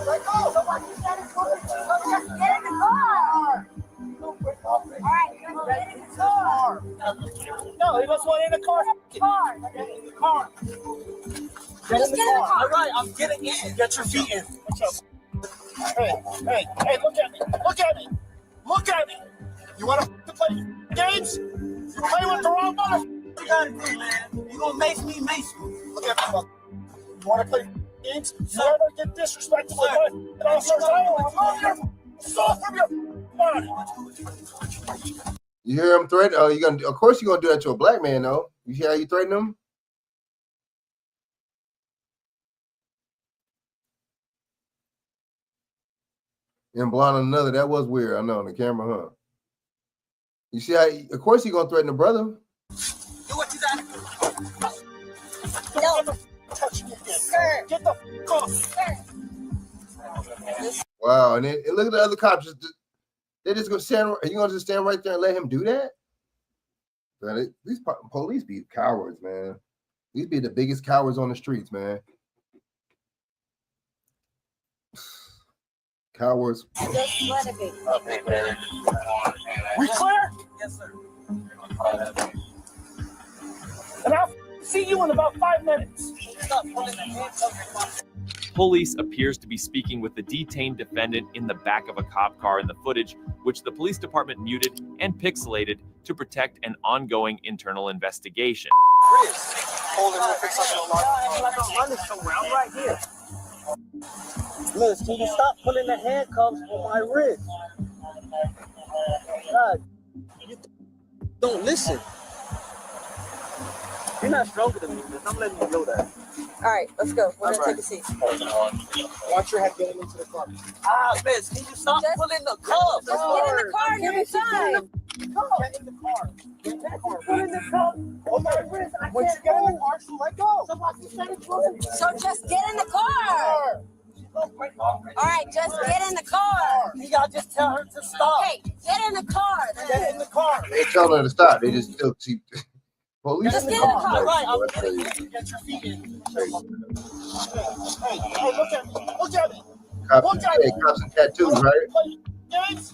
Let go. Somebody said it's going to just get in the car. All right, get in the car. No, he doesn't want in the car. Get in the car. Get in the car. All right, I'm getting in. Get your feet in. Hey, look at me. Look at me. Look at me. You want to play games? You play with the wrong mother. You got to do, man. You going to mace me, mace me. Look at me. You want to play games? You ever get disrespectful with my officers? I will remove your soul from your body. You hear him threaten? Oh, you gonna? Of course, you're gonna do that to a black man, though. You hear how you threaten him? And blonde another. That was weird. I know on the camera, huh? You see how? Of course, you're gonna threaten a brother. Do what you got to do. No. Touch me again. Sir. Get the f off. Sir. Wow, and look at the other cops. They're just gonna stand. Are you gonna just stand right there and let him do that? Man, these police be cowards, man. These be the biggest cowards on the streets, man. Cowards. Just let it be. We clear? Yes, sir. And I'll see you in about 5 minutes. Stop pulling the handcuffs. Police appears to be speaking with the detained defendant in the back of a cop car in the footage, which the police department muted and pixelated to protect an ongoing internal investigation. Right here. Miss, can you stop pulling the handcuffs on my wrist? God, you don't listen. You're not stronger than me, Miss. I'm letting you know that. All right, let's go. We're going to take a seat. Watch your head getting into the car. Miss, can you stop pulling the cuffs? Just get in the car. You'll be fine. Get in the car. Get in the car. Put in the cuff on my wrist. Once you get in the car, she'll let go. So just get in the car. All right, just get in the car. You gotta just tell her to stop. Hey, get in the car. Get in the car. They tell her to stop. They just still keep police. Just get in the car. Right, I'm getting in. Get your feet in. Hey, look at me. Look at me. Cops and tattoos, right? Games?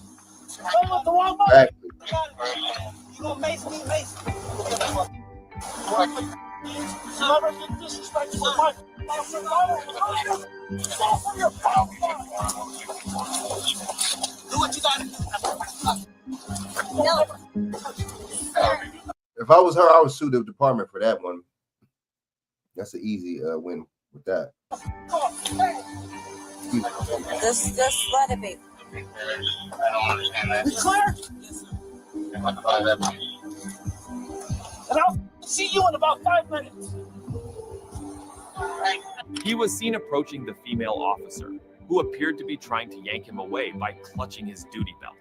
Play with the wrong button. Exactly. You gonna mace me, mace me. Look at me. You never get disrespectful with my officers. Do what you gotta do. No. If I was her, I would sue the department for that one. That's an easy win with that. Just let it be. We clear? And I'll see you in about 5 minutes. He was seen approaching the female officer, who appeared to be trying to yank him away by clutching his duty belt.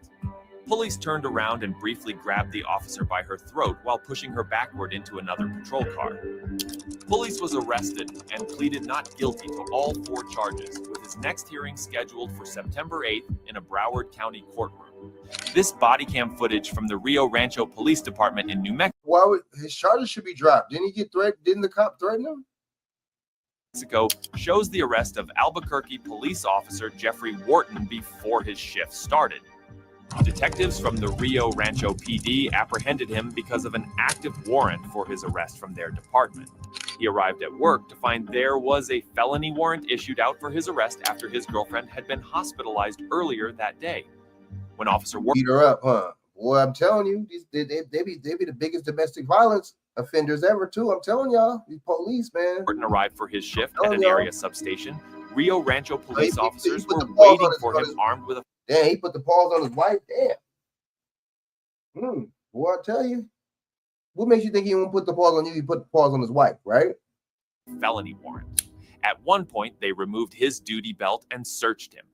Police turned around and briefly grabbed the officer by her throat while pushing her backward into another patrol car. Police was arrested and pleaded not guilty to all 4 charges, with his next hearing scheduled for September 8th in a Broward County courtroom. This body cam footage from the Rio Rancho Police Department in New Mexico. Why would his charges should be dropped? Didn't he get threatened? Didn't the cop threaten him? Shows the arrest of Albuquerque police officer Jeffrey Wharton before his shift started. Detectives from the Rio Rancho PD apprehended him because of an active warrant for his arrest from their department. He arrived at work to find there was a felony warrant issued out for his arrest after his girlfriend had been hospitalized earlier that day. When Officer Wharton beat her up, huh? Boy, I'm telling you, they be the biggest domestic violence offenders ever, too. I'm telling y'all, these police, man. Wharton arrived for his shift at an area substation, Rio Rancho police officers were waiting for him armed with a... Damn, he put the paws on his wife. Damn. Boy, I tell you. What makes you think he won't put the paws on you? He put the paws on his wife, right? Felony warrant. At one point, they removed his duty belt and searched him.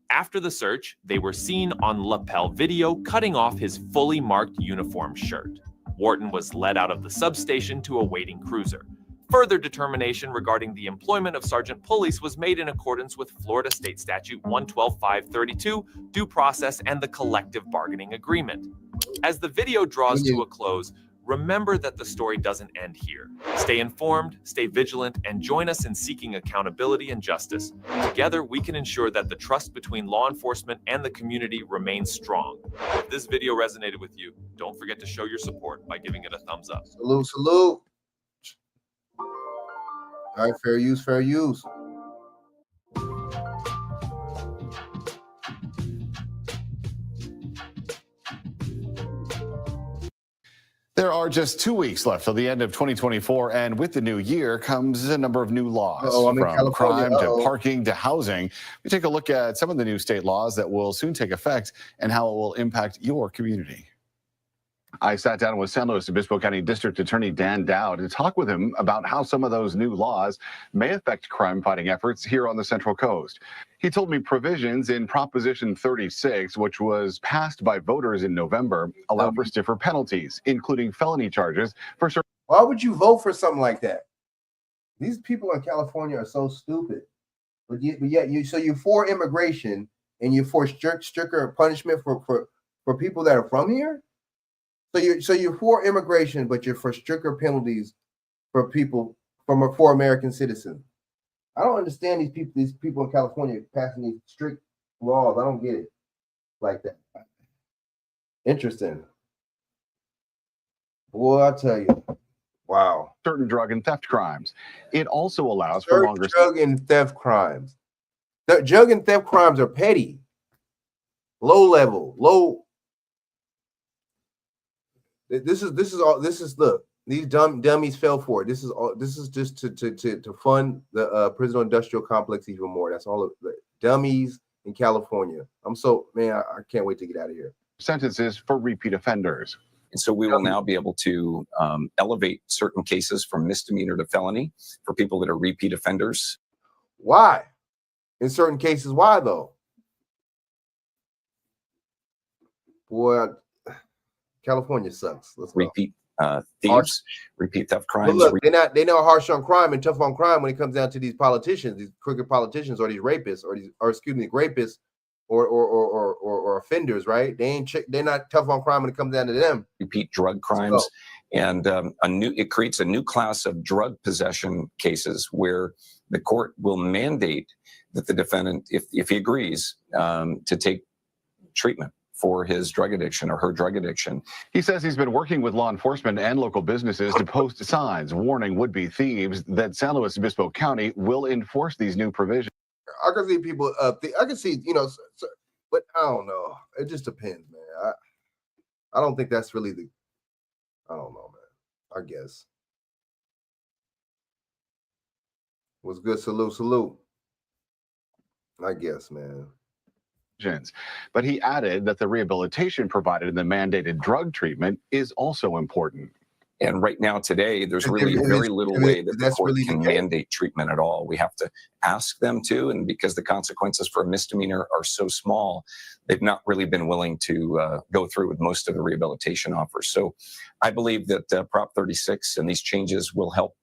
After the search, they were seen on lapel video cutting off his fully marked uniform shirt. Wharton was led out of the substation to a waiting cruiser. Further determination regarding the employment of Sergeant Police was made in accordance with Florida State Statute 112.532, due process, and the collective bargaining agreement. As the video draws to a close, remember that the story doesn't end here. Stay informed, stay vigilant, and join us in seeking accountability and justice. Together, we can ensure that the trust between law enforcement and the community remains strong. If this video resonated with you, don't forget to show your support by giving it a thumbs up. Salute, salute. All right, fair use, fair use. There are just 2 weeks left till the end of 2024, and with the new year comes a number of new laws, from crime to parking to housing. We take a look at some of the new state laws that will soon take effect and how it will impact your community. I sat down with San Luis Obispo County District Attorney Dan Dowd to talk with him about how some of those new laws may affect crime-fighting efforts here on the Central Coast. He told me provisions in Proposition 36, which was passed by voters in November, allow for stiffer penalties, including felony charges for certain. Why would you vote for something like that? These people in California are so stupid. But yet you're for immigration and you're for stricter punishment for people that are from here? So you're for immigration, but you're for stricter penalties for people for American citizens. I don't understand these people in California passing these strict laws. I don't get it like that. Interesting. Boy, I tell you. Wow. Certain drug and theft crimes. It also allows for Certain longer drug and theft crimes. The drug and theft crimes are petty, low level, low. This is look, these dummies fell for it. This is just to fund the prison industrial complex even more. That's all of the dummies in California. I can't wait to get out of here. Sentences for repeat offenders. And so we will now be able to elevate certain cases from misdemeanor to felony for people that are repeat offenders. Why? In certain cases, why though? Boy, California sucks. Let's go. Repeat thieves, repeat theft crimes. But look, they're not harsh on crime and tough on crime when it comes down to these politicians, these crooked politicians, or these rapists, rapists, or offenders, right? They're not tough on crime when it comes down to them. Repeat drug crimes, and it creates a new class of drug possession cases where the court will mandate that the defendant, if he agrees, to take treatment for his drug addiction or her drug addiction. He says he's been working with law enforcement and local businesses to post signs warning would-be thieves that San Luis Obispo County will enforce these new provisions. I can see people I can see, but I don't know. It just depends, man. I don't think that's really I don't know, man. I guess. What's good? Salute. I guess, man. But he added that the rehabilitation provided in the mandated drug treatment is also important. And right now, today, there's really very little way that the court can mandate treatment at all. We have to ask them to, and because the consequences for a misdemeanor are so small, they've not really been willing to go through with most of the rehabilitation offers. So I believe that Prop 36 and these changes will help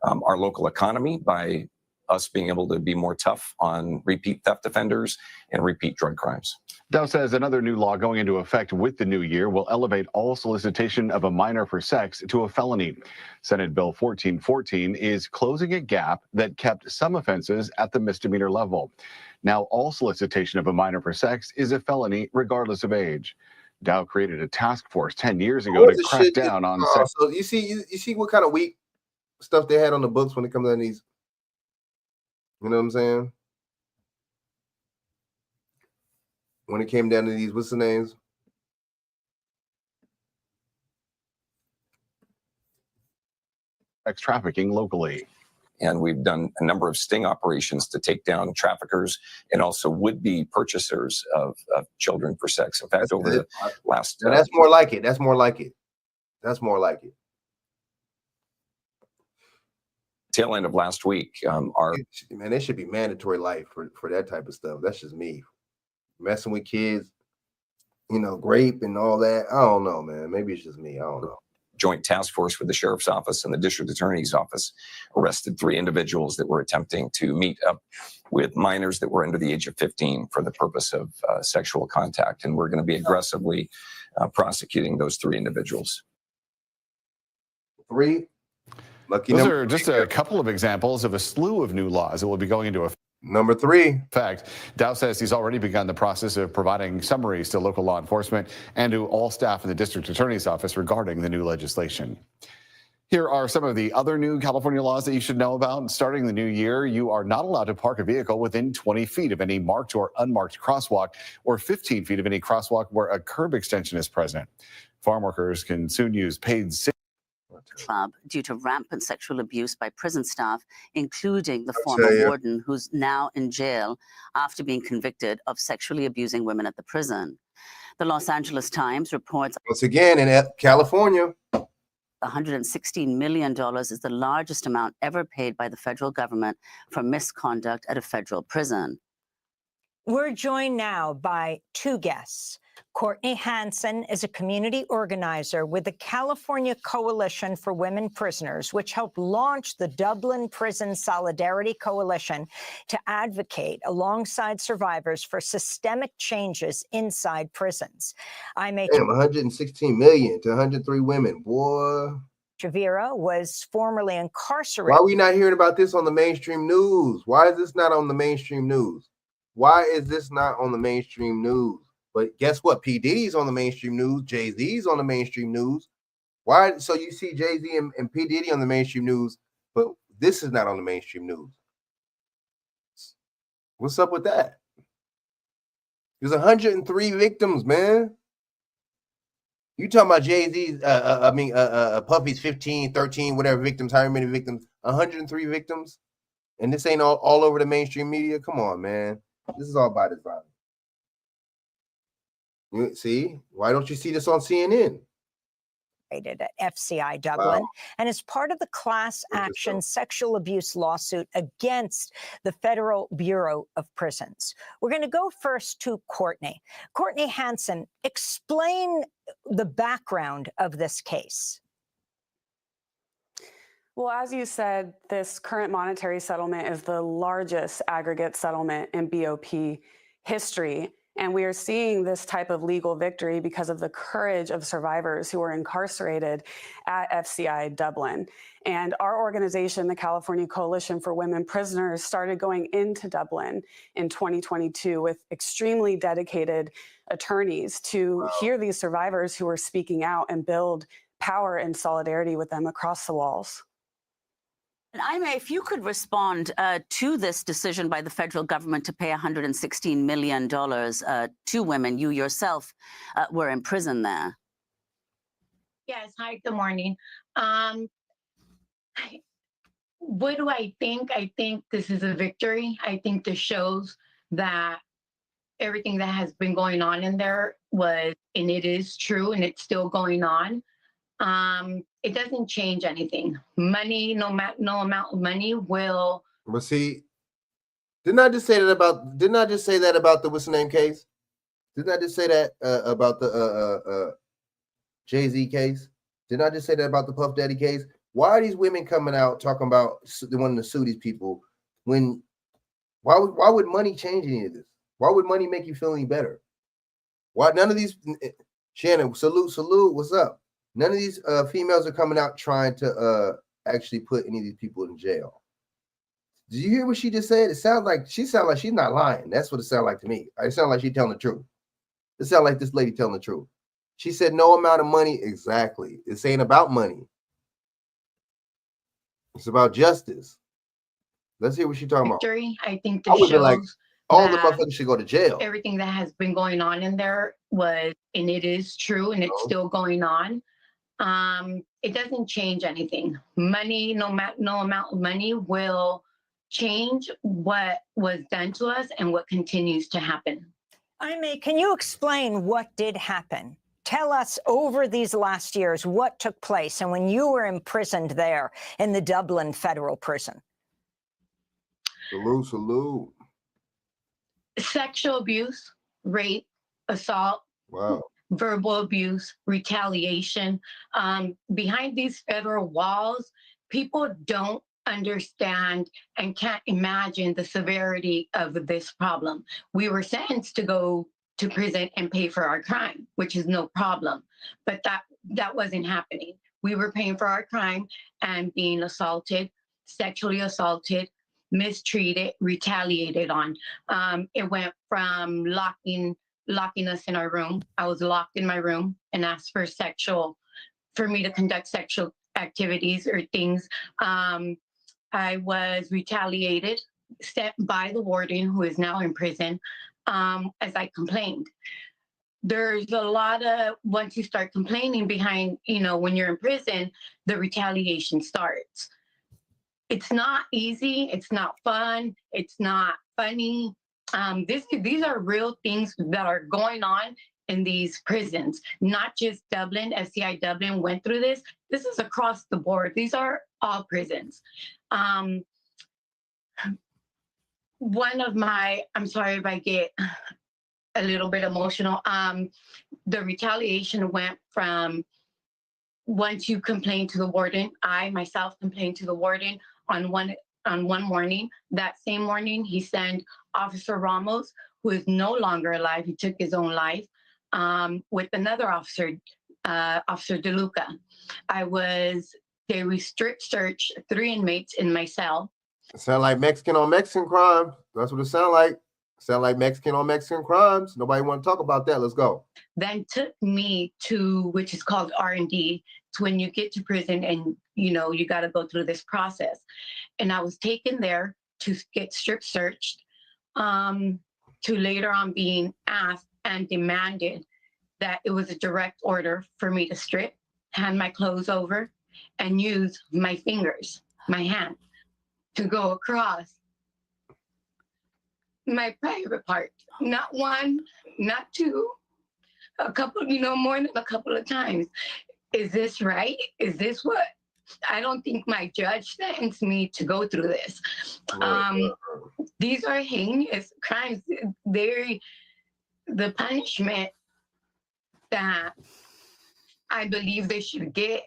our local economy by us being able to be more tough on repeat theft offenders and repeat drug crimes. Dow says another new law going into effect with the new year will elevate all solicitation of a minor for sex to a felony. Senate Bill 1414 is closing a gap that kept some offenses at the misdemeanor level. Now all solicitation of a minor for sex is a felony regardless of age. Dow created a task force 10 years ago to crack down on sex. So you see what kind of weak stuff they had on the books when it comes to these. You know what I'm saying? When it came down to these, what's the names? Sex trafficking locally. And we've done a number of sting operations to take down traffickers and also would-be purchasers of children for sex. In fact, over the last... That's more like it. That's more like it. Tail end of last week, man, there should be mandatory life for that type of stuff. That's just me. Messing with kids, rape and all that. I don't know, man. Maybe it's just me. I don't know. Joint task force with the sheriff's office and the district attorney's office arrested 3 individuals that were attempting to meet up with minors that were under the age of 15 for the purpose of sexual contact. And we're going to be aggressively prosecuting those 3 individuals. 3. Lucky Those number are just a couple of examples of a slew of new laws that will be going into effect. Number 3. In fact, Dow says he's already begun the process of providing summaries to local law enforcement and to all staff in the district attorney's office regarding the new legislation. Here are some of the other new California laws that you should know about. Starting the new year, you are not allowed to park a vehicle within 20 feet of any marked or unmarked crosswalk or 15 feet of any crosswalk where a curb extension is present. Farm workers can soon use paid sick club due to rampant sexual abuse by prison staff, including the former warden who's now in jail after being convicted of sexually abusing women at the prison. The Los Angeles Times reports once again in California, $116 million is the largest amount ever paid by the federal government for misconduct at a federal prison. We're joined now by 2 guests. Courtney Hansen is a community organizer with the California Coalition for Women Prisoners, which helped launch the Dublin Prison Solidarity Coalition to advocate alongside survivors for systemic changes inside prisons. I'm a 116 million to 103 women. Boy. Chavira was formerly incarcerated. Why are we not hearing about this on the mainstream news? Why is this not on the mainstream news? Why is this not on the mainstream news? But guess what? P. Diddy's on the mainstream news. Jay-Z's on the mainstream news. Why? So you see Jay-Z and P. Diddy on the mainstream news, but this is not on the mainstream news. What's up with that? There's 103 victims, man. You talking about Jay-Z's, Puffy's 15, 13, whatever victims, however many victims, 103 victims? And this ain't all over the mainstream media? Come on, man. This is all by design. See, why don't you see this on CNN? At FCI Dublin, and as part of the class action sexual abuse lawsuit against the Federal Bureau of Prisons. We're going to go first to Courtney. Courtney Hansen, explain the background of this case. Well, as you said, this current monetary settlement is the largest aggregate settlement in BOP history. And we are seeing this type of legal victory because of the courage of survivors who were incarcerated at FCI Dublin. And our organization, the California Coalition for Women Prisoners, started going into Dublin in 2022 with extremely dedicated attorneys to hear these survivors who are speaking out and build power and solidarity with them across the walls. And Aimee, if you could respond to this decision by the federal government to pay $116 million to women, you yourself were in prison there. Yes, hi, good morning. What do I think? I think this is a victory. I think this shows that everything that has been going on in there was, and it is true, and it's still going on. It doesn't change anything. Money, no amount of money will. But see, didn't I just say that about the what's the name case? Didn't I just say that about the Jay-Z case? Didn't I just say that about the Puff Daddy case? Why are these women coming out talking about they wanting to sue these people when why would money change any of this? Why would money make you feel any better? Why none of these Shannon, salute, what's up? None of these females are coming out trying to actually put any of these people in jail. Did you hear what she just said? It sounds like she's not lying. That's what it sounds like to me. It sounds like she's telling the truth. It sounds like this lady telling the truth. She said no amount of money. Exactly. It's ain't about money. It's about justice. Let's hear what she's talking victory. about. I think I this would be shows like, all the motherfuckers should go to jail. Everything that has been going on in there was, and it is true, and it's still going on. It doesn't change anything. Money, no amount of money will change what was done to us and what continues to happen. Aimee, can you explain what did happen? Tell us over these last years what took place and when you were imprisoned there in the Dublin federal prison. Salute. Sexual abuse, rape, assault, verbal abuse, retaliation. Behind these federal walls, people don't understand and can't imagine the severity of this problem. We were sentenced to go to prison and pay for our crime, which is no problem. But that wasn't happening. We were paying for our crime and being assaulted, sexually assaulted, mistreated, retaliated on. It went from locking us in our room. I was locked in my room and asked for me to conduct sexual activities or things. I was retaliated, set by the warden, who is now in prison, as I complained. There's a lot of, once you start complaining behind, when you're in prison, the retaliation starts. It's not easy. It's not fun. It's not funny. These are real things that are going on in these prisons, not just Dublin. SCI Dublin went through this. This is across the board. These are all prisons. I'm sorry if I get a little bit emotional. The retaliation went from, once you complain to the warden, I myself complained to the warden on one morning. That same morning, he sent Officer Ramos, who is no longer alive. He took his own life, with another officer, Officer DeLuca. They restrict search 3 inmates in my cell. It sound like Mexican on Mexican crime. That's what it sound like. Sound like Mexican on Mexican crimes. Nobody want to talk about that. Let's go. Then took me to, which is called R&D. It's when you get to prison and, you got to go through this process. And I was taken there to get strip searched, to later on being asked and demanded that it was a direct order for me to strip, hand my clothes over, and use my fingers, my hand, to go across my private part. Not one, not two, a couple, more than a couple of times. Is this right? Is this what? I don't think my judge sentenced me to go through this. These are heinous crimes. The punishment that I believe they should get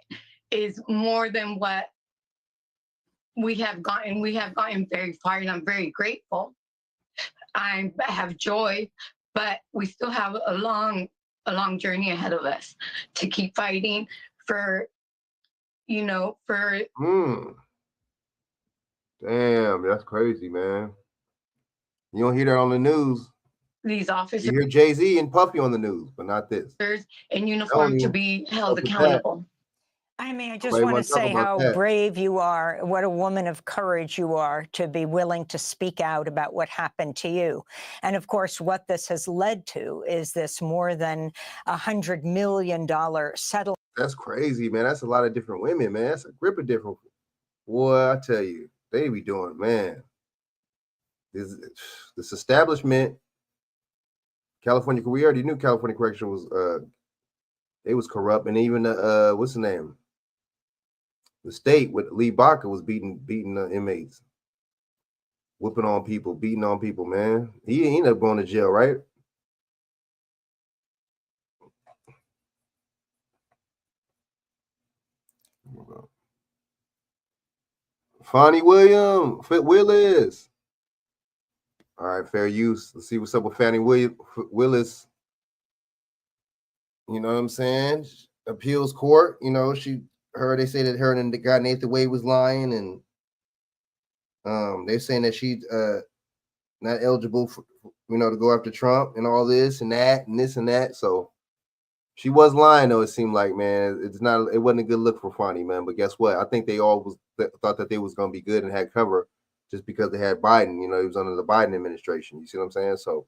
is more than what we have gotten. We have gotten very far, and I'm very grateful. I have joy, but we still have a long journey ahead of us to keep fighting for. Damn, that's crazy, man. You don't hear that on the news. These officers. You hear Jay-Z and Puffy on the news, but not this. In uniform to be held accountable. I just want to say how brave you are, what a woman of courage you are to be willing to speak out about what happened to you. And of course, what this has led to is this more than $100 million settlement. That's crazy, man. That's a lot of different women, man. That's a grip of different. Boy, I tell you, they be doing, man. This establishment, California, we already knew California Correction was, they was corrupt, and even what's the name? The state with Lee Baca was beating the inmates, whipping on people, beating on people, man. He ended up going to jail, right? Fonnie Willis. All right, fair use. Let's see what's up with Fannie Willis. You know what I'm saying? Appeals court, they say that her and the guy Nathan Wade was lying, and they're saying that she's not eligible for, to go after Trump and all this and that and this and that. So she was lying, though. It seemed like, man, it wasn't a good look for Fonnie, man. But guess what? I think they all thought that they was going to be good and had cover just because they had Biden. He was under the Biden administration. You see what I'm saying? So.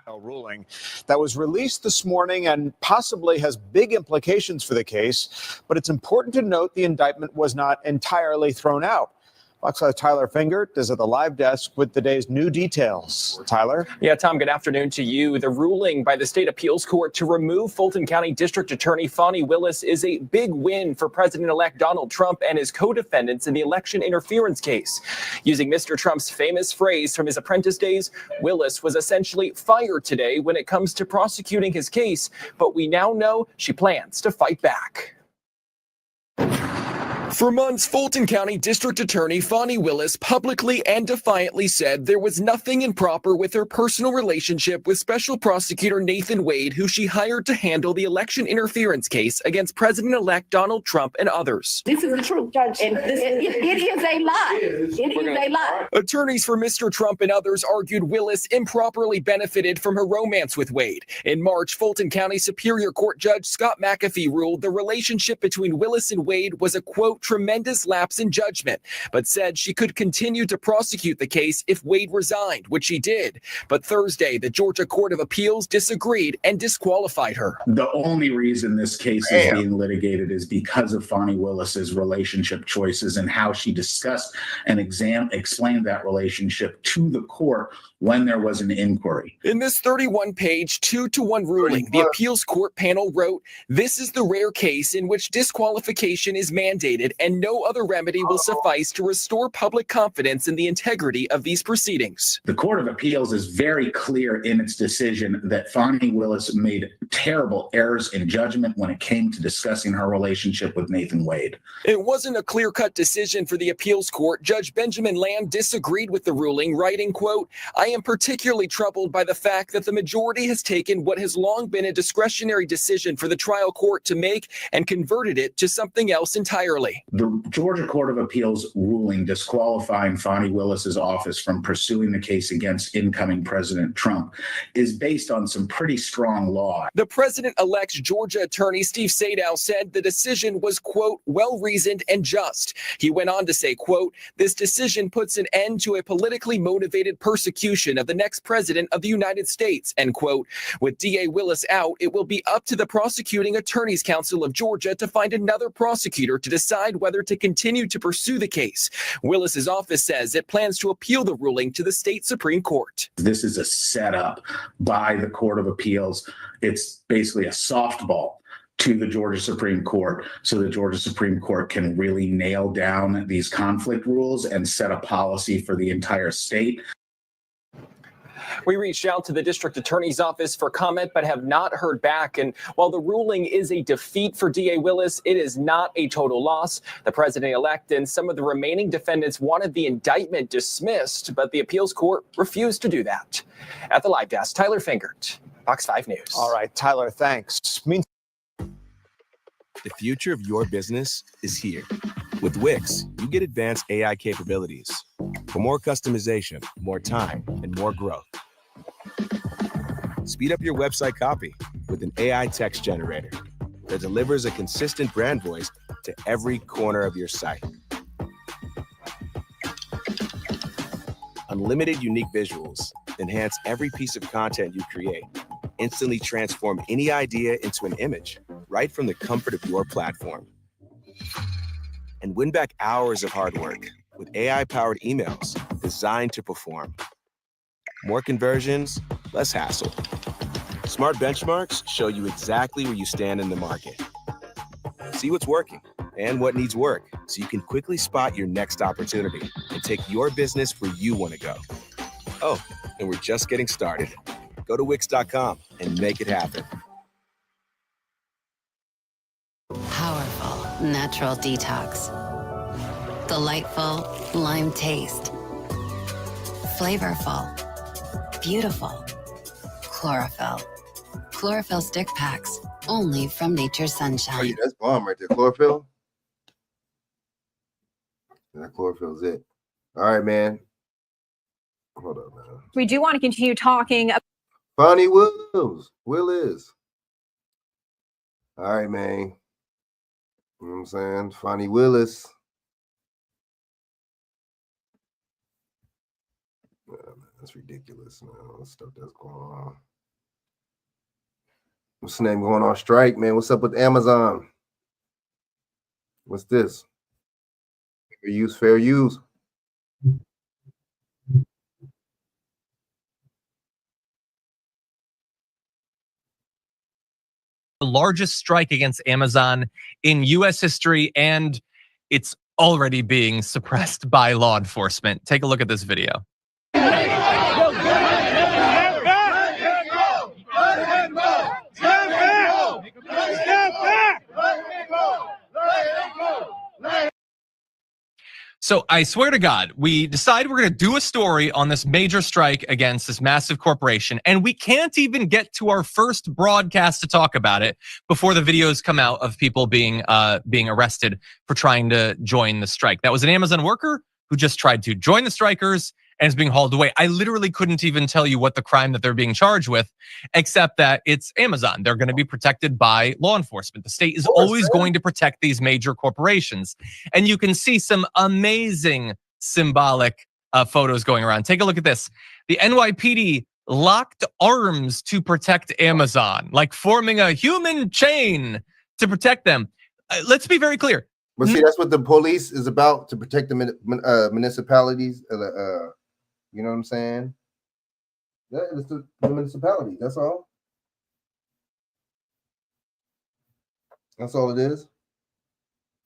Ruling that was released this morning and possibly has big implications for the case. But it's important to note the indictment was not entirely thrown out. Fox 5's Tyler Fingert is at the live desk with the day's new details. Tyler? Yeah, Tom, good afternoon to you. The ruling by the state appeals court to remove Fulton County District Attorney Fonnie Willis is a big win for President-elect Donald Trump and his co-defendants in the election interference case. Using Mr. Trump's famous phrase from his apprentice days, Willis was essentially fired today when it comes to prosecuting his case, but we now know she plans to fight back. For months, Fulton County District Attorney Fani Willis publicly and defiantly said there was nothing improper with her personal relationship with Special Prosecutor Nathan Wade, who she hired to handle the election interference case against President-elect Donald Trump and others. This is the truth, Judge. And it is a lie. It is a lie. Attorneys for Mr. Trump and others argued Willis improperly benefited from her romance with Wade. In March, Fulton County Superior Court Judge Scott McAfee ruled the relationship between Willis and Wade was a, quote, tremendous lapse in judgment, but said she could continue to prosecute the case if Wade resigned, which she did. But Thursday, the Georgia Court of Appeals disagreed and disqualified her. The only reason this case is being litigated is because of Fani Willis's relationship choices and how she discussed and explained that relationship to the court when there was an inquiry. In this 31-page 2-to-1 ruling, the appeals court panel wrote, "This is the rare case in which disqualification is mandated and no other remedy will suffice to restore public confidence in the integrity of these proceedings." The Court of Appeals is very clear in its decision that Fani Willis made terrible errors in judgment when it came to discussing her relationship with Nathan Wade. It wasn't a clear-cut decision for the appeals court. Judge Benjamin Land disagreed with the ruling, writing, quote, "I am particularly troubled by the fact that the majority has taken what has long been a discretionary decision for the trial court to make and converted it to something else entirely." The Georgia Court of Appeals ruling disqualifying Fani Willis's office from pursuing the case against incoming President Trump is based on some pretty strong law. The president-elect's Georgia attorney, Steve Sadow, said the decision was, quote, well-reasoned and just. He went on to say, quote, "This decision puts an end to a politically motivated persecution of the next president of the United States," end quote. With DA Willis out, it will be up to the Prosecuting Attorneys Council of Georgia to find another prosecutor to decide whether to continue to pursue the case. Willis's office says it plans to appeal the ruling to the state Supreme Court. This is a setup by the Court of Appeals. It's basically a softball to the Georgia Supreme Court so the Georgia Supreme Court can really nail down these conflict rules and set a policy for the entire state. We reached out to the district attorney's office for comment, but have not heard back. And while the ruling is a defeat for DA Willis, it is not a total loss. The president-elect and some of the remaining defendants wanted the indictment dismissed, but the appeals court refused to do that. At the live desk, Tyler Fingert, Fox 5 News. All right, Tyler, thanks. The future of your business is here. With Wix, you get advanced AI capabilities for more customization, more time, and more growth. Speed up your website copy with an AI text generator that delivers a consistent brand voice to every corner of your site. Unlimited unique visuals enhance every piece of content you create. Instantly transform any idea into an image right from the comfort of your platform. And win back hours of hard work with AI-powered emails designed to perform. More conversions, less hassle. Smart benchmarks show you exactly where you stand in the market. See what's working and what needs work so you can quickly spot your next opportunity and take your business where you want to go. Oh, and we're just getting started. Go to Wix.com and make it happen. Powerful natural detox. Delightful lime taste. Flavorful. Beautiful. Chlorophyll. Chlorophyll stick packs. Only from Nature's Sunshine. Oh, yeah, that's bomb right there. Chlorophyll. That chlorophyll's it. All right, man. Hold up, man. We do want to continue talking about Fani Willis. All right, man. You know what I'm saying? Fani Willis. Yeah, man, that's ridiculous, man. All the stuff that's going on. What's the name going on strike, man? What's up with Amazon? What's this? Fair use. The largest strike against Amazon in U.S. history, and it's already being suppressed by law enforcement. Take a look at this video. So I swear to God, we decided we're going to do a story on this major strike against this massive corporation, and we can't even get to our first broadcast to talk about it before the videos come out of people being arrested for trying to join the strike. That was an Amazon worker who just tried to join the strikers and is being hauled away. I literally couldn't even tell you what the crime that they're being charged with, except that it's Amazon. They're going to be protected by law enforcement. The state is always going to protect these major corporations. And you can see some amazing symbolic photos going around. Take a look at this. The NYPD locked arms to protect Amazon, like forming a human chain to protect them. Let's be very clear. But see, that's what the police is about, to protect the municipalities. You know what I'm saying? Yeah, it's the municipality. That's all. That's all it is.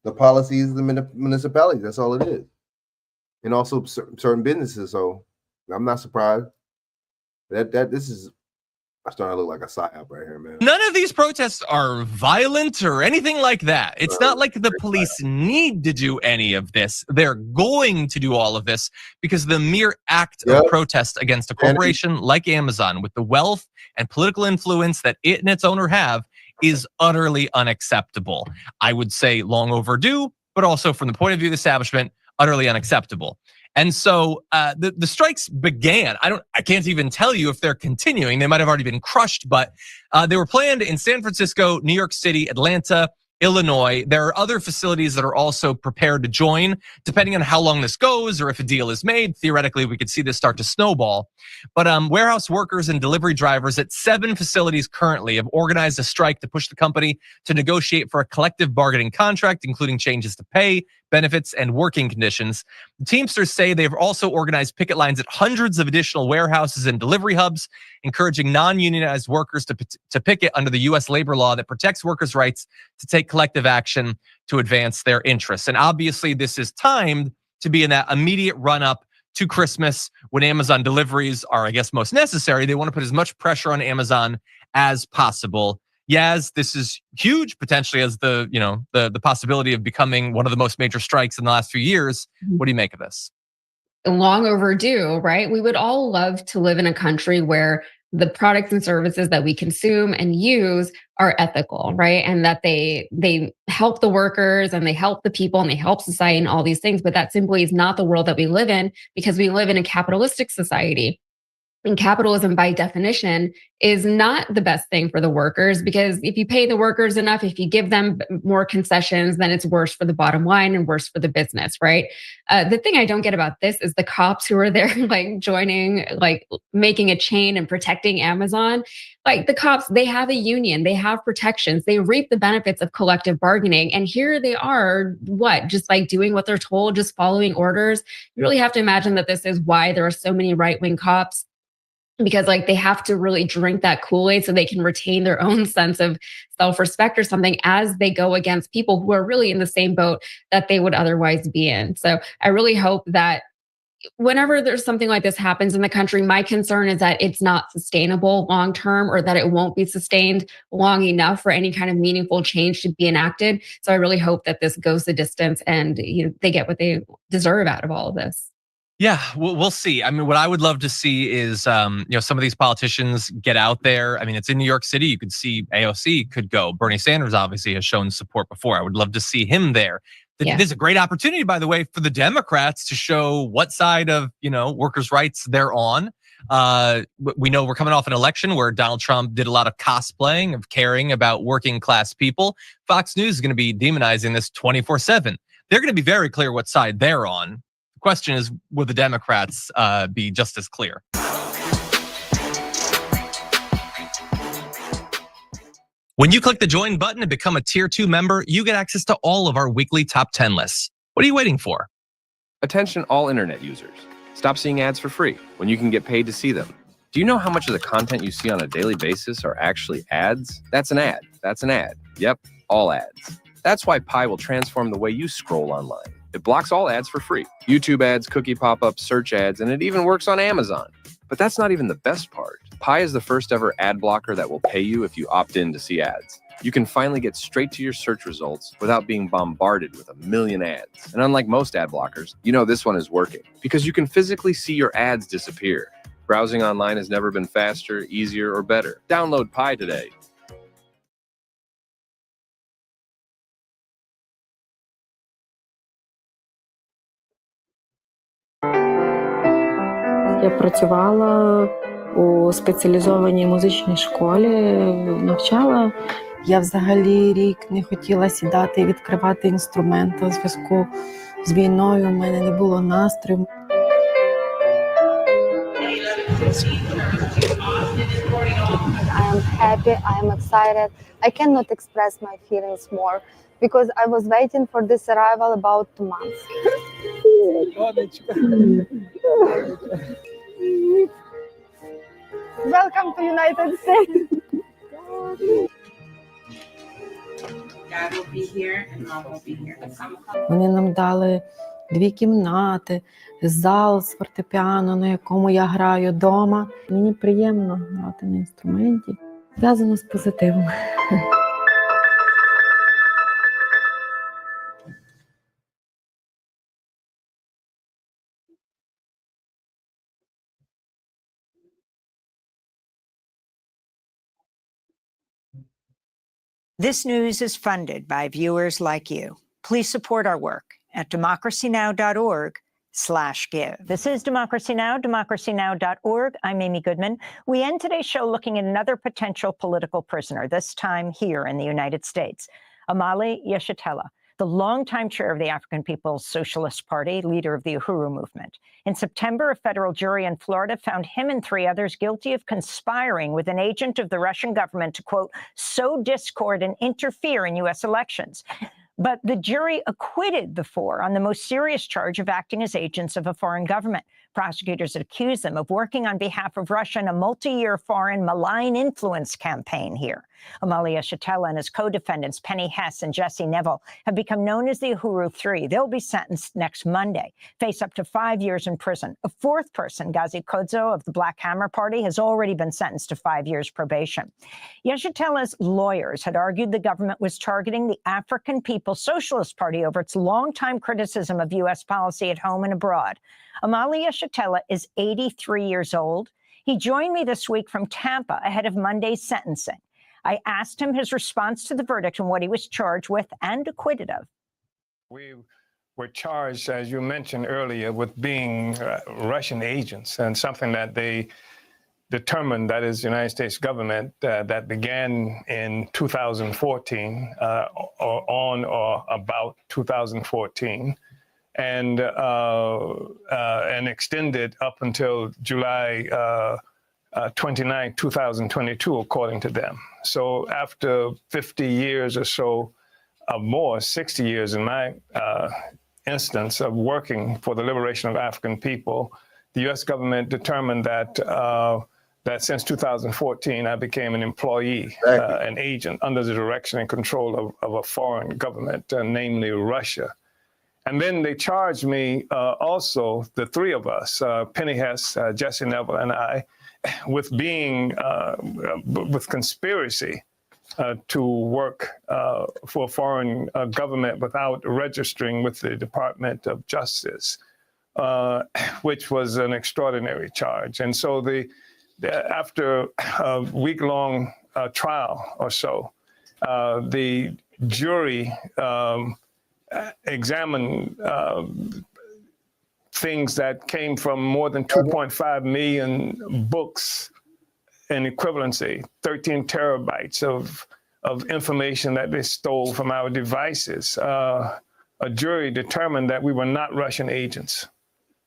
The policies of the municipalities. That's all it is. And also certain businesses. So I'm not surprised that this is starting to look like a psyop right here, man. None of these protests are violent or anything like that. It's not like the police need to do any of this. They're going to do all of this because the mere act of protest against a corporation like Amazon, with the wealth and political influence that it and its owner have, is utterly unacceptable. I would say long overdue, but also from the point of view of the establishment, utterly unacceptable. And so the strikes began. I can't even tell you if they're continuing. They might have already been crushed, but they were planned in San Francisco, New York City, Atlanta, Illinois. There are other facilities that are also prepared to join, depending on how long this goes or if a deal is made. Theoretically, we could see this start to snowball. But warehouse workers and delivery drivers at 7 facilities currently have organized a strike to push the company to negotiate for a collective bargaining contract, including changes to pay, benefits, and working conditions. The Teamsters say they've also organized picket lines at hundreds of additional warehouses and delivery hubs, encouraging non-unionized workers to picket under the U.S. labor law that protects workers' rights to take collective action to advance their interests. And obviously, this is timed to be in that immediate run-up to Christmas, when Amazon deliveries are, I guess, most necessary. They want to put as much pressure on Amazon as possible. Yaz, this is huge potentially as the possibility of becoming one of the most major strikes in the last few years. What do you make of this? Long overdue, right? We would all love to live in a country where the products and services that we consume and use are ethical, right? And that they help the workers and they help the people and they help society and all these things. But that simply is not the world that we live in, because we live in a capitalistic society. And capitalism, by definition, is not the best thing for the workers, because if you pay the workers enough, if you give them more concessions, then it's worse for the bottom line and worse for the business, right? The thing I don't get about this is the cops who are there, like joining, like making a chain and protecting Amazon. Like the cops, they have a union, they have protections, they reap the benefits of collective bargaining. And here they are, just like doing what they're told, just following orders. You really have to imagine that this is why there are so many right-wing cops, because like they have to really drink that Kool-Aid so they can retain their own sense of self-respect or something as they go against people who are really in the same boat that they would otherwise be in. So I really hope that whenever there's something like this happens in the country, my concern is that it's not sustainable long-term, or that it won't be sustained long enough for any kind of meaningful change to be enacted. So I really hope that this goes the distance and they get what they deserve out of all of this. Yeah, we'll see. I mean, what I would love to see is, some of these politicians get out there. I mean, it's in New York City. You could see AOC could go. Bernie Sanders obviously has shown support before. I would love to see him there. Yeah. There's a great opportunity, by the way, for the Democrats to show what side of, workers' rights they're on. We know we're coming off an election where Donald Trump did a lot of cosplaying of caring about working class people. Fox News is going to be demonizing this 24/7. They're going to be very clear what side they're on. Question is, will the Democrats be just as clear? When you click the join button and become a tier 2 member, you get access to all of our weekly top 10 lists. What are you waiting for? Attention all internet users. Stop seeing ads for free when you can get paid to see them. Do you know how much of the content you see on a daily basis are actually ads? That's an ad. That's an ad. Yep, all ads. That's why Pi will transform the way you scroll online. It blocks all ads for free. YouTube ads, cookie pop-ups, search ads, and it even works on Amazon. But that's not even the best part. Pi is the first ever ad blocker that will pay you if you opt in to see ads. You can finally get straight to your search results without being bombarded with a million ads. And unlike most ad blockers, you know this one is working because you can physically see your ads disappear. Browsing online has never been faster, easier, or better. Download Pi today. Я працювала у спеціалізованій музичній школі, навчала. Я взагалі рік не хотіла сідати і відкривати інструменти у зв'язку з війною. У мене не було настрою. I am happy, I am excited. I cannot express my feelings more because I was waiting for this arrival about 2 months. Welcome to United States. Dad will be here and Mom will be here. Вони нам дали 2 кімнати, зал з фортепіано, на якому я граю вдома. Мені приємно грати на інструменті. Зв'язано з позитивом. This news is funded by viewers like you. Please support our work at democracynow.org/give. This is Democracy Now!, democracynow.org. I'm Amy Goodman. We end today's show looking at another potential political prisoner, this time here in the United States, Omali Yeshitela, the longtime chair of the African People's Socialist Party, leader of the Uhuru movement. In September, a federal jury in Florida found him and 3 others guilty of conspiring with an agent of the Russian government to, quote, sow discord and interfere in U.S. elections. But the jury acquitted the 4 on the most serious charge of acting as agents of a foreign government. Prosecutors accused them of working on behalf of Russia in a multi-year foreign malign influence campaign here. Omali Yeshitela and his co-defendants, Penny Hess and Jesse Neville, have become known as the Uhuru Three. They'll be sentenced next Monday, face up to 5 years in prison. A 4th person, Gazi Kodzo of the Black Hammer Party, has already been sentenced to 5 years probation. Yeshitela's lawyers had argued the government was targeting the African People's Socialist Party over its longtime criticism of U.S. policy at home and abroad. Omali Yeshitela is 83 years old. He joined me this week from Tampa ahead of Monday's sentencing. I asked him his response to the verdict and what he was charged with and acquitted of. We were charged, as you mentioned earlier, with being Russian agents, and something that they determined, that is the United States government, that began in 2014 or on or about 2014. And extended up until July 29, 2022, according to them. So after 50 years or so, more, 60 years in my instance of working for the liberation of African people, the U.S. government determined that that since 2014, I became an employee, an agent under the direction and control of a foreign government, namely Russia. And then they charged me also, the 3 of us, Penny Hess, Jesse Neville, and I, with being, with conspiracy to work for a foreign government without registering with the Department of Justice, which was an extraordinary charge. And so after a week-long trial or so, the jury examined things that came from more than 2.5 million books in equivalency, 13 terabytes of information that they stole from our devices. A jury determined that we were not Russian agents,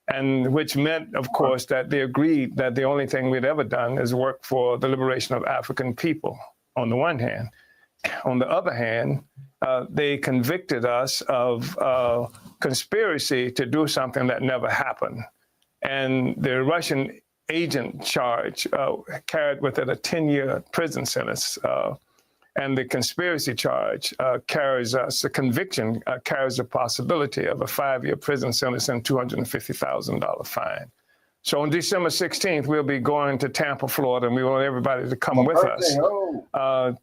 and which meant, of course, that they agreed that the only thing we'd ever done is work for the liberation of African people, on the one hand. On the other hand, they convicted us of conspiracy to do something that never happened. And the Russian agent charge carried with it a 10-year prison sentence. And the conspiracy charge carries us, the conviction carries the possibility of a 5-year prison sentence and $250,000 fine. So on December 16th, we'll be going to Tampa, Florida, and we want everybody to come with us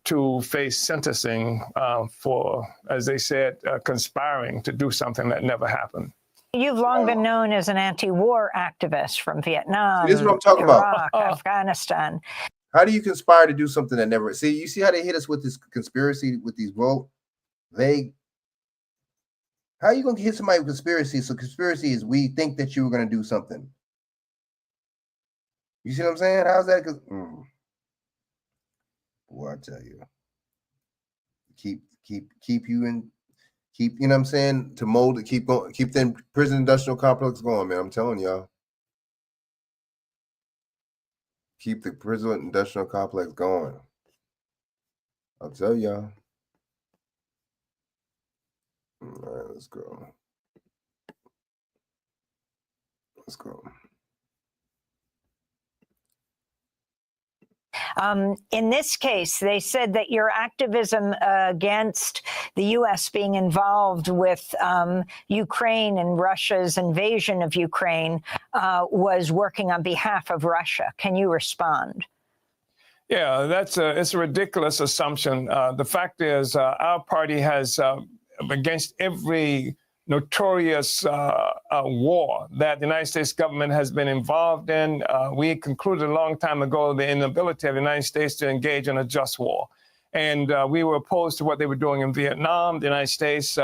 to face sentencing for, as they said, conspiring to do something that never happened. You've long been known as an anti-war activist from Vietnam, This is what I'm talking Iraq, about. Afghanistan. How do you conspire to do something that never? See, you see how they hit us with this conspiracy, with these vague. How are you gonna hit somebody with conspiracy? So conspiracy is we think that you were gonna do something. You see what I'm saying? How's that? Boy, I tell you, keep you in. Keep, you know what I'm saying, to mold it, keep going, keep the prison industrial complex going, man. I'm telling y'all. Keep the prison industrial complex going. I'll tell y'all. All right, let's go. Let's go. In this case, they said that your activism against the U.S. being involved with Ukraine and Russia's invasion of Ukraine was working on behalf of Russia. Can you respond? Yeah, it's a ridiculous assumption. The fact is, our party has, against every notorious war that the United States government has been involved in. We concluded a long time ago the inability of the United States to engage in a just war. And we were opposed to what they were doing in Vietnam. The United States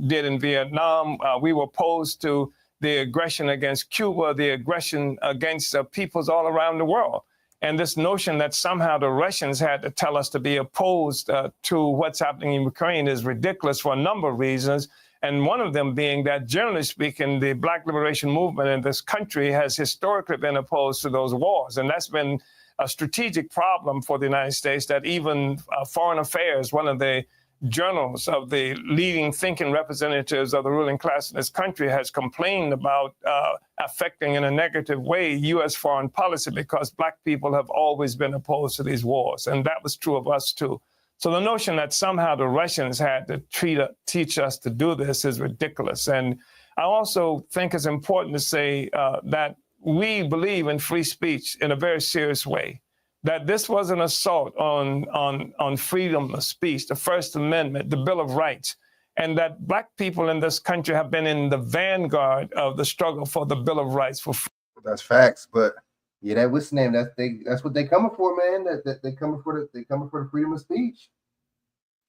did in Vietnam. We were opposed to the aggression against Cuba, the aggression against peoples all around the world. And this notion that somehow the Russians had to tell us to be opposed to what's happening in Ukraine is ridiculous for a number of reasons. And one of them being that, generally speaking, the Black liberation movement in this country has historically been opposed to those wars. And that's been a strategic problem for the United States, that even Foreign Affairs, one of the journals of the leading thinking representatives of the ruling class in this country, has complained about affecting in a negative way U.S. foreign policy because Black people have always been opposed to these wars. And that was true of us, too. So the notion that somehow the Russians had to teach us to do this is ridiculous. And I also think it's important to say that we believe in free speech in a very serious way, that this was an assault on freedom of speech, the First Amendment, the Bill of Rights, and that Black people in this country have been in the vanguard of the struggle for the Bill of Rights for freedom. That's facts, but yeah, that what's the name? That's what they coming for, man. That they coming for the freedom of speech.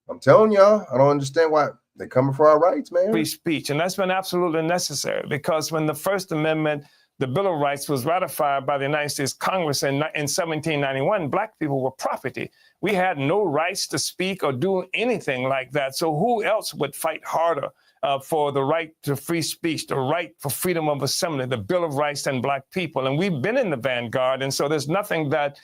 I'm telling y'all, I don't understand why they're coming for our rights, man. Free speech, and that's been absolutely necessary because when the First Amendment, the Bill of Rights, was ratified by the United States Congress in 1791, Black people were property. We had no rights to speak or do anything like that. So who else would fight harder for the right to free speech, the right for freedom of assembly, the Bill of Rights, than Black people? And we've been in the vanguard, and so there's nothing that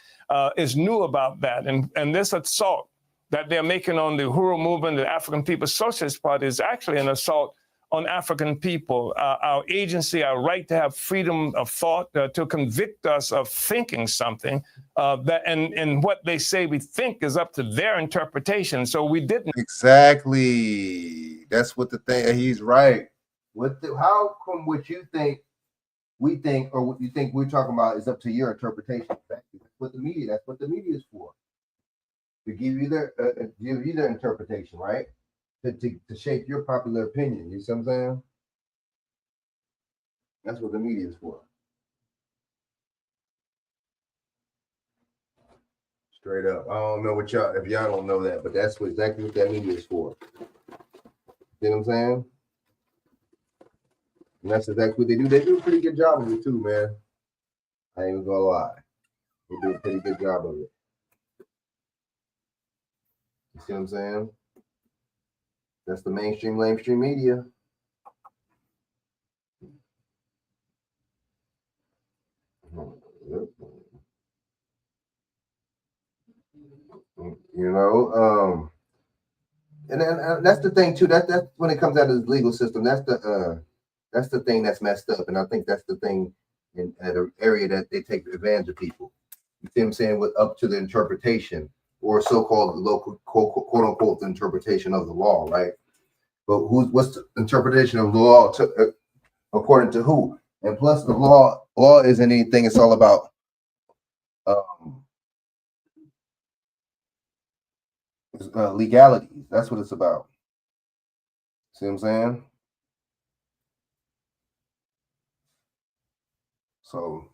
is new about that. And this assault that they're making on the Uhuru movement, the African People's Socialist Party, is actually an assault on African people, our agency, our right to have freedom of thought, to convict us of thinking something that, and what they say we think is up to their interpretation. So we didn't. Exactly. That's what the thing. He's right. How come what you think, we think, or what you think we're talking about is up to your interpretation? That's what the media is for. To give you their interpretation, right? To shape your popular opinion. You see what I'm saying? That's what the media is for. Straight up. I don't know what y'all, if y'all don't know that, but that's exactly what that media is for. You know what I'm saying? And that's exactly what they do. They do a pretty good job of it too, man. I ain't even gonna lie. They do a pretty good job of it. You see what I'm saying? That's the mainstream media. You know, and then that's the thing too. That's when it comes out of the legal system. That's the thing that's messed up, and I think that's the thing in an area that they take advantage of people. You see what I'm saying? With up to the interpretation, or so-called local quote unquote interpretation of the law, right? But what's the interpretation of the law according to who? And plus, the law law isn't anything. It's all about legalities. That's what it's about. See what I'm saying? So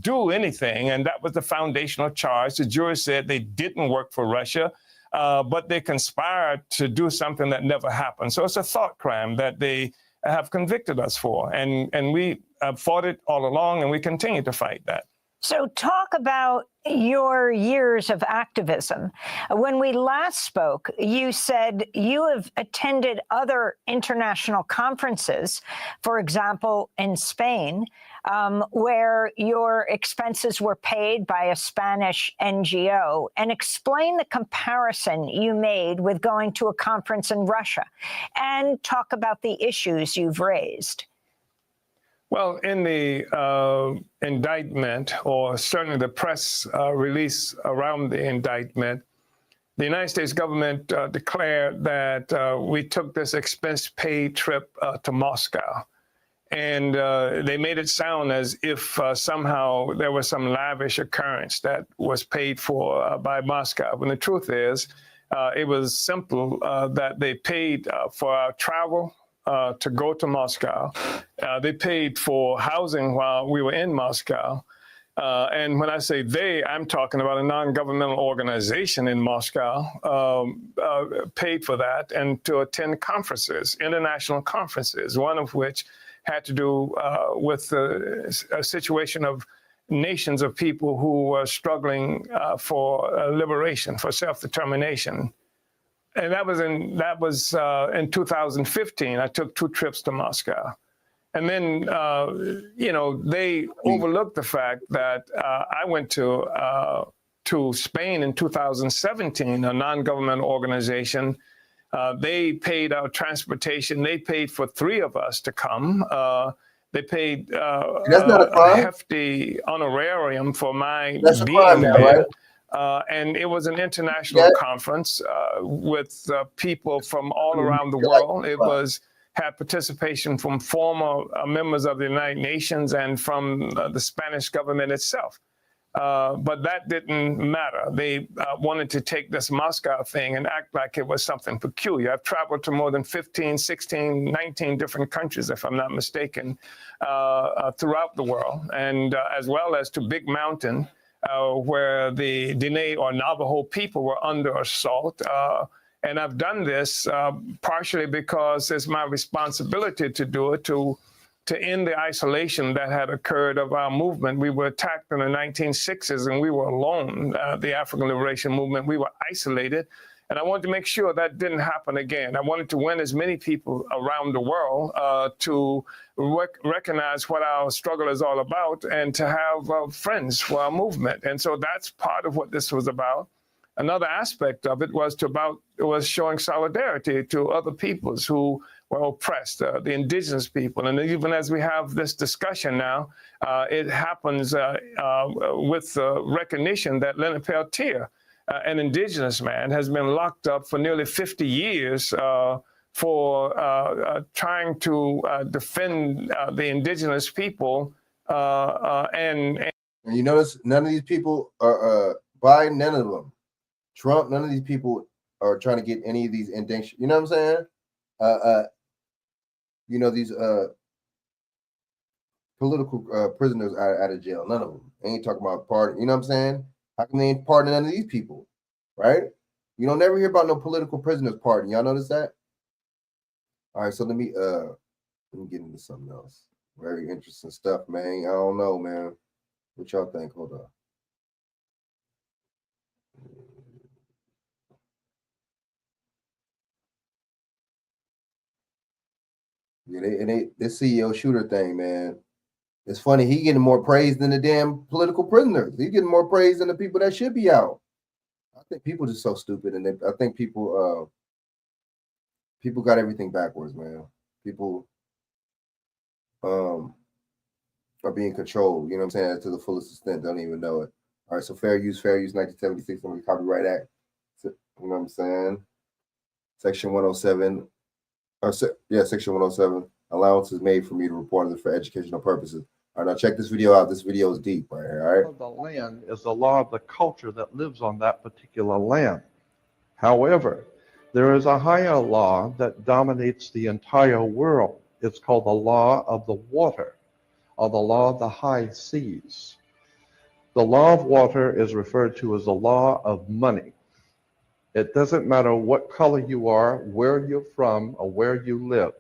do anything, and that was the foundational charge. The jury said they didn't work for Russia, but they conspired to do something that never happened. So it's a thought crime that they have convicted us for, and we fought it all along, and we continue to fight that. So talk about your years of activism. When we last spoke, you said you have attended other international conferences, for example, in Spain, where your expenses were paid by a Spanish NGO. And explain the comparison you made with going to a conference in Russia, and talk about the issues you've raised. Well, in the indictment, or certainly the press release around the indictment, the United States government declared that we took this expense-paid trip to Moscow. And they made it sound as if somehow there was some lavish occurrence that was paid for by Moscow. When the truth is, it was simple that they paid for our travel to go to Moscow. They paid for housing while we were in Moscow. And when I say they, I'm talking about a non-governmental organization in Moscow, paid for that, and to attend conferences, international conferences, one of which had to do with a situation of nations of people who were struggling for liberation, for self-determination. And that was in 2015. I took 2 trips to Moscow. And then, they overlooked the fact that I went to Spain in 2017, a non-governmental organization. They paid our transportation. They paid for 3 of us to come. They paid a hefty honorarium for my being there. Right? And it was an international conference with people from all around the world. It had participation from former members of the United Nations and from the Spanish government itself. But that didn't matter. They wanted to take this Moscow thing and act like it was something peculiar. I've traveled to more than 15, 16, 19 different countries, if I'm not mistaken, throughout the world, and as well as to Big Mountain, where the Diné or Navajo people were under assault. And I've done this partially because it's my responsibility to do it, to end the isolation that had occurred of our movement. We were attacked in the 1960s, and we were alone, the African Liberation Movement. We were isolated, and I wanted to make sure that didn't happen again. I wanted to win as many people around the world to recognize what our struggle is all about, and to have friends for our movement. And so that's part of what this was about. Another aspect of it was showing solidarity to other peoples who were oppressed, the indigenous people. And even as we have this discussion now, it happens with recognition that Leonard Peltier, an indigenous man, has been locked up for nearly 50 years for trying to defend the indigenous people. And you notice none of these people are Biden, none of them. Trump, none of these people are trying to get any of these indictions. You know what I'm saying? These political prisoners out of jail. None of them. They ain't talking about pardon. You know what I'm saying? How come they ain't pardon none of these people? Right? You don't never hear about no political prisoners pardon. Y'all notice that? All right, so let me get into something else. Very interesting stuff, man. I don't know, man. What y'all think? Hold on. Yeah, this CEO shooter thing, man. It's funny. He getting more praise than the damn political prisoners. He's getting more praise than the people that should be out. I think people are just so stupid, and I think people got everything backwards, man. People are being controlled. You know what I'm saying? To the fullest extent, don't even know it. All right, so fair use, 1976, on the Copyright Act. You know what I'm saying? Section 107. Yeah, Section 107. Allowance is made for me to report it for educational purposes. All right, now check this video out. This video is deep right here, all right? The land is the law of the culture that lives on that particular land. However, there is a higher law that dominates the entire world. It's called the law of the water, or the law of the high seas. The law of water is referred to as the law of money. It doesn't matter what color you are, where you're from, or where you live.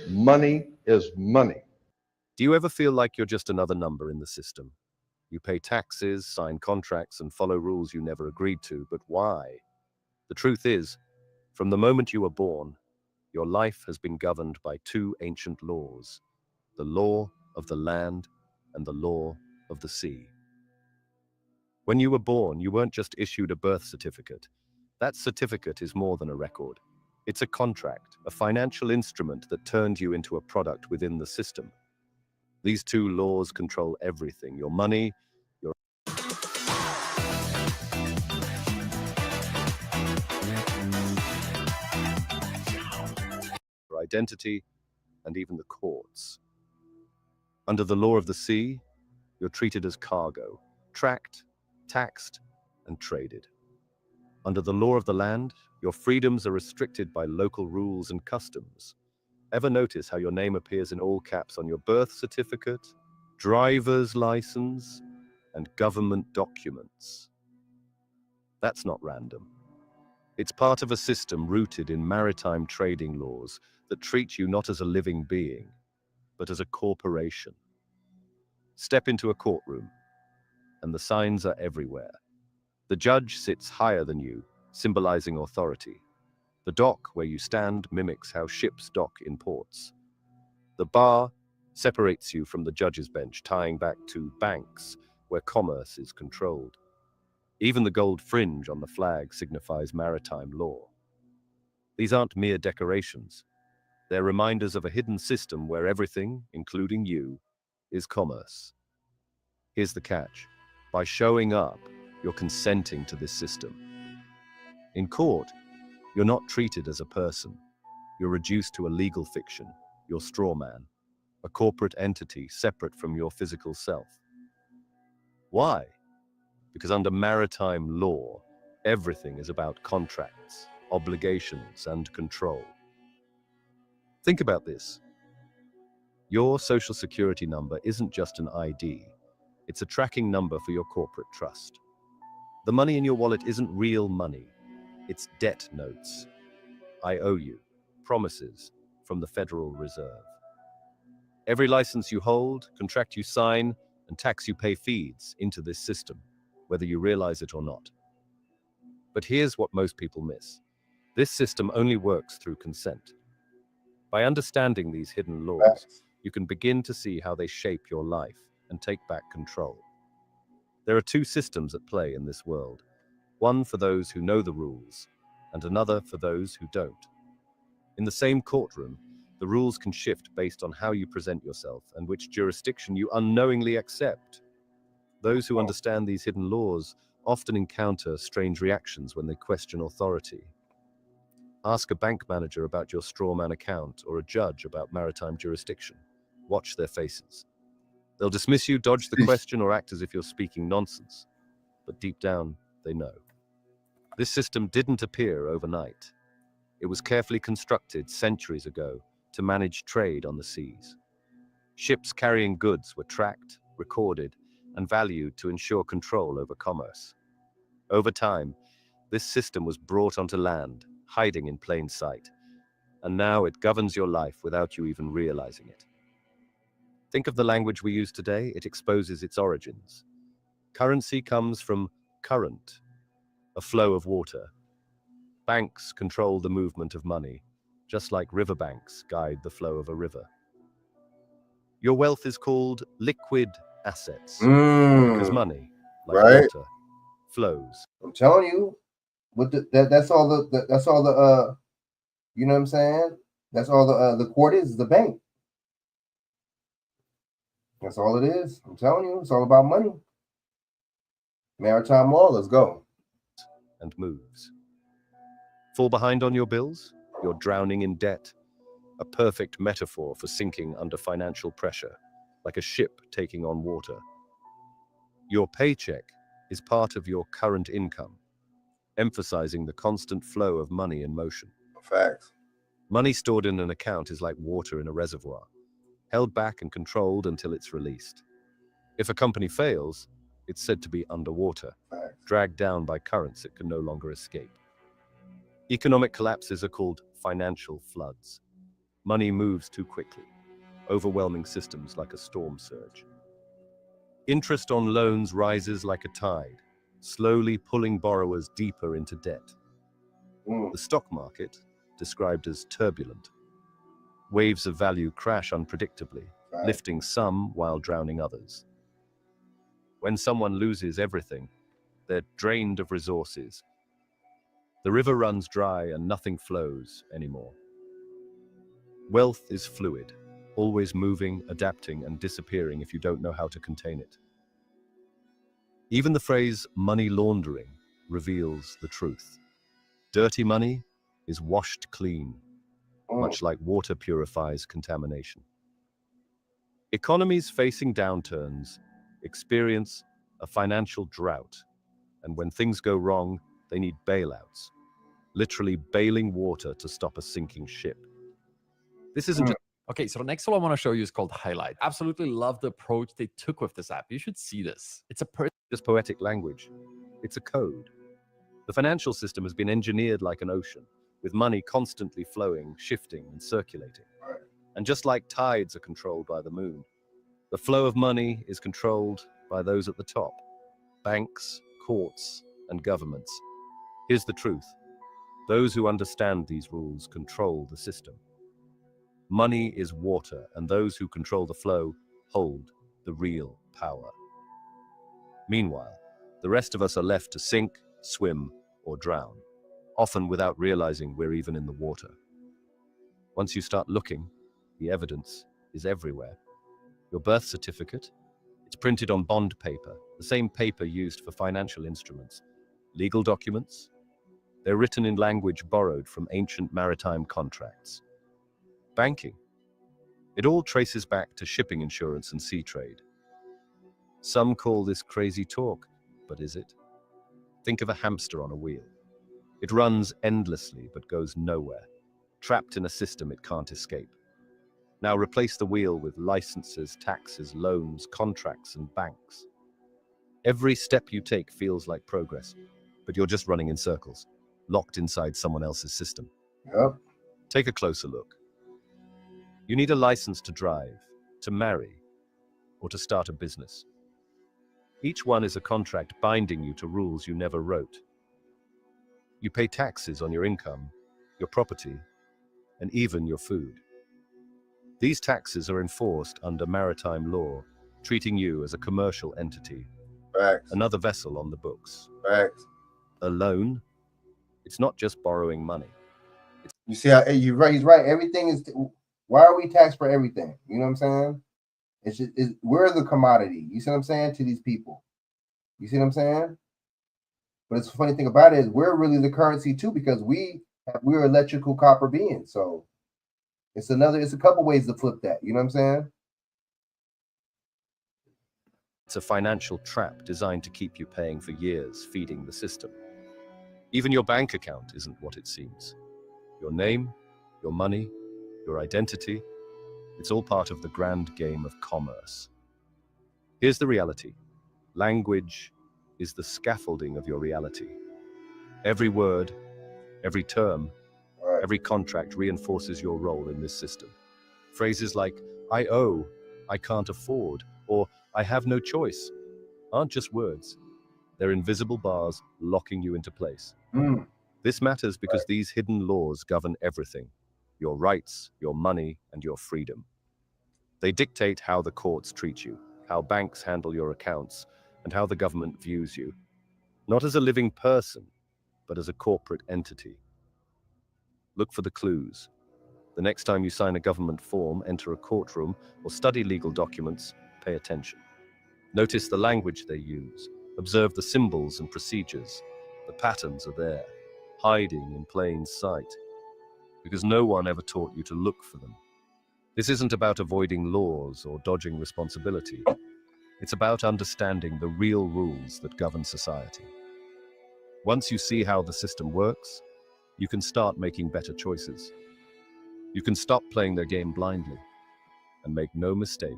Money is money. Do you ever feel like you're just another number in the system? You pay taxes, sign contracts, and follow rules you never agreed to, but why? The truth is, from the moment you were born, your life has been governed by two ancient laws, the law of the land and the law of the sea. When you were born, you weren't just issued a birth certificate. That certificate is more than a record. It's a contract, a financial instrument that turned you into a product within the system. These two laws control everything, your money, your identity, and even the courts. Under the law of the sea, you're treated as cargo, tracked, taxed, and traded. Under the law of the land, your freedoms are restricted by local rules and customs. Ever notice how your name appears in all caps on your birth certificate, driver's license, and government documents? That's not random. It's part of a system rooted in maritime trading laws that treat you not as a living being, but as a corporation. Step into a courtroom, and the signs are everywhere. The judge sits higher than you, symbolizing authority. The dock where you stand mimics how ships dock in ports. The bar separates you from the judge's bench, tying back to banks where commerce is controlled. Even the gold fringe on the flag signifies maritime law. These aren't mere decorations. They're reminders of a hidden system where everything, including you, is commerce. Here's the catch. By showing up, you're consenting to this system. In court, you're not treated as a person. You're reduced to a legal fiction, your straw man, a corporate entity separate from your physical self. Why? Because under maritime law, everything is about contracts, obligations, and control. Think about this. Your social security number isn't just an ID. It's a tracking number for your corporate trust. The money in your wallet isn't real money. It's debt notes. I owe you, promises from the Federal Reserve. Every license you hold, contract you sign, and tax you pay feeds into this system, whether you realize it or not. But here's what most people miss. This system only works through consent. By understanding these hidden laws, you can begin to see how they shape your life and take back control. There are two systems at play in this world, one for those who know the rules, and another for those who don't. In the same courtroom, the rules can shift based on how you present yourself and which jurisdiction you unknowingly accept. Those who understand these hidden laws often encounter strange reactions when they question authority. Ask a bank manager about your strawman account or a judge about maritime jurisdiction. Watch their faces. They'll dismiss you, dodge the question, or act as if you're speaking nonsense. But deep down, they know. This system didn't appear overnight. It was carefully constructed centuries ago to manage trade on the seas. Ships carrying goods were tracked, recorded, and valued to ensure control over commerce. Over time, this system was brought onto land, hiding in plain sight, and now it governs your life without you even realizing it. Think of the language we use today. It exposes its origins. Currency comes from current, a flow of water. Banks control the movement of money, just like riverbanks guide the flow of a river. Your wealth is called liquid assets, because money, like water, flows. I'm telling you, that's all the you know what I'm saying? That's all the court is the bank. That's all it is. I'm telling you, it's all about money. Maritime law, let's go. And moves. Fall behind on your bills? You're drowning in debt. a perfect metaphor for sinking under financial pressure, like a ship taking on water. Your paycheck is part of your current income, emphasizing the constant flow of money in motion. Facts. Money stored in an account is like water in a reservoir, held back and controlled until it's released. If a company fails, it's said to be underwater, dragged down by currents it can no longer escape. Economic collapses are called financial floods. Money moves too quickly, overwhelming systems like a storm surge. Interest on loans rises like a tide, slowly pulling borrowers deeper into debt. The stock market, described as turbulent. Waves of value crash unpredictably, lifting some while drowning others. When someone loses everything, they're drained of resources. The river runs dry and nothing flows anymore. Wealth is fluid, always moving, adapting, and disappearing if you don't know how to contain it. Even the phrase money laundering reveals the truth. Dirty money is washed clean, much like water purifies contamination. Economies facing downturns experience a financial drought, and when things go wrong, they need bailouts, literally bailing water to stop a sinking ship. This isn't just Okay, so the next one I want to show you is called Highlight. Absolutely love the approach they took with this app. You should see this. It's just poetic language. It's a code. The financial system has been engineered like an ocean, with money constantly flowing, shifting, and circulating. And just like tides are controlled by the moon, the flow of money is controlled by those at the top: banks, courts, and governments. Here's the truth. Those who understand these rules control the system. Money is water, and those who control the flow hold the real power. Meanwhile, the rest of us are left to sink, swim, or drown, often without realizing we're even in the water. Once you start looking, the evidence is everywhere. Your birth certificate, it's printed on bond paper, the same paper used for financial instruments. Legal documents, they're written in language borrowed from ancient maritime contracts. Banking, it all traces back to shipping insurance and sea trade. Some call this crazy talk, but is it? Think of a hamster on a wheel. It runs endlessly but goes nowhere, trapped in a system it can't escape. Now replace the wheel with licenses, taxes, loans, contracts, and banks. Every step you take feels like progress, but you're just running in circles, locked inside someone else's system. Yep. Take a closer look. You need a license to drive, to marry, or to start a business. Each one is a contract binding you to rules you never wrote. You pay taxes on your income, your property, and even your food. These taxes are enforced under maritime law, treating you as a commercial entity. Facts. Another vessel on the books. Facts. A loan, it's not just borrowing money. You see how you're right, he's right. Everything is, why are we taxed for everything? You know what I'm saying? It's just, we're the commodity. You see what I'm saying? To these people. You see what I'm saying? But it's the funny thing about it is we're really the currency too, because we're electrical copper beings. So it's a couple ways to flip that. You know what I'm saying? It's a financial trap designed to keep you paying for years, feeding the system. Even your bank account isn't what it seems. Your name, your money, your identity, it's all part of the grand game of commerce. Here's the reality. Language is the scaffolding of your reality. Every word, every term, every contract reinforces your role in this system. Phrases like, I owe, I can't afford, or I have no choice aren't just words. They're invisible bars locking you into place. This matters because these hidden laws govern everything: your rights, your money, and your freedom. They dictate how the courts treat you, how banks handle your accounts, and how the government views you, not as a living person, but as a corporate entity. Look for the clues. The next time you sign a government form, enter a courtroom, or study legal documents, pay attention. Notice the language they use. Observe the symbols and procedures. The patterns are there, hiding in plain sight. because no one ever taught you to look for them. This isn't about avoiding laws or dodging responsibility. It's about understanding the real rules that govern society. Once you see how the system works, you can start making better choices. You can stop playing their game blindly and make no mistake.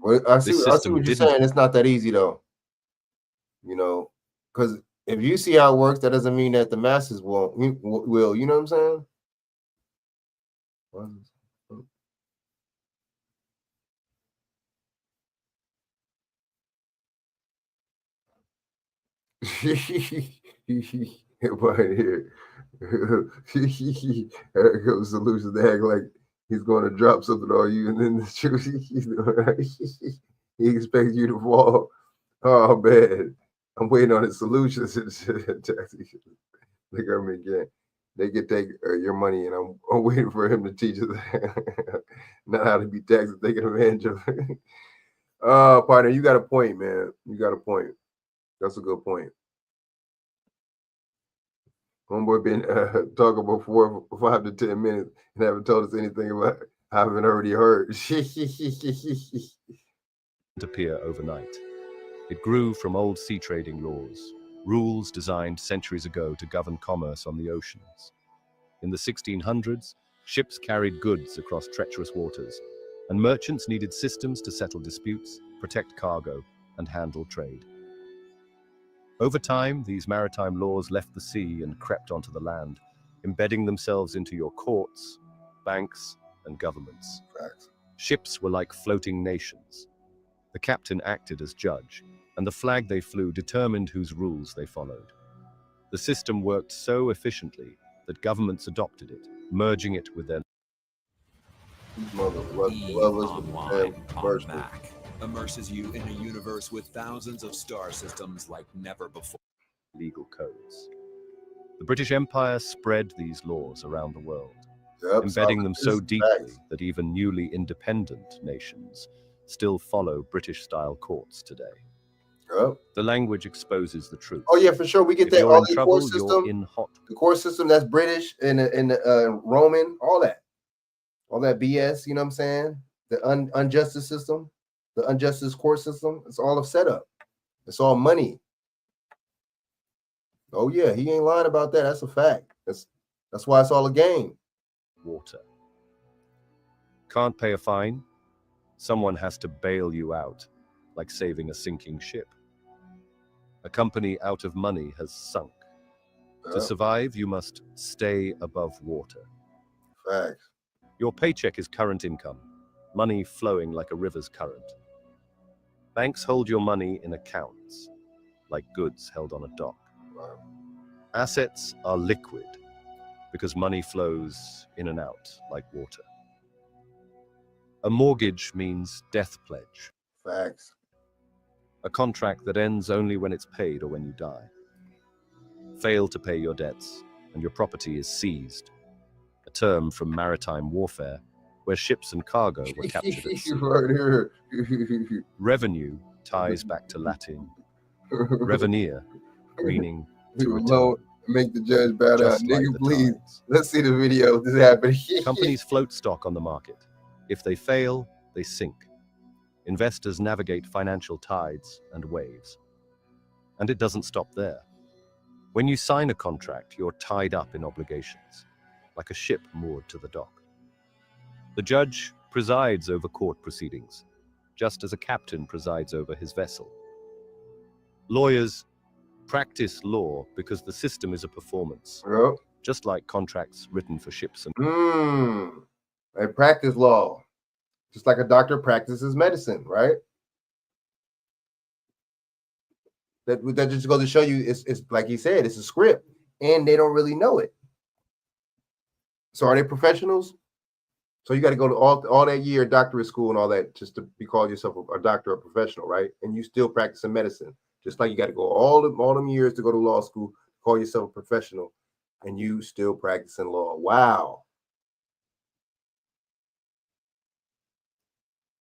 Well, I see This what system you're didn't- saying. It's not that easy though. You know, because if you see how it works, that doesn't mean that the masses will. You know what I'm saying? Right here. There goes solution to act like he's going to drop something on you, and then the truth, he expects you to fall. Oh man, I'm waiting on his solutions. Look at me again. They can take your money, and I'm waiting for him to teach us not how to be taxed and taking advantage of it. Partner, you got a point, man. You got a point. That's a good point. Homeboy been talking about 5 to 10 minutes and haven't told us anything about it. I haven't already heard. Appear overnight. It grew from old sea trading laws, rules designed centuries ago to govern commerce on the oceans. In the 1600s, ships carried goods across treacherous waters, and merchants needed systems to settle disputes, protect cargo, and handle trade. Over time, these maritime laws left the sea and crept onto the land, embedding themselves into your courts, banks, and governments. Facts. Ships were like floating nations. The captain acted as judge, and the flag they flew determined whose rules they followed. The system worked so efficiently that governments adopted it, merging it with their Mac immerses you in a universe with thousands of star systems like never before. legal codes. The British Empire spread these laws around the world, embedding them so deeply that even newly independent nations still follow British-style courts today. The language exposes the truth. Oh yeah, for sure. We get If that you're all in the trouble, court you're system, in hot. the court system that's British and Roman, all that BS. You know what I'm saying? The unjustice system, the unjustice court system. It's all a setup. It's all money. Oh yeah, he ain't lying about that. That's a fact. That's why it's all a game. Water. Can't pay a fine? Someone has to bail you out, like saving a sinking ship. A company out of money has sunk. To survive, you must stay above water. Facts. Your paycheck is current income, money flowing like a river's current. Banks hold your money in accounts, like goods held on a dock. Assets are liquid, because money flows in and out like water. A mortgage means death pledge. Facts. A contract that ends only when it's paid or when you die. Fail to pay your debts, and your property is seized. A term from maritime warfare, where ships and cargo were captured at sea. Right here. Revenue ties back to Latin revenire, meaning to return. Loan, make the judge bow down. Just like Nigga, the please. tides. Let's see the video of this happening. Companies float stock on the market. If they fail, they sink. Investors navigate financial tides and waves. And it doesn't stop there. When you sign a contract, you're tied up in obligations, like a ship moored to the dock. The judge presides over court proceedings, just as a captain presides over his vessel. Lawyers practice law because the system is a performance, just like contracts written for ships and They practice law, just like a doctor practices medicine, right? That just goes to show you, it's like he said, it's a script, and they don't really know it. So are they professionals? So you got to go to all that year doctorate school and all that just to be called yourself a doctor or professional, right? And you still practicing medicine, just like you got to go all them years to go to law school, call yourself a professional, and you still practicing law. Wow.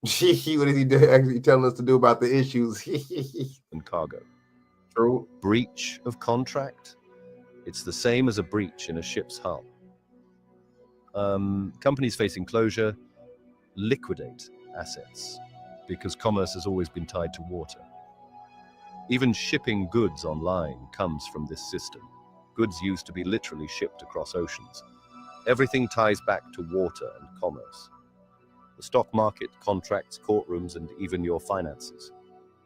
What is he actually telling us to do about the issues? and cargo. True. Breach of contract? It's the same as a breach in a ship's hull. Companies facing closure liquidate assets because commerce has always been tied to water. Even shipping goods online comes from this system. Goods used to be literally shipped across oceans. Everything ties back to water and commerce. The stock market, contracts, courtrooms, and even your finances.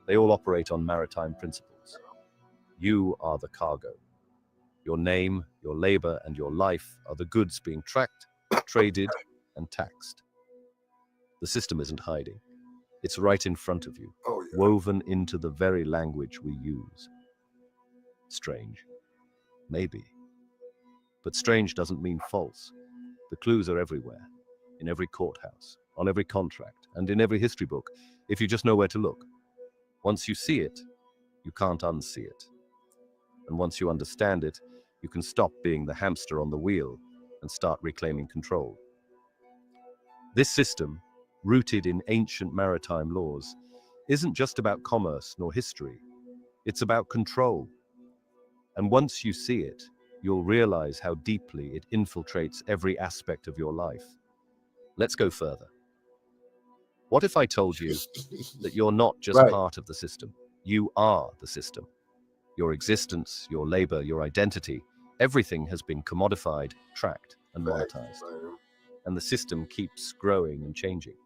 They all operate on maritime principles. You are the cargo. Your name, your labor, and your life are the goods being tracked, traded, and taxed. The system isn't hiding. It's right in front of you, woven into the very language we use. Strange. Maybe. But strange doesn't mean false. The clues are everywhere, in every courthouse, on every contract, and in every history book, if you just know where to look. Once you see it, you can't unsee it. And once you understand it, you can stop being the hamster on the wheel and start reclaiming control. This system, rooted in ancient maritime laws, isn't just about commerce nor history. It's about control. And once you see it, you'll realize how deeply it infiltrates every aspect of your life. Let's go further. What if I told you that you're not just part of the system? You are the system. Your existence, your labor, your identity, everything has been commodified, tracked, and monetized. And the system keeps growing and changing.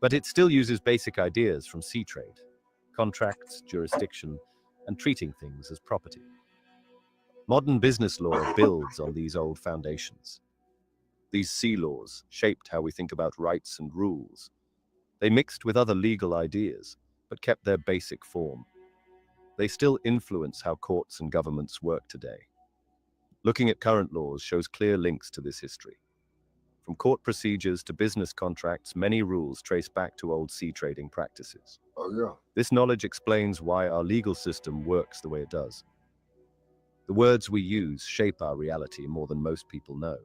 But it still uses basic ideas from sea trade, contracts, jurisdiction, and treating things as property. Modern business law builds on these old foundations. These sea laws shaped how we think about rights and rules. They mixed with other legal ideas, but kept their basic form. They still influence how courts and governments work today. Looking at current laws shows clear links to this history. From court procedures to business contracts, many rules trace back to old sea trading practices. This knowledge explains why our legal system works the way it does. The words we use shape our reality more than most people know.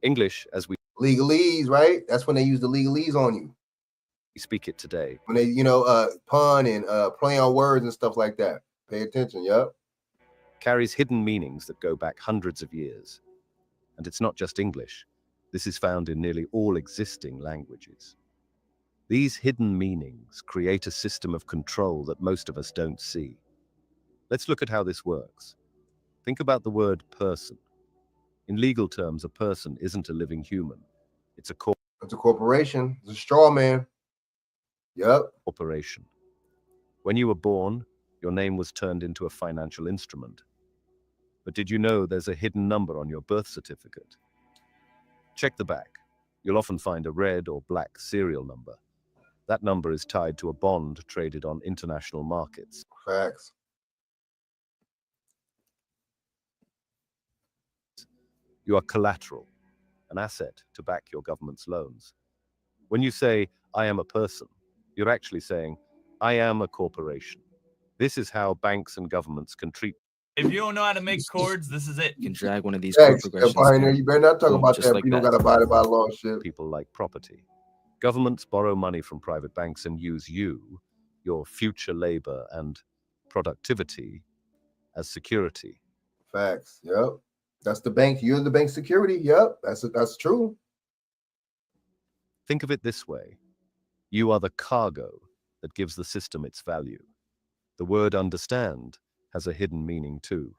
English, as we legalese, right? That's when they use the legalese on you. We speak it today. When they, pun and play on words and stuff like that. Pay attention, yep. Carries hidden meanings that go back hundreds of years. And it's not just English. This is found in nearly all existing languages. These hidden meanings create a system of control that most of us don't see. Let's look at how this works. Think about the word person. In legal terms, a person isn't a living human. It's a corporation. It's a straw man. Yep. Corporation. When you were born, your name was turned into a financial instrument. But did you know there's a hidden number on your birth certificate? Check the back. You'll often find a red or black serial number. That number is tied to a bond traded on international markets. Facts. You are collateral, an asset to back your government's loans. When you say, I am a person, you're actually saying, I am a corporation. This is how banks and governments can treat. If you don't know how to make chords, this is it. You can drag one of these chord progressions. You better not talk about that if you don't got to abide by law shit. People like property. Governments borrow money from private banks and use you, your future labor and productivity as security. Facts. Yep. That's the bank. You're the bank security. Yep. That's true. Think of it this way. You are the cargo that gives the system its value. The word understand has a hidden meaning too.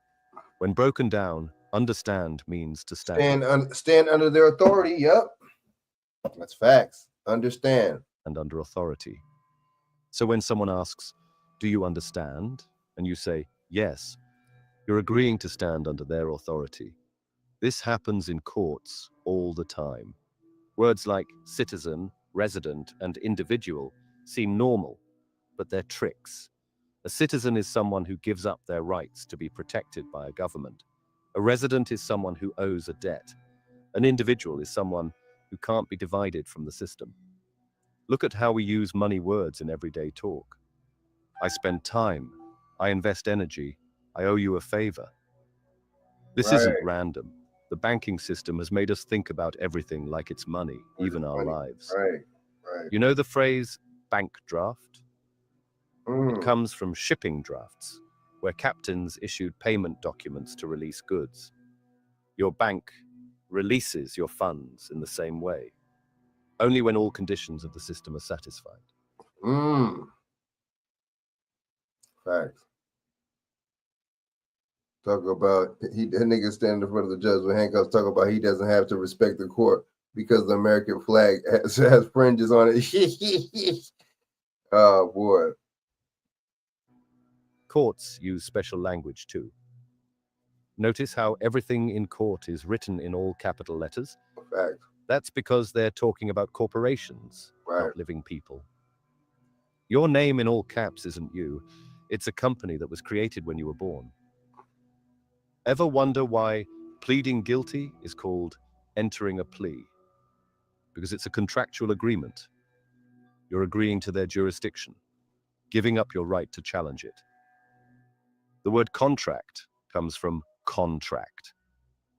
When broken down, understand means to stand. Stand under their authority. Yep. That's facts. Understand. And under authority. So when someone asks, do you understand? And you say, yes, you're agreeing to stand under their authority. This happens in courts all the time. Words like citizen, resident, and individual seem normal, but they're tricks. A citizen is someone who gives up their rights to be protected by a government. A resident is someone who owes a debt. An individual is someone who can't be divided from the system. Look at how we use money words in everyday talk. I spend time. I invest energy. I owe you a favor. This isn't random. The banking system has made us think about everything like it's money, even our lives. Right. You know the phrase bank draft? It comes from shipping drafts, where captains issued payment documents to release goods. Your bank releases your funds in the same way, only when all conditions of the system are satisfied. Facts. Talk about that nigga standing in front of the judge with handcuffs. Talk about he doesn't have to respect the court because the American flag has fringes on it. Oh boy. Courts use special language too. Notice how everything in court is written in all capital letters? Facts. That's because they're talking about corporations, right, not living people. Your name in all caps isn't you. It's a company that was created when you were born. Ever wonder why pleading guilty is called entering a plea? Because it's a contractual agreement. You're agreeing to their jurisdiction, giving up your right to challenge it. The word contract comes from contract,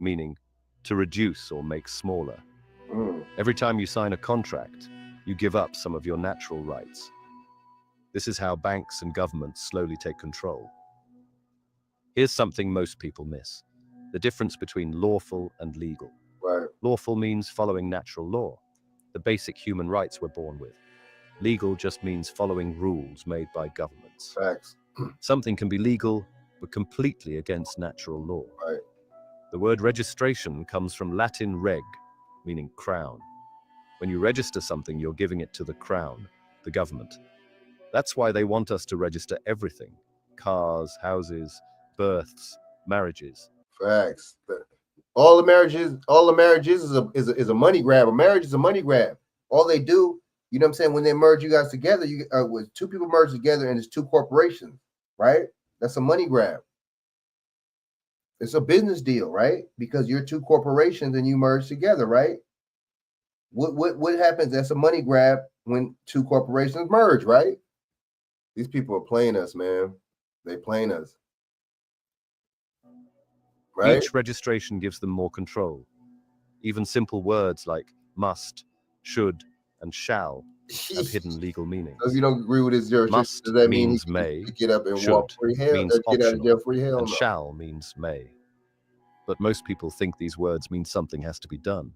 meaning to reduce or make smaller. Every time you sign a contract, you give up some of your natural rights. This is how banks and governments slowly take control. Here's something most people miss: the difference between lawful and legal. Right. Lawful means following natural law, the basic human rights we're born with. Legal just means following rules made by governments. Facts. Something can be legal, but completely against natural law. Right. The word registration comes from Latin reg, meaning crown. When you register something, you're giving it to the crown, the government. That's why they want us to register everything: cars, houses, births, marriages. Facts. All the marriages is a money grab. A marriage is a money grab. All they do, you know what I'm saying, when they merge you guys together, with two people merge together and it's two corporations, right? That's a money grab. It's a business deal, right? Because you're two corporations and you merge together, right? What happens? That's a money grab when two corporations merge, right? These people are playing us, man. They playing us. Right? Each registration gives them more control. Even simple words like must, should, and shall have hidden legal meanings. So if you don't agree with his jurisdiction, Must does that mean means he may, can get up and should walk free hell? means Get out of jail free optional, hell? and No. shall means may. But most people think these words mean something has to be done.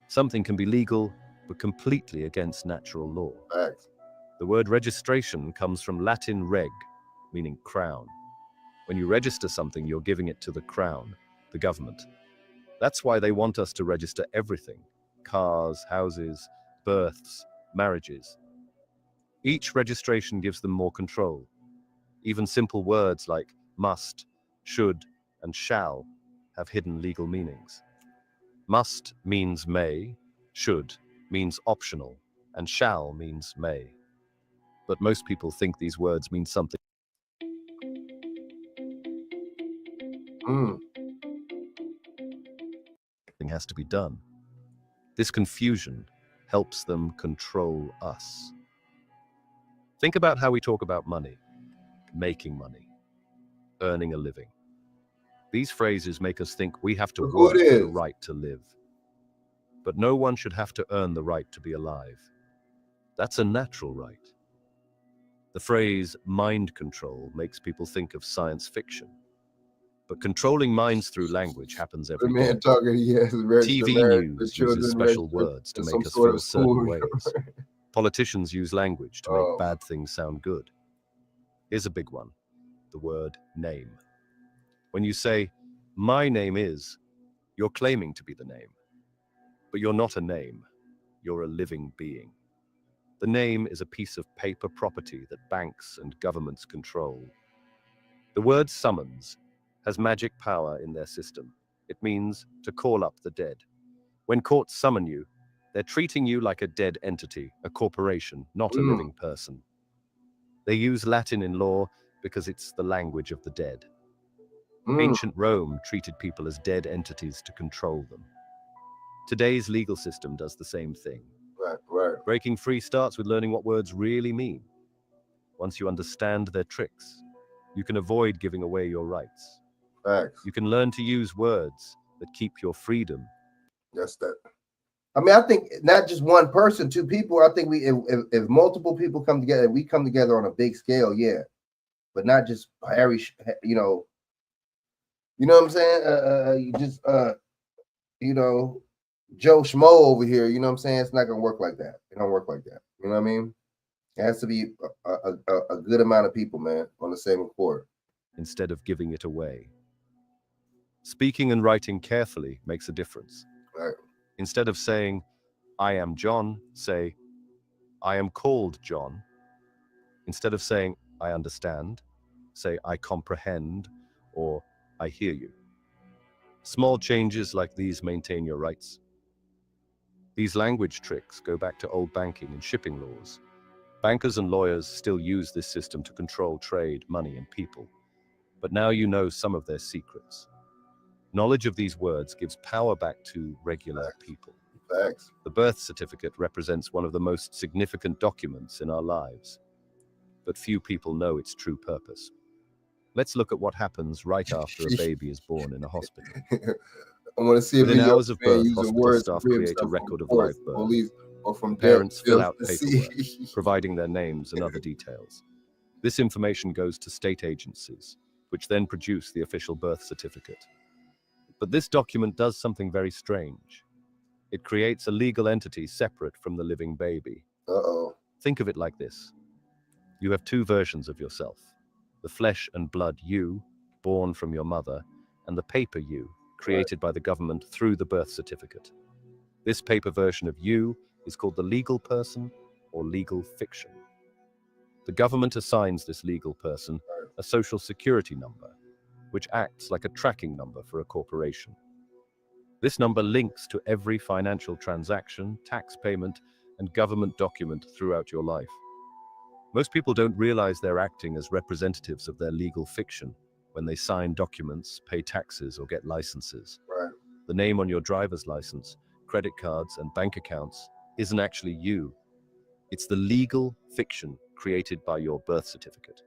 Something can be legal, but completely against natural law. Facts. The word registration comes from Latin reg, meaning crown. When you register something, you're giving it to the crown, the government. That's why they want us to register everything: cars, houses, births, marriages. Each registration gives them more control. Even simple words like must, should, and shall have hidden legal meanings. Must means may, should means optional, and shall means may. But most people think these words mean something has to be done. This confusion helps them control us. Think about how we talk about money, making money, earning a living. These phrases make us think we have to work for the right to live. But no one should have to earn the right to be alive. That's a natural right. The phrase mind control makes people think of science fiction. But controlling minds through language happens every day. TV news uses special words to make us feel certain ways. Politicians use language to make bad things sound good. Here's a big one: the word name. When you say, "My name is," you're claiming to be the name. But you're not a name. You're a living being. The name is a piece of paper property that banks and governments control. The word summons has magic power in their system. It means to call up the dead. When courts summon you, they're treating you like a dead entity, a corporation, not a living person. They use Latin in law because it's the language of the dead. Ancient Rome treated people as dead entities to control them. Today's legal system does the same thing. Right. Breaking free starts with learning what words really mean. Once you understand their tricks, you can avoid giving away your rights. Facts. You can learn to use words that keep your freedom. That's that. I mean, I think not just one person, two people. I think if multiple people come together, we come together on a big scale, yeah, but not just Harry. You know what I'm saying? you know, Joe Schmo over here. You know what I'm saying? It's not gonna work like that. It don't work like that. You know what I mean? It has to be a good amount of people, man, on the same accord. Instead of giving it away. Speaking and writing carefully makes a difference. Right. Instead of saying, I am John, say, I am called John. Instead of saying, I understand, say, I comprehend, or I hear you. Small changes like these maintain your rights. These language tricks go back to old banking and shipping laws. Bankers and lawyers still use this system to control trade, money, and people. But now you know some of their secrets. Knowledge of these words gives power back to regular people. Facts. The birth certificate represents one of the most significant documents in our lives, but few people know its true purpose. Let's look at what happens right after a baby is born in a hospital. I want to see a Within video hours of birth, hospital staff create a record of live birth. Police or from Parents death, fill out to see. paperwork, providing their names and other details. This information goes to state agencies, which then produce the official birth certificate. But this document does something very strange. It creates a legal entity separate from the living baby. Uh-oh. Think of it like this. You have two versions of yourself. The flesh and blood you, born from your mother, and the paper you, created by the government through the birth certificate. This paper version of you is called the legal person or legal fiction. The government assigns this legal person a social security number, which acts like a tracking number for a corporation. This number links to every financial transaction, tax payment, and government document throughout your life. Most people don't realize they're acting as representatives of their legal fiction when they sign documents, pay taxes, or get licenses. Right. The name on your driver's license, credit cards, and bank accounts isn't actually you. It's the legal fiction created by your birth certificate.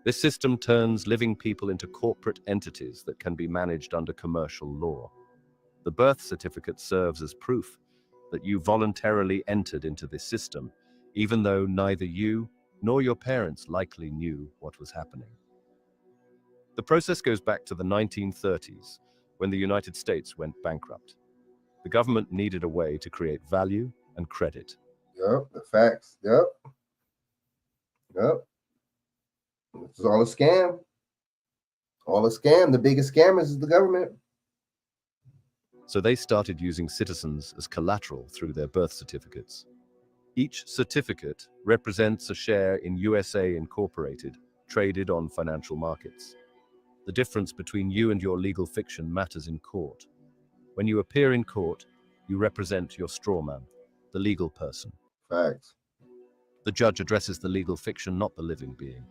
This system turns living people into corporate entities that can be managed under commercial law. The birth certificate serves as proof that you voluntarily entered into this system, even though neither you nor your parents likely knew what was happening. The process goes back to the 1930s, when the United States went bankrupt. The government needed a way to create value and credit. Yep, the facts. Yep. It's all a scam. All a scam. The biggest scammers is the government. So they started using citizens as collateral through their birth certificates. Each certificate represents a share in USA Incorporated, traded on financial markets. The difference between you and your legal fiction matters in court. When you appear in court, you represent your straw man, the legal person. Facts. The judge addresses the legal fiction, not the living being.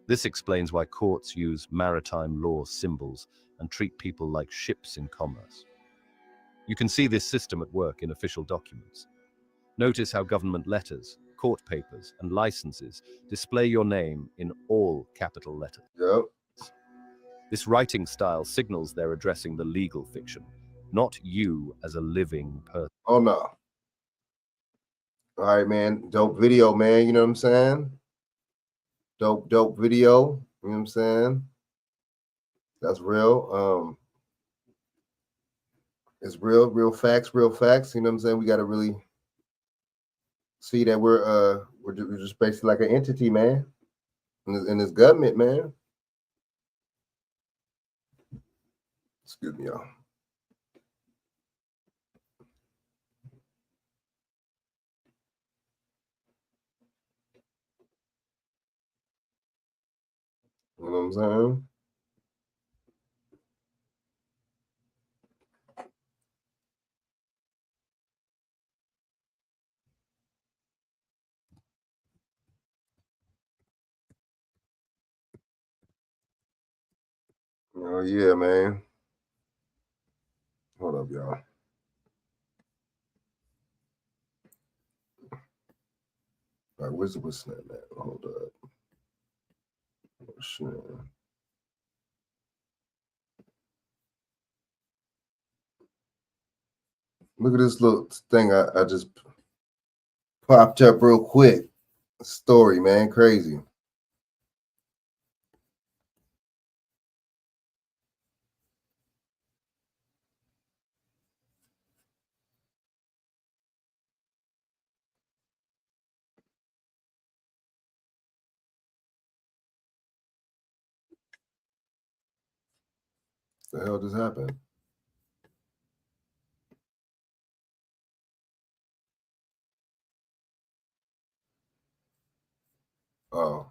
This explains why courts use maritime law symbols and treat people like ships in commerce. You can see this system at work in official documents. Notice how government letters, court papers, and licenses display your name in all capital letters. Yep. This writing style signals they're addressing the legal fiction, not you as a living person. Oh, no. All right, man. Dope video, man. You know what I'm saying? Dope video. You know what I'm saying? That's real. It's real facts. You know what I'm saying? We got to really see that we're just basically like an entity, man, in this government, man. Excuse me, y'all. You know what I'm saying? Oh yeah, man. Hold up, y'all. All right, where's the whistling at? Hold up. Oh, shit. Look at this little thing I just popped up real quick. Story, man, crazy. The hell just happened? Oh.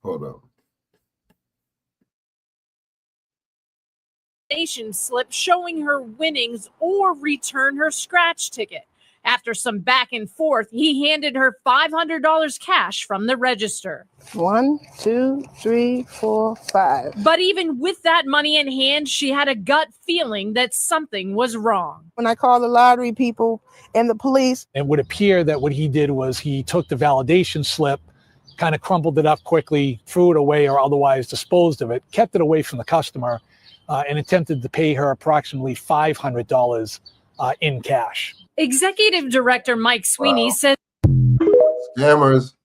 Hold up. Slip showing her winnings or return her scratch ticket. After some back and forth, he handed her $500 cash from the register. 1, 2, 3, 4, 5. But even with that money in hand, she had a gut feeling that something was wrong. When I called the lottery people and the police, It would appear that what he did was he took the validation slip, kind of crumpled it up quickly, threw it away or otherwise disposed of it, kept it away from the customer, and attempted to pay her approximately $500 in cash. Executive Director Mike Sweeney says Scammers.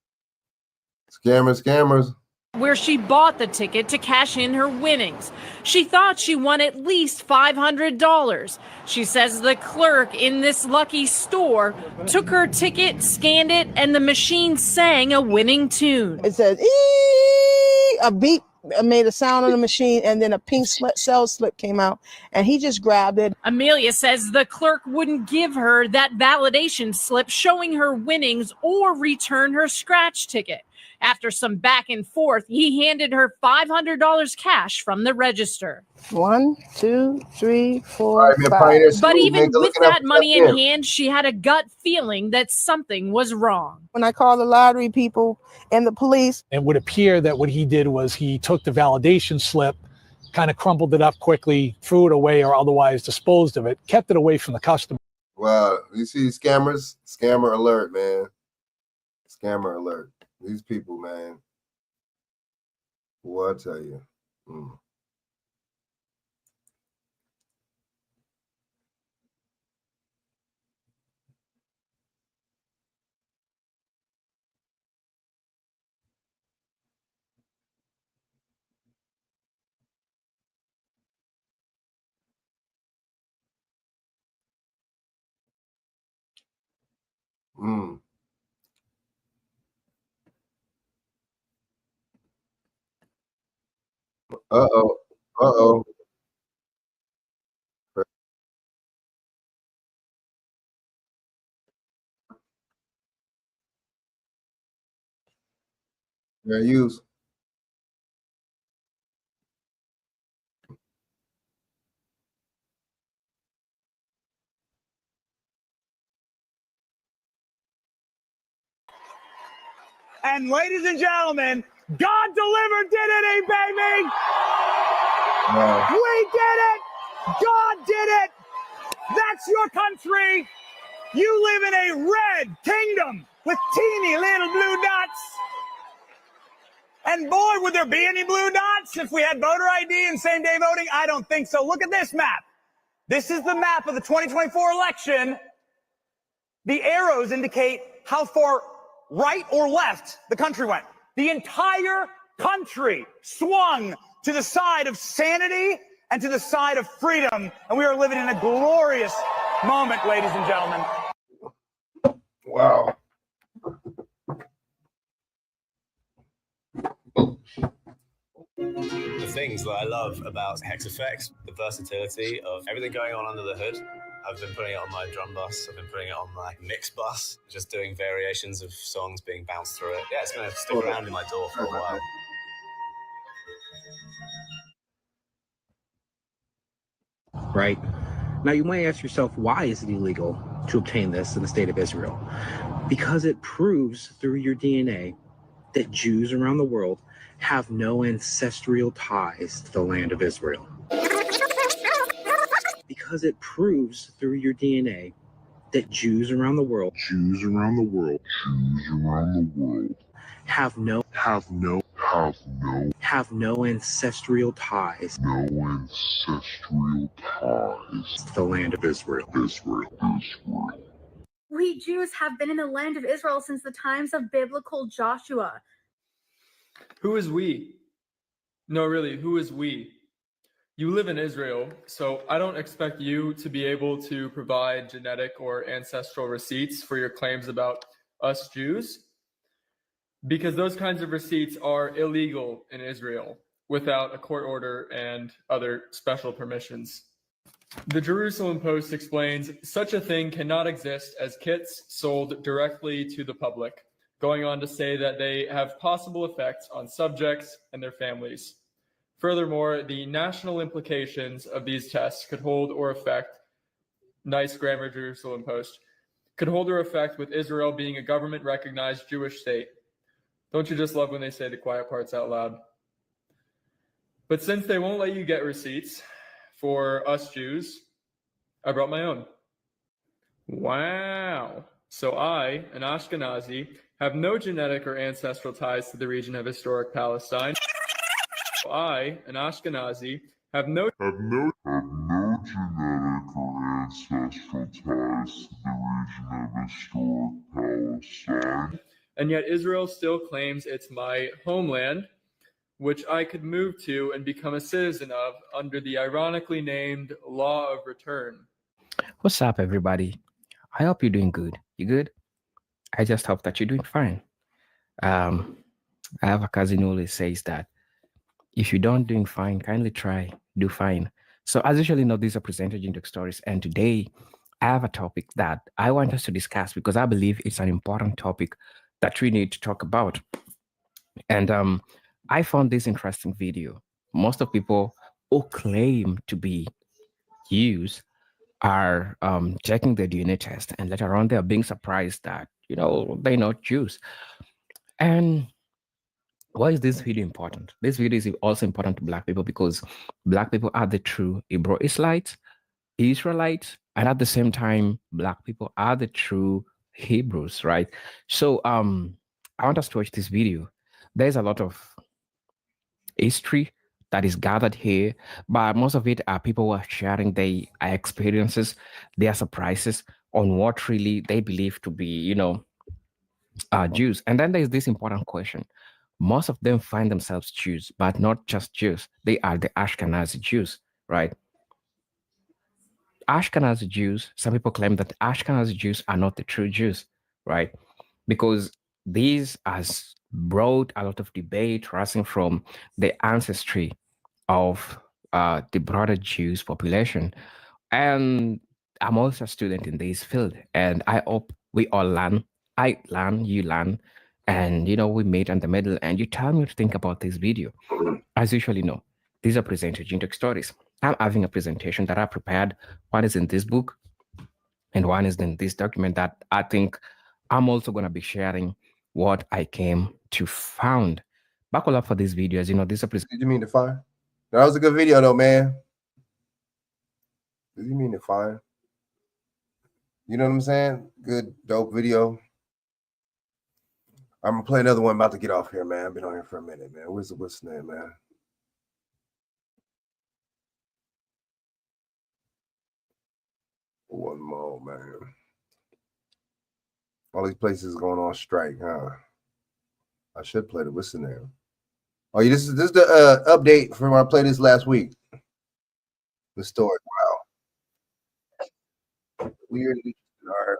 Scammers. where she bought the ticket to cash in her winnings. She thought she won at least $500. She says the clerk in this lucky store took her ticket, scanned it, and the machine sang a winning tune. it says, "Ee!" A beep made a sound on the machine, and then a pink cell slip came out, and he just grabbed it. Amelia says the clerk wouldn't give her that validation slip showing her winnings or return her scratch ticket. After some back and forth, he handed her $500 cash from the register. 1, 2, 3, 4, All right, man, 5. Pioneer But School, even man, go with look it up. that money in Yeah. hand, she had a gut feeling that something was wrong. When I called the lottery people and the police, It would appear that what he did was he took the validation slip, kind of crumpled it up quickly, threw it away or otherwise disposed of it, kept it away from the customer. Wow, you see scammers? Scammer alert, man. Scammer alert. These people, man. What I tell you. Uh-oh. Uh-oh. Fair use. And ladies and gentlemen, God delivered Diddy, baby! Wow. We did it! God did it! That's your country! You live in a red kingdom with teeny little blue dots. And boy, would there be any blue dots if we had voter ID and same-day voting? I don't think so. Look at this map. This is the map of the 2024 election. The arrows indicate how far right or left the country went. The entire country swung to the side of sanity and to the side of freedom. And we are living in a glorious moment, ladies and gentlemen. Wow. The things that I love about Hex Effects, the versatility of everything going on under the hood. I've been putting it on my drum bus, I've been putting it on my mix bus, just doing variations of songs being bounced through it. Yeah, it's going to stick around in my door for a while. Right? Now, you might ask yourself, why is it illegal to obtain this in the state of Israel? Because it proves through your DNA that Jews around the world have no ancestral ties to the land of Israel. Because it proves through your DNA that Jews around the world have no ancestral ties to the land of Israel. We Jews have been in the land of Israel since the times of biblical Joshua. Who is we? No, really, who is we? You live in Israel, so I don't expect you to be able to provide genetic or ancestral receipts for your claims about us Jews, because those kinds of receipts are illegal in Israel. without a court order and other special permissions. The Jerusalem Post explains such a thing cannot exist as kits sold directly to the public, going on to say that they have possible effects on subjects and their families. Furthermore, the national implications of these tests could hold or affect, nice grammar, Jerusalem Post, could hold or affect with Israel being a government-recognized Jewish state. Don't you just love when they say the quiet parts out loud? But since they won't let you get receipts for us Jews, I brought my own. Wow. So I, an Ashkenazi, have no genetic or ancestral ties to the region of historic Palestine. I, an Ashkenazi, have no genetic or ancestral ties to the region of historic Palestine. And yet Israel still claims it's my homeland, which I could move to and become a citizen of under the ironically named Law of Return. What's up, everybody? I hope you're doing good. You good? I just hope that you're doing fine. I have a cousin who always says that if you don't doing fine, kindly try, do fine. So as usually know, these are presented Jintox Stories, and today I have a topic that I want us to discuss because I believe it's an important topic that we need to talk about. And I found this interesting video. Most of people who claim to be Jews are checking their DNA test, and later on they're being surprised that, you know, they're not Jews. And why is this video important? This video is also important to Black people because Black people are the true Hebrew Israelites, and at the same time, Black people are the true Hebrews, right? So I want us to watch this video. There's a lot of history that is gathered here, but most of it are people who are sharing their experiences, their surprises on what really they believe to be, you know, Jews. And then there's this important question. Most of them find themselves Jews, but not just Jews. They are the Ashkenazi Jews, right? Ashkenazi Jews, some people claim that Ashkenazi Jews are not the true Jews, right? Because these has brought a lot of debate rising from the ancestry of the broader Jews population. And I'm also a student in this field, and I hope we all learn. I learn, you learn, and you know, we meet in the middle, and you tell me what to think about this video. As usually know, these are presented Jintox Stories. I'm having a presentation that I prepared. One is in this book, and one is in this document that I think I'm also going to be sharing what I came to found. Buckle up for these videos. You know, these are Did you mean to fire? That was a good video, though, man. Did you mean to fire? You know what I'm saying? Good, dope video. I'm gonna play another one. I'm about to get off here, man. I've been on here for a minute, man. What's the name, man? One more, man. All these places going on strike, huh? I should play the what's the name? Oh, yeah, this is the update from when I played this last week. The story. Wow. Weird. All right.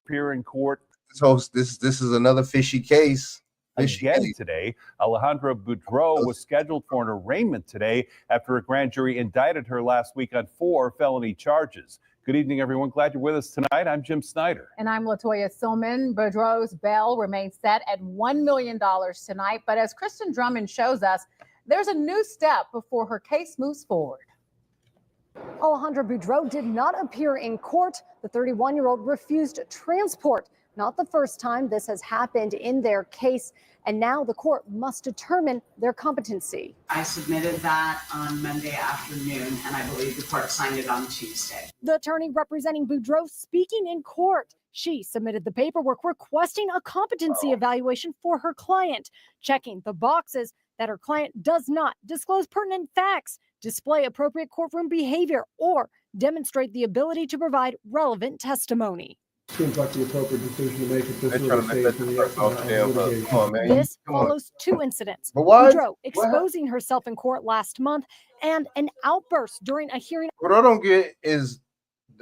Appear in court. This is another fishy case. Again today, Alejandra Boudreaux was scheduled for an arraignment today after a grand jury indicted her last week on 4 felony charges. Good evening, everyone. Glad you're with us tonight. I'm Jim Snyder. And I'm Latoya Silman. Boudreaux's bail remains set at $1 million tonight. But as Kristen Drummond shows us, there's a new step before her case moves forward. Alejandra Boudreaux did not appear in court. The 31-year-old refused transport. Not the first time this has happened in their case, and now the court must determine their competency. I submitted that on Monday afternoon, and I believe the court signed it on Tuesday. The attorney representing Boudreaux speaking in court. She submitted the paperwork requesting a competency evaluation for her client, checking the boxes that her client does not disclose pertinent facts, display appropriate courtroom behavior, or demonstrate the ability to provide relevant testimony. seems like the appropriate decision to make at this They're trying to early make stage that in the first litigation. Come on, man. This Come on. follows two incidents. But why? Boudreaux exposing herself in court last month and an outburst during a hearing. What I don't get is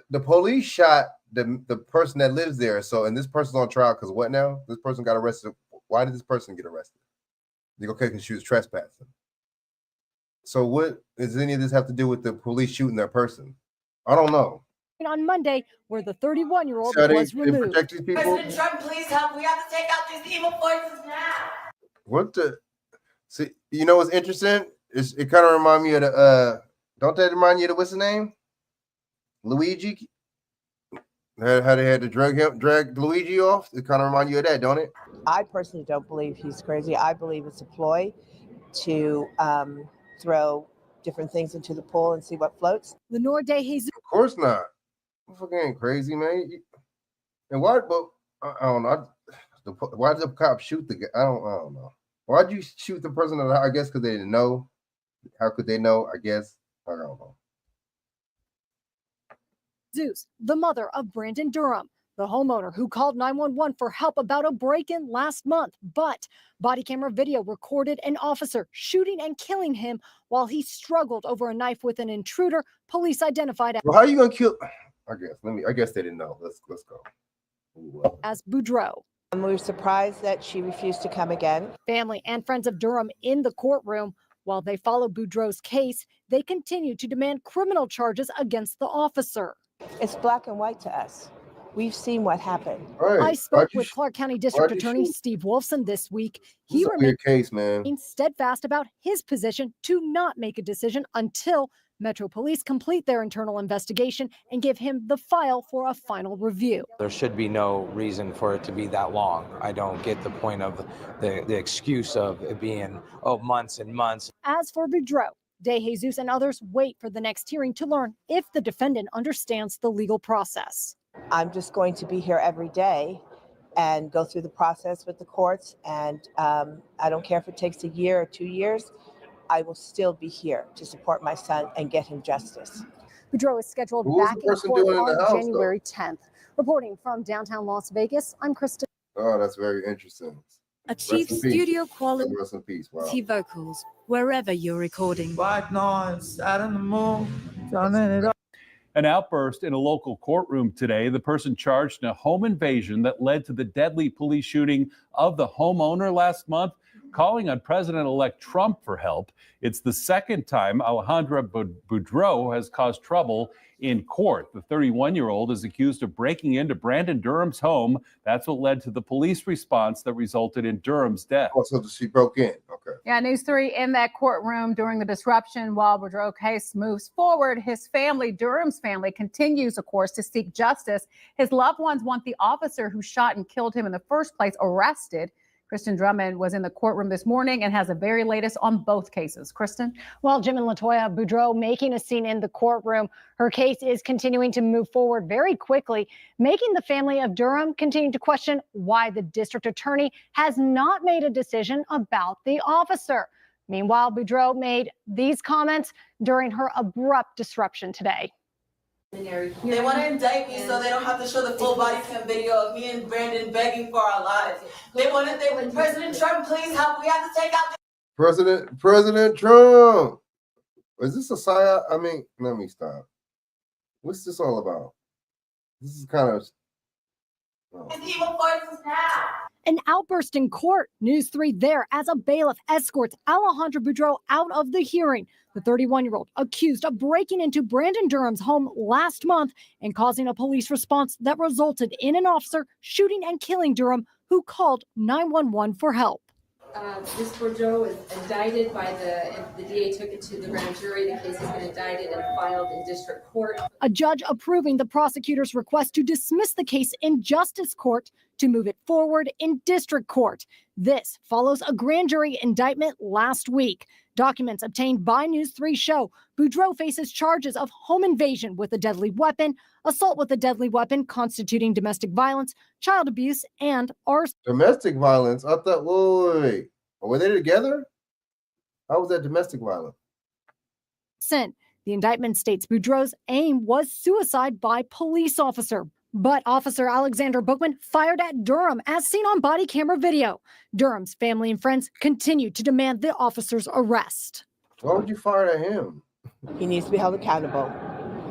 the police shot the person that lives there. So, and this person's on trial because what now? This person got arrested. Why did this person get arrested? Okay, because she was trespassing. So, what does any of this have to do with the police shooting their person? I don't know. On Monday, where the 31-year-old So was they removed. protect these people? President Trump, please help. We have to take out these evil forces now. What the? See, you know what's interesting? It kind of remind me of the don't that remind you of the what's the name? Luigi. How they had to drag Luigi off? It kind of remind you of that, don't it? I personally don't believe he's crazy. I believe it's a ploy to throw different things into the pool and see what floats. Lenore DeJesus. Of course not. I'm fucking crazy, man. And why? But I don't know. Why did the cop shoot the guy? I don't know. Why'd you shoot the person? I guess because they didn't know. How could they know? I guess I don't know. Zeus, the mother of Brandon Durham, the homeowner who called 911 for help about a break-in last month. But body camera video recorded an officer shooting and killing him while he struggled over a knife with an intruder. Police identified Well, how are you gonna kill? I guess they didn't know. Let's go. As Boudreaux. And we were surprised that she refused to come again. Family and friends of Durham in the courtroom. While they follow Boudreaux's case, they continue to demand criminal charges against the officer. It's black and white to us. We've seen what happened. Right. I spoke with Clark County District Attorney Steve Wolfson this week. He remains case, man. steadfast about his position to not make a decision until Metro Police complete their internal investigation and give him the file for a final review. There should be no reason for it to be that long. I don't get the point of the excuse of it being, months and months. As for Boudreaux, DeJesus and others wait for the next hearing to learn if the defendant understands the legal process. I'm just going to be here every day and go through the process with the courts. And I don't care if it takes a year or 2 years. I will still be here to support my son and get him justice. Boudreaux is scheduled Who's back the in person court doing it in the on house, January 10th. Reporting from downtown Las Vegas, I'm Kristen. Oh, that's very interesting. Achieve Rest in peace. studio quality Rest in peace. Wow. vocals wherever you're recording. White noise out in the moon, turning it up. An outburst in a local courtroom today. The person charged in a home invasion that led to the deadly police shooting of the homeowner last month, calling on President-elect Trump for help. It's the second time Alejandra Boudreaux has caused trouble in court. The 31-year-old is accused of breaking into Brandon Durham's home. That's what led to the police response that resulted in Durham's death. Oh, so she broke in. Okay. Yeah, News 3 in that courtroom during the disruption while Boudreaux case moves forward. His family, Durham's family, continues, of course, to seek justice. His loved ones want the officer who shot and killed him in the first place arrested. Kristen Drummond was in the courtroom this morning and has the very latest on both cases. Kristen? Well, Jim and Latoya, Boudreaux making a scene in the courtroom. Her case is continuing to move forward very quickly, making the family of Durham continue to question why the district attorney has not made a decision about the officer. Meanwhile, Boudreaux made these comments during her abrupt disruption today. They want to indict me so they don't have to show the full body cam video of me and Brandon begging for our lives. They want to, President Trump, please help. We have to take out President Trump. Is this a psyop? I mean, let me stop. What's this all about? This is kind of these evil forces now. An outburst in court. News 3 there as a bailiff escorts Alejandra Boudreaux out of the hearing. The 31-year-old accused of breaking into Brandon Durham's home last month and causing a police response that resulted in an officer shooting and killing Durham, who called 911 for help. Ms. Boudreaux was indicted by the DA took it to the grand jury. The case has been indicted and filed in district court. A judge approving the prosecutor's request to dismiss the case in justice court to move it forward in district court. This follows a grand jury indictment last week. Documents obtained by News 3 show Boudreaux faces charges of home invasion with a deadly weapon, assault with a deadly weapon constituting domestic violence, child abuse, and arson. domestic violence. I thought, wait. Were they together? How was that domestic violence? The indictment states Boudreaux's aim was suicide by police officer. But Officer Alexander Bookman fired at Durham, as seen on body camera video. Durham's family and friends continue to demand the officer's arrest. Why would you fire at him? He needs to be held accountable.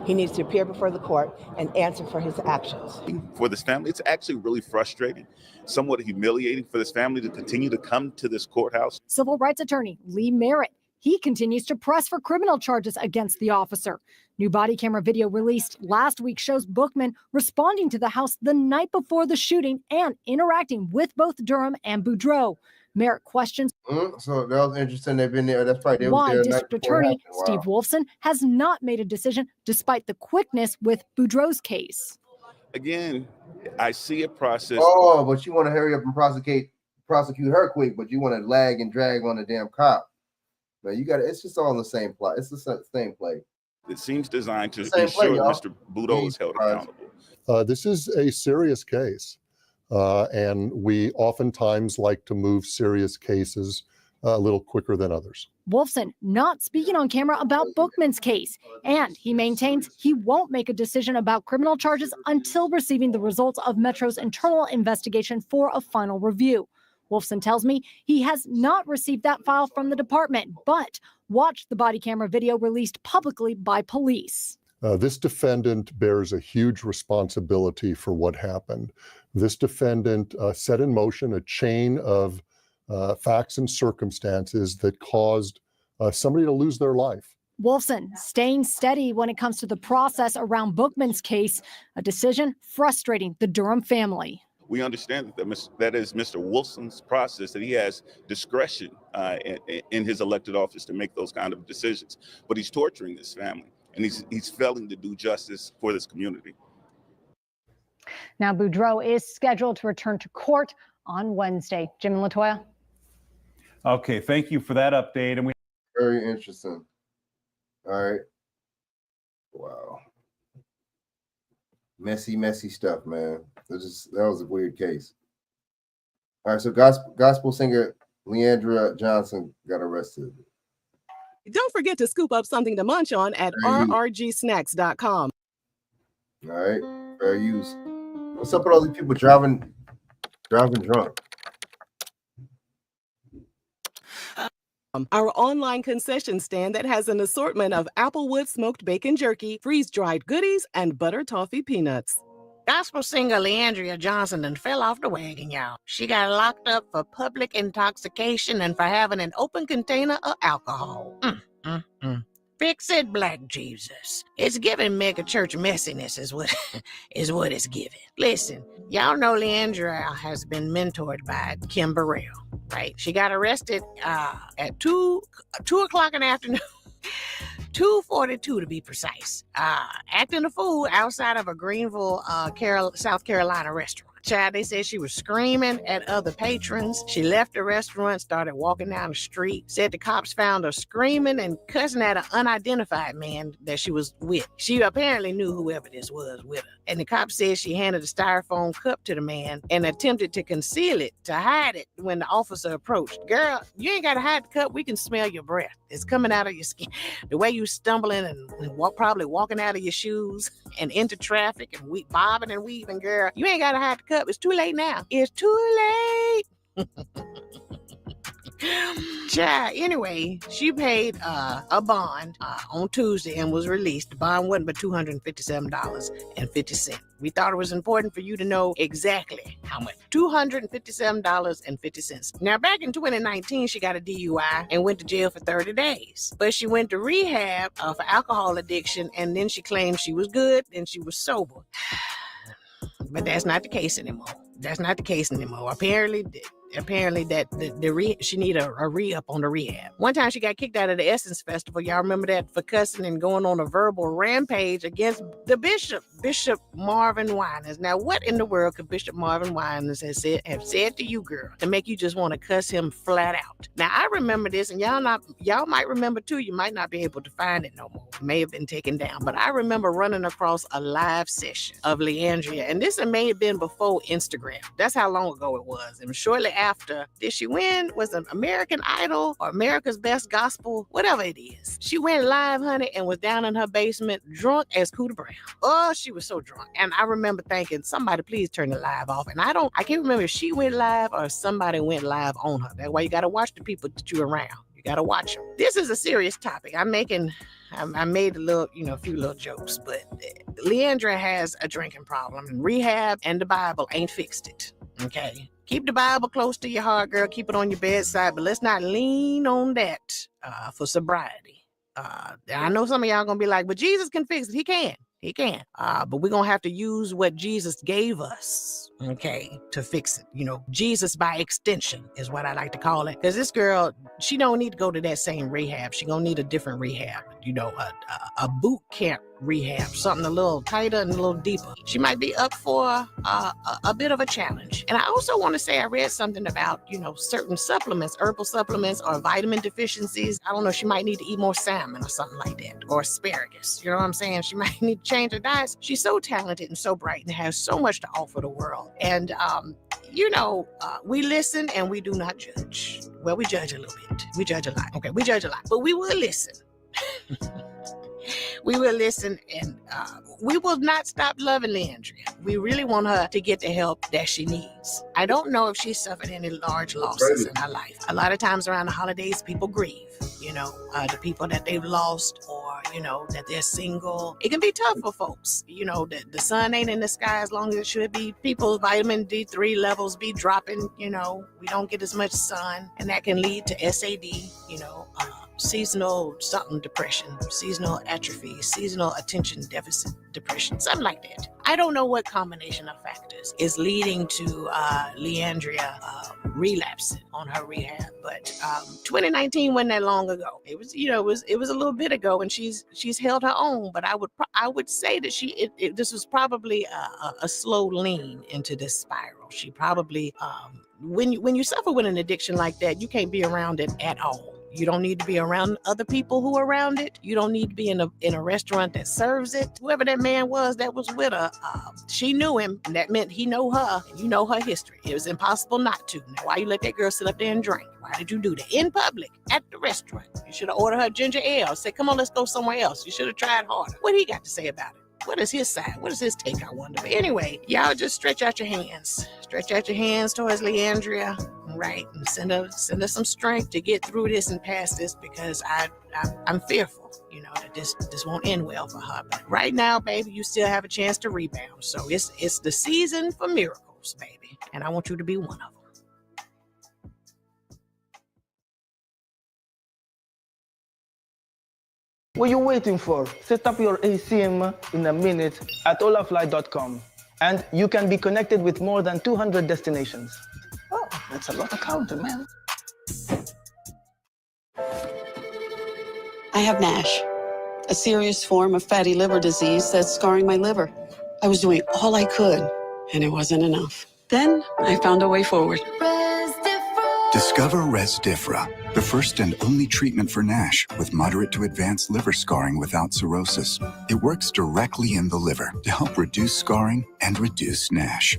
He needs to appear before the court and answer for his actions. For this family, it's actually really frustrating, somewhat humiliating for this family to continue to come to this courthouse. Civil rights attorney Lee Merritt, he continues to press for criminal charges against the officer. New body camera video released last week shows Bookman responding to the house the night before the shooting and interacting with both Durham and Boudreaux. Merritt questions So that was interesting. They've been there. That's right. They why was there District Attorney Steve Wolfson has not made a decision despite the quickness with Boudreaux's case. Again, I see a process. Oh, but you want to hurry up and prosecute her quick, but you want to lag and drag on the damn cop. Man, you got to. It's just all in the same plot. It's the same play. It seems designed to Same ensure play, that y'all. Mr. Boudreaux is held accountable. This is a serious case, and we oftentimes like to move serious cases a little quicker than others. Wolfson not speaking on camera about Bookman's case, and he maintains he won't make a decision about criminal charges until receiving the results of Metro's internal investigation for a final review. Wolfson tells me he has not received that file from the department, but watched the body camera video released publicly by police. This defendant bears a huge responsibility for what happened. This defendant set in motion a chain of facts and circumstances that caused somebody to lose their life. Wolfson staying steady when it comes to the process around Bookman's case, a decision frustrating the Durham family. We understand that is Mr. Wilson's process, that he has discretion in his elected office to make those kind of decisions. But he's torturing this family, and he's failing to do justice for this community. Now, Boudreaux is scheduled to return to court on Wednesday. Jim and Latoya. Okay, thank you for that update. And Very interesting. All right. Wow. Messy stuff, man. That was a weird case. All right, so gospel singer Leandra Johnson got arrested. Don't forget to scoop up something to munch on at rrgsnacks.com. All right, fair use. What's up with all these people driving drunk? Our online concession stand that has an assortment of Applewood smoked bacon jerky, freeze-dried goodies, and butter toffee peanuts. Gospel singer Leandria Johnson done fell off the wagon, y'all. She got locked up for public intoxication and for having an open container of alcohol. Fix it, Black Jesus. It's giving mega church messiness is what it's giving. Listen, y'all know Leandria has been mentored by Kim Burrell, right? She got arrested at 2 o'clock in the afternoon. 2:42 to be precise. Acting a fool outside of a Greenville, South Carolina restaurant. Child, they said she was screaming at other patrons. She left the restaurant, started walking down the street, said the cops found her screaming and cussing at an unidentified man that she was with. She apparently knew whoever this was with her. And the cops said she handed a styrofoam cup to the man and attempted to conceal it, to hide it when the officer approached. Girl, you ain't got to hide the cup. We can smell your breath. It's coming out of your skin. The way you stumbling and probably walking out of your shoes and into traffic and bobbing and weaving, girl, you ain't got to hide the cup. It's too late now. It's too late. Child, anyway, she paid a bond on Tuesday and was released. The bond wasn't but $257.50. We thought it was important for you to know exactly how much. $257.50. Now, back in 2019, she got a DUI and went to jail for 30 days. But she went to rehab for alcohol addiction, and then she claimed she was good and she was sober. But that's not the case anymore. Apparently that she need a re-up on the rehab. One time she got kicked out of the Essence Festival. Y'all remember that, for cussing and going on a verbal rampage against the Bishop Marvin Winans. Now, what in the world could Bishop Marvin Winans have said to you, girl, to make you just want to cuss him flat out? Now, I remember this, and y'all might remember too. You might not be able to find it no more. It may have been taken down, but I remember running across a live session of Leandria, and this may have been before Instagram. That's how long ago it was. And shortly after. Did she win? Was it American Idol or America's Best Gospel? Whatever it is. She went live, honey, and was down in her basement drunk as Cooter Brown. Oh, she was so drunk. And I remember thinking, somebody please turn the live off. And I can't remember if she went live or somebody went live on her. That's why you got to watch the people that you're around. You got to watch them. This is a serious topic. I made a little, a few little jokes, but Leandria has a drinking problem, and rehab and the Bible ain't fixed it. Okay. Keep the Bible close to your heart, girl. Keep it on your bedside, but let's not lean on that for sobriety. I know some of y'all gonna be like, but Jesus can fix it. He can. He can. But we're gonna have to use what Jesus gave us, okay, to fix it. Jesus by extension is what I like to call it. Because this girl, she don't need to go to that same rehab. She gonna need a different rehab. A boot camp rehab, something a little tighter and a little deeper. She might be up for a bit of a challenge. And I also want to say I read something about, certain supplements, herbal supplements or vitamin deficiencies. I don't know, she might need to eat more salmon or something like that, or asparagus. You know what I'm saying? She might need to change her diet. She's so talented and so bright and has so much to offer the world. And, we listen and we do not judge. Well, we judge a little bit. We judge a lot. Okay, we judge a lot, but we will listen. We will listen, and we will not stop loving Leandria. We really want her to get the help that she needs. I don't know if she's suffered any large losses in her life. A lot of times around the holidays, people grieve, the people that they've lost, or, that they're single. It can be tough for folks. The sun ain't in the sky as long as it should be. People's vitamin D3 levels be dropping, we don't get as much sun, and that can lead to SAD, seasonal something depression, seasonal atrophy, seasonal attention deficit depression, something like that. I don't know what combination of factors is leading to Leandria relapsing on her rehab, but 2019 wasn't that long ago. It was, it was a little bit ago, and she's held her own. But I would say that this was probably a slow lean into this spiral. She probably when you suffer with an addiction like that, you can't be around it at all. You don't need to be around other people who are around it. You don't need to be in a restaurant that serves it. Whoever that man was that was with her, she knew him, and that meant he know her, and you know her history. It was impossible not to. Now, why you let that girl sit up there and drink? Why did you do that? In public, at the restaurant. You should have ordered her ginger ale. Say, come on, let's go somewhere else. You should have tried harder. What he got to say about it? What is his side? What is his take, I wonder? But anyway, y'all just stretch out your hands. Stretch out your hands towards Leandria, right? And send her some strength to get through this and past this, because I'm fearful, that this won't end well for her. But right now, baby, you still have a chance to rebound. So it's the season for miracles, baby. And I want you to be one of them. What are you waiting for? Set up your ACM in a minute at olaflight.com, and you can be connected with more than 200 destinations. Oh, that's a lot of counting, man. I have NASH, a serious form of fatty liver disease that's scarring my liver. I was doing all I could, and it wasn't enough. Then I found a way forward. Discover Resdifra, the first and only treatment for NASH with moderate to advanced liver scarring without cirrhosis. It works directly in the liver to help reduce scarring and reduce NASH.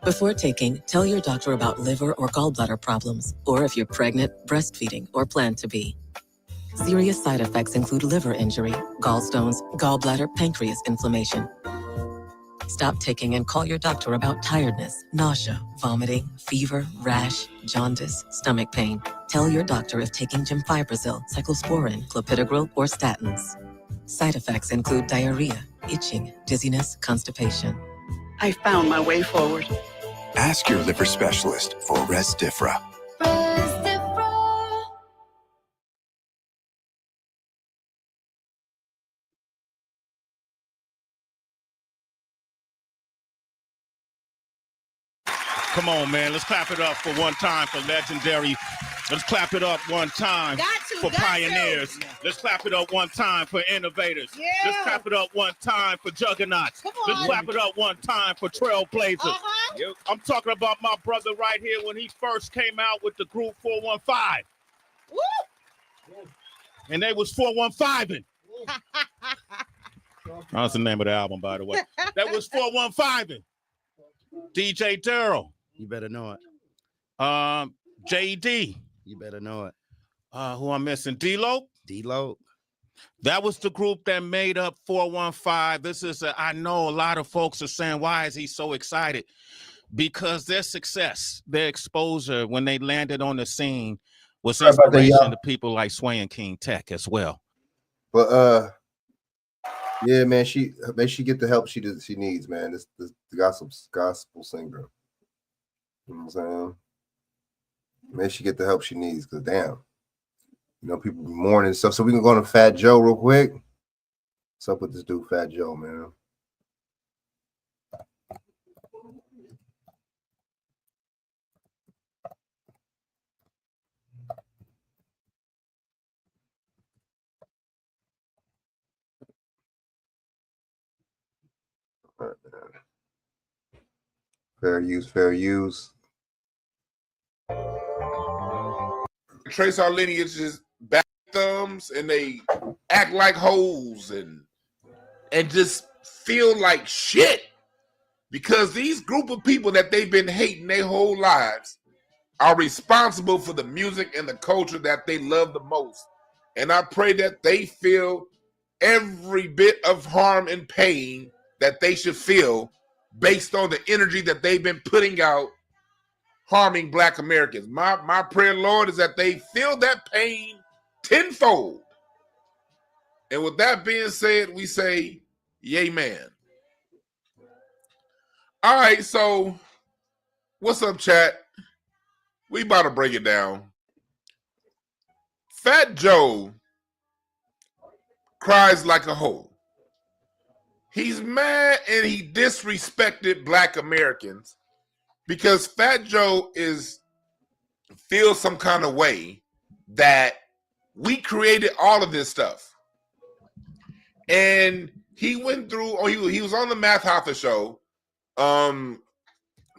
Before taking, tell your doctor about liver or gallbladder problems, or if you're pregnant, breastfeeding, or plan to be. Serious side effects include liver injury, gallstones, gallbladder, pancreas inflammation. Stop taking and call your doctor about tiredness, nausea, vomiting, fever, rash, jaundice, stomach pain. Tell your doctor if taking Gemfibrozil, cyclosporin, clopidogrel, or statins. Side effects include diarrhea, itching, dizziness, constipation. I found my way forward. Ask your liver specialist for Resdifra. Come on, man. Let's clap it up for one time for legendary. Let's clap it up one time for pioneers. Let's clap it up one time for innovators. Yeah. Let's clap it up one time for juggernauts. Let's clap it up one time for trailblazers. I'm talking about my brother right here when he first came out with the group 415. Woo! And they was 415ing. That's the name of the album, by the way. That was 415ing. DJ Daryl. You better know it. JD. You better know it. Who I'm missing? D-Lo? D-Lo. That was the group that made up 415. This is, I know a lot of folks are saying, why is he so excited? Because their success, their exposure when they landed on the scene was Sorry about that, inspiration y'all. to people like Sway and King Tech as well. But yeah, man, make she get the help she needs, man. This the gospel singer. You know what I'm saying? Make she get the help she needs, because damn, you know, people be mourning and stuff. So we can go to Fat Joe real quick. What's up with this dude, Fat Joe, man? All right, man. Fair use, fair use. Trace our lineages back thumbs, and they act like hoes and just feel like shit because these group of people that they've been hating their whole lives are responsible for the music and the culture that they love the most. And I pray that they feel every bit of harm and pain that they should feel based on the energy that they've been putting out harming Black Americans. My prayer, Lord, is that they feel that pain tenfold. And with that being said, we say, yay, man. All right, so what's up, chat? We about to break it down. Fat Joe cries like a hoe. He's mad and he disrespected Black Americans because Fat Joe feels some kind of way that we created all of this stuff. And he went through, he was on the Math Hoffa show,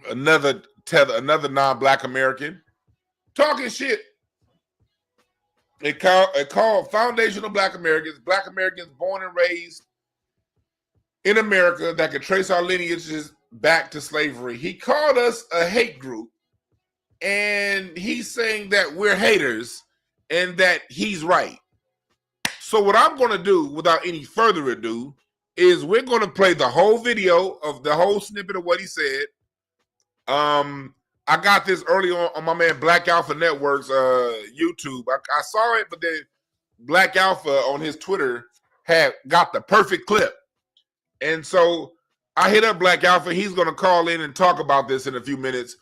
another non-Black American, talking shit. It called Foundational Black Americans born and raised in America that could trace our lineages back to slavery. He called us a hate group, and he's saying that we're haters and that he's right. So what I'm going to do, without any further ado, is we're going to play the whole video of the whole snippet of what he said. I got this early on my man Black Alpha Network's YouTube. I saw it, but then Black Alpha on his Twitter had got the perfect clip. And so I hit up Black Alpha. He's going to call in and talk about this in a few minutes.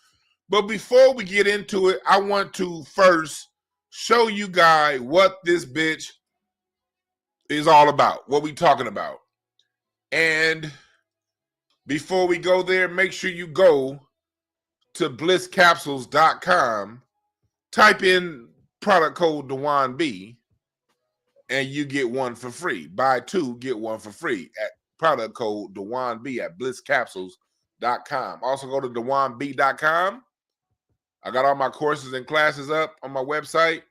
But before we get into it, I want to first show you guys what this bitch is all about, what we talking about. And before we go there, make sure you go to blisscapsules.com, type in product code DeJuan B, and you get one for free. Buy two, get one for free at product code DeJuan B at blisscapsules.com. Also go to DeJuanB.com. I got all my courses and classes up on my website.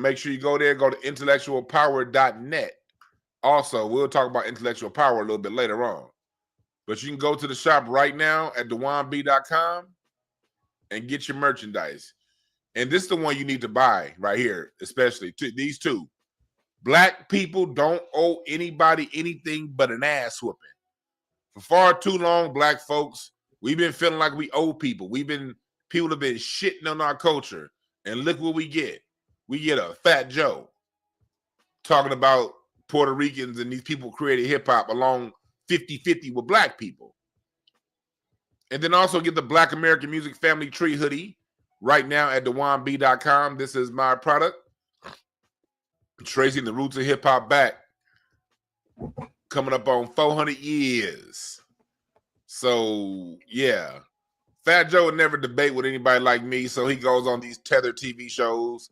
Make sure you go there, go to intellectualpower.net. Also, we'll talk about intellectual power a little bit later on. But you can go to the shop right now at DeJuanB.com and get your merchandise. And this is the one you need to buy right here, especially these two. Black people don't owe anybody anything but an ass whooping. For far too long, Black folks, we've been feeling like we owe people. People have been shitting on our culture. And look what we get. We get a Fat Joe talking about Puerto Ricans and these people created hip hop along 50-50 with Black people. And then also get the Black American Music Family Tree hoodie right now at DeJuanB.com. This is my product. Tracing the roots of hip hop back. Coming up on 400 years. So, yeah. Fat Joe would never debate with anybody like me, so he goes on these tethered TV shows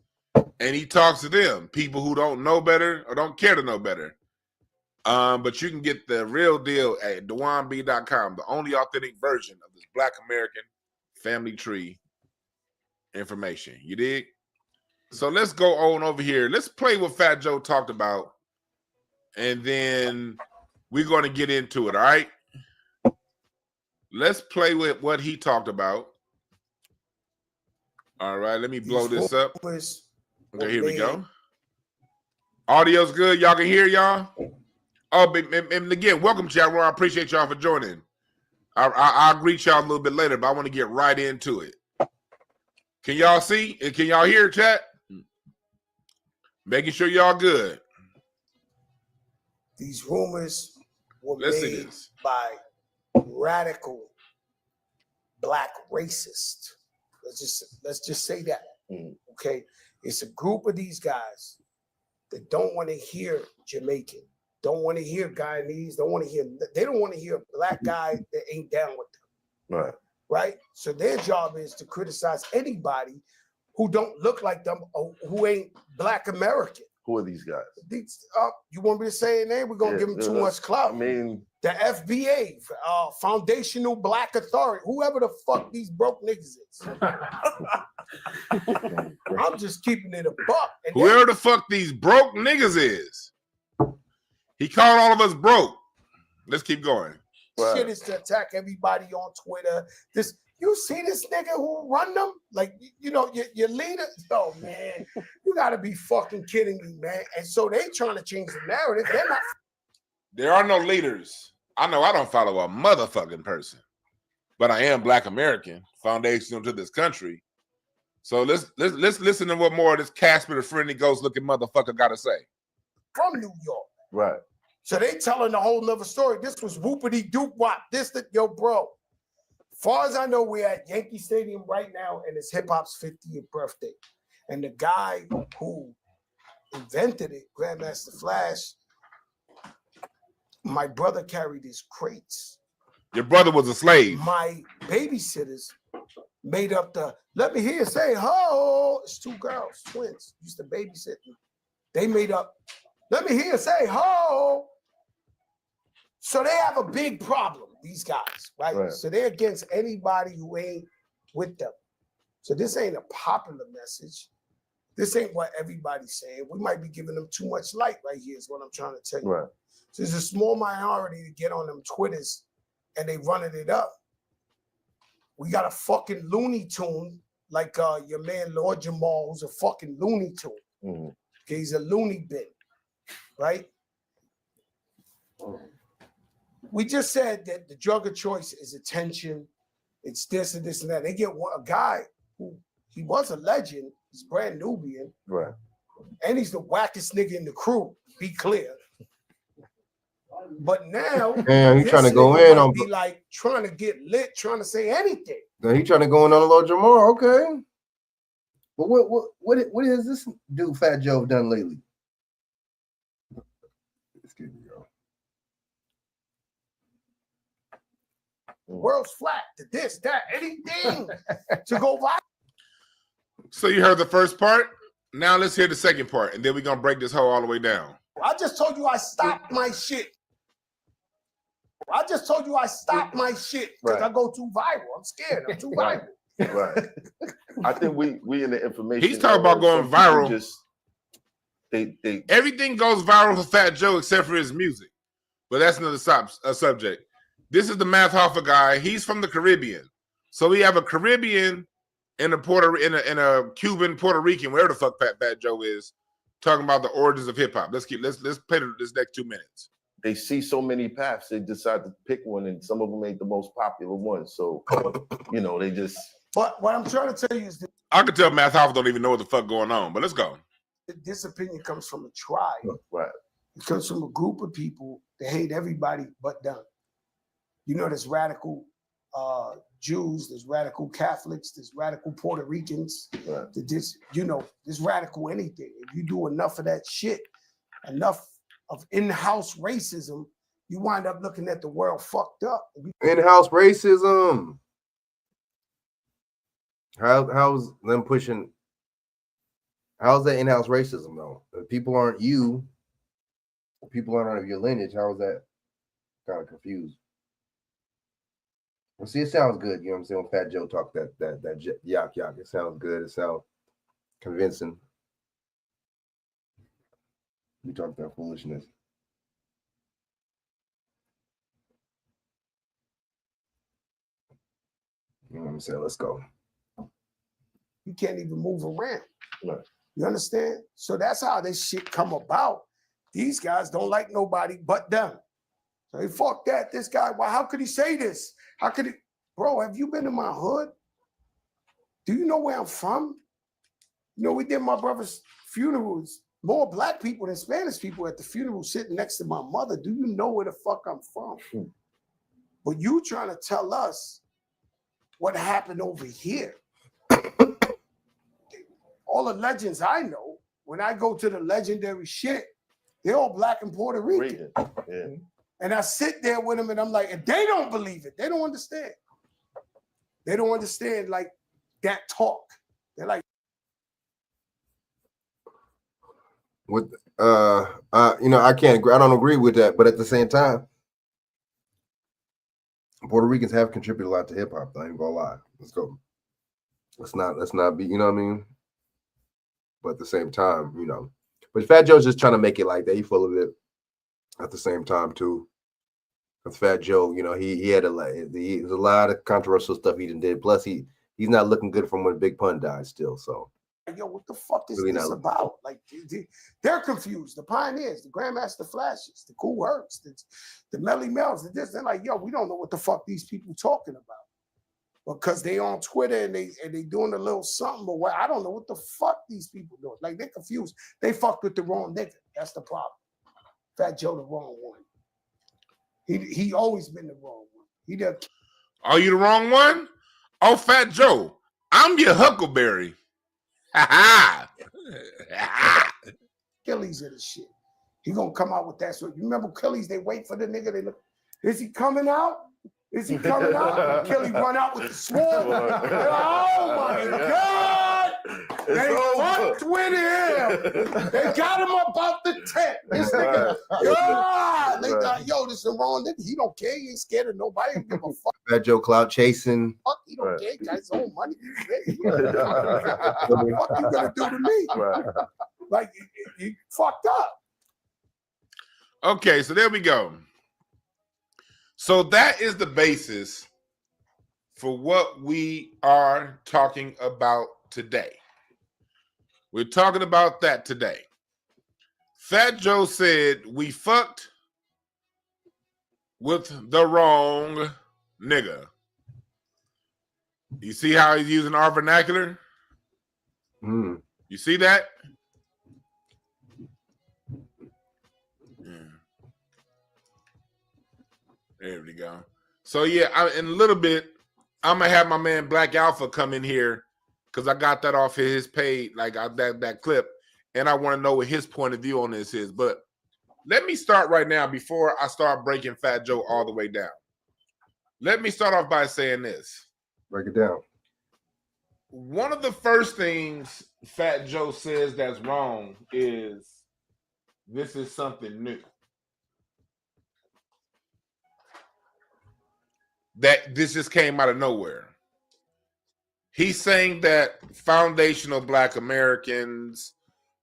and he talks to them, people who don't know better or don't care to know better. But you can get the real deal at DeJuanB.com, the only authentic version of this Black American family tree information. You dig? So let's go on over here. Let's play what Fat Joe talked about, and then we're going to get into it, all right? Let's play with what he talked about, All right, let me blow this up. rumors Okay, were here we made. go. Audio's good. Y'all can hear y'all. Oh, and again, welcome, chat room. I appreciate y'all for joining. I'll greet y'all a little bit later, but I want to get right into it. Can y'all see? And can y'all hear, chat? Making sure y'all good. These rumors were Let's see made this. by radical black racists. Let's just say that. Okay, it's a group of these guys that don't want to hear Jamaican, don't want to hear Guyanese, they don't want to hear a black guy that ain't down with them. Right. Right? So their job is to criticize anybody who don't look like them or who ain't black American. Who are these guys? You want me to say a name? We're gonna give them too much clout. I mean, the FBA, Foundational Black Authority, whoever the fuck these broke niggas is. I'm just keeping it a buck. And Whoever the fuck these broke niggas is, he called all of us broke. Let's keep going. shit is to attack everybody on Twitter. You see this nigga who run them? Like, your leader? Yo, man, you gotta be fucking kidding me, man. And so they trying to change the narrative. They're not. There are no leaders. I know I don't follow a motherfucking person, but I am Black American, foundational to this country. So let's listen to what more of this Casper the Friendly Ghost looking motherfucker got to say. From New York. Right. So they telling a whole nother story. This was whoopity doop wop. Yo, bro. Far as I know, we're at Yankee Stadium right now, and it's hip hop's 50th birthday. And the guy who invented it, Grandmaster Flash, my brother carried his crates. Your brother was a slave. My babysitters made up let me hear you say ho. It's two girls, twins, used to babysit me. They made up, let me hear you say ho. So they have a big problem, these guys, right? So they're against anybody who ain't with them. So this ain't a popular message. This ain't what everybody's saying. We might be giving them too much light right here is what I'm trying to tell you. Right. So there's a small minority to get on them Twitters and they running it up. We got a fucking Looney Tune like your man Lord Jamal, who's a fucking Looney Tune. Mm-hmm. Okay, he's a loony bin, right? We just said that the drug of choice is attention. It's this and this and that. They get a guy who he was a legend. He's brand Nubian. Right. And he's the wackest nigga in the crew. Be clear. But now, man, he trying to go nigga in might on. be like trying to get lit, trying to say anything. He trying to go in on Lord Jamar. Okay. But what has this dude Fat Joe done lately? Excuse me, y'all. The world's flat to this, that, anything to go viral. So you heard the first part. Now let's hear the second part, and then we're gonna break this hoe all the way down. I just told you I stopped my shit. Because Right. I go too viral. I'm scared. I'm too viral. Right. I think we in the information. He's talking about going some people viral. Just they Everything goes viral for Fat Joe except for his music, but that's another subject. This is the Math Hoffa guy. He's from the Caribbean, so we have a Caribbean and a Cuban, Puerto Rican, wherever the fuck Fat Joe is, talking about the origins of hip hop. Let's play this next 2 minutes. they see so many paths, they decide to pick one, and some of them ain't the most popular one. So they just. But what I'm trying to tell you is that I can tell Math Hoffa don't even know what the fuck going on, but let's go. this opinion comes from a tribe. Right. It comes from a group of people that hate everybody but them. There's radical Jews, there's radical Catholics, there's radical Puerto Ricans. Right. There's radical anything. If you do enough of that shit, enough of in-house racism, you wind up looking at the world fucked up. In-house racism. How's them pushing? How's that in-house racism though? If people aren't you, people aren't of your lineage. How is that? Kind of confused. Well, see, it sounds good. You know what I'm saying? When Fat Joe talk that yak. It sounds good. It sounds convincing. We talk that foolishness. You know what I'm saying? Let's go. You can't even move around. Right. You understand? So that's how this shit come about. These guys don't like nobody but them. So hey, fuck that. This guy, well, how could he say this? How could he? Bro, have you been to my hood? Do you know where I'm from? You know, we did my brother's funerals. More black people than Spanish people at the funeral sitting next to my mother. Do you know where the fuck I'm from? But you trying to tell us what happened over here. All the legends I know, when I go to the legendary shit, they're all black and Puerto Rican. Yeah. And I sit there with them and I'm like, and they don't believe it. They don't understand. They don't understand like that talk. They're like, with you know, I don't agree with that, but at the same time, Puerto Ricans have contributed a lot to hip hop. I ain't gonna lie. Let's go. Let's not be, you know what I mean? But at the same time, you know, but Fat Joe's just trying to make it like that. He full of it at the same time too. Because Fat Joe, you know, he had there's a lot of controversial stuff he did. Plus, he's not looking good from when Big Pun died still. So, yo, what the fuck is really this about? Like, they're confused. The Pioneers, the Grandmaster Flashes, the Cool Hercs, the Melly Mel's, they're like, yo, we don't know what the fuck these people talking about. Because they on Twitter and they doing a little something, but what I don't know what the fuck these people doing. Like, they're confused. They fucked with the wrong nigga. That's the problem. Fat Joe the wrong one. He always been the wrong one. He done. Are you the wrong one? Oh, Fat Joe, I'm your Huckleberry. Ha ha. Achilles of the shit. He gonna come out with that. So you remember Achilles? They wait for the nigga. They look. Is he coming out? Is he coming out? Achilles run out with the sword. Oh my God! They fucked with him. They got him about the tent. This nigga, they thought, yo, this is the wrong nigga. He don't care. He ain't scared of nobody. He don't give a fuck. Fat Joe clout chasing. Fuck, he don't care. He got his own money. What the fuck you gonna do to me? Right. Like, he fucked up. Okay, so there we go. So that is the basis for what we are talking about today. We're talking about that today. Fat Joe said we fucked with the wrong nigga. You see how he's using our vernacular? You see that? There we go. So yeah, in a little bit, I'm gonna have my man Black Alpha come in here because I got that off of his page, like that clip, and I want to know what his point of view on this is. But let me start right now before I start breaking Fat Joe all the way down. Let me start off by saying this. Break it down. One of the first things Fat Joe says that's wrong is this is something new. That this just came out of nowhere. He's saying that foundational Black Americans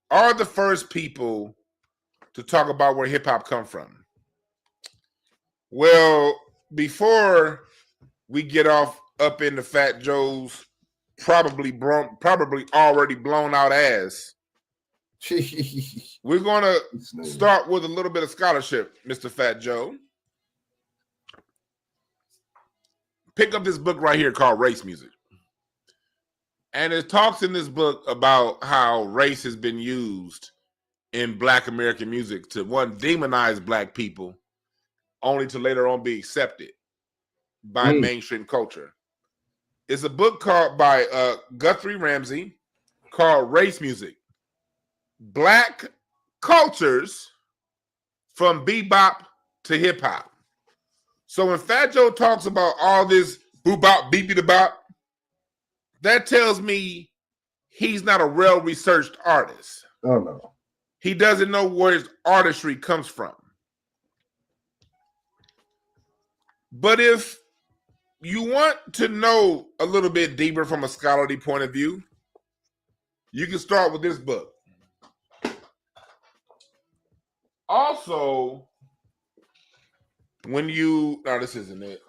are the first people to talk about where hip hop come from. Well, before we get off up into Fat Joe's probably already blown out ass, we're gonna start with a little bit of scholarship, Mr. Fat Joe. Pick up this book right here called Race Music. And it talks in this book about how race has been used in Black American music to, one, demonize Black people, only to later on be accepted by mainstream culture. It's a book called by Guthrie Ramsey called Race Music, Black Cultures from Bebop to Hip Hop. So when Fat Joe talks about all this boo-bop, beep-beep-bop, that tells me he's not a well-researched artist. Oh, no. He doesn't know where his artistry comes from. But if you want to know a little bit deeper from a scholarly point of view, you can start with this book. Also, when you, no, this isn't it.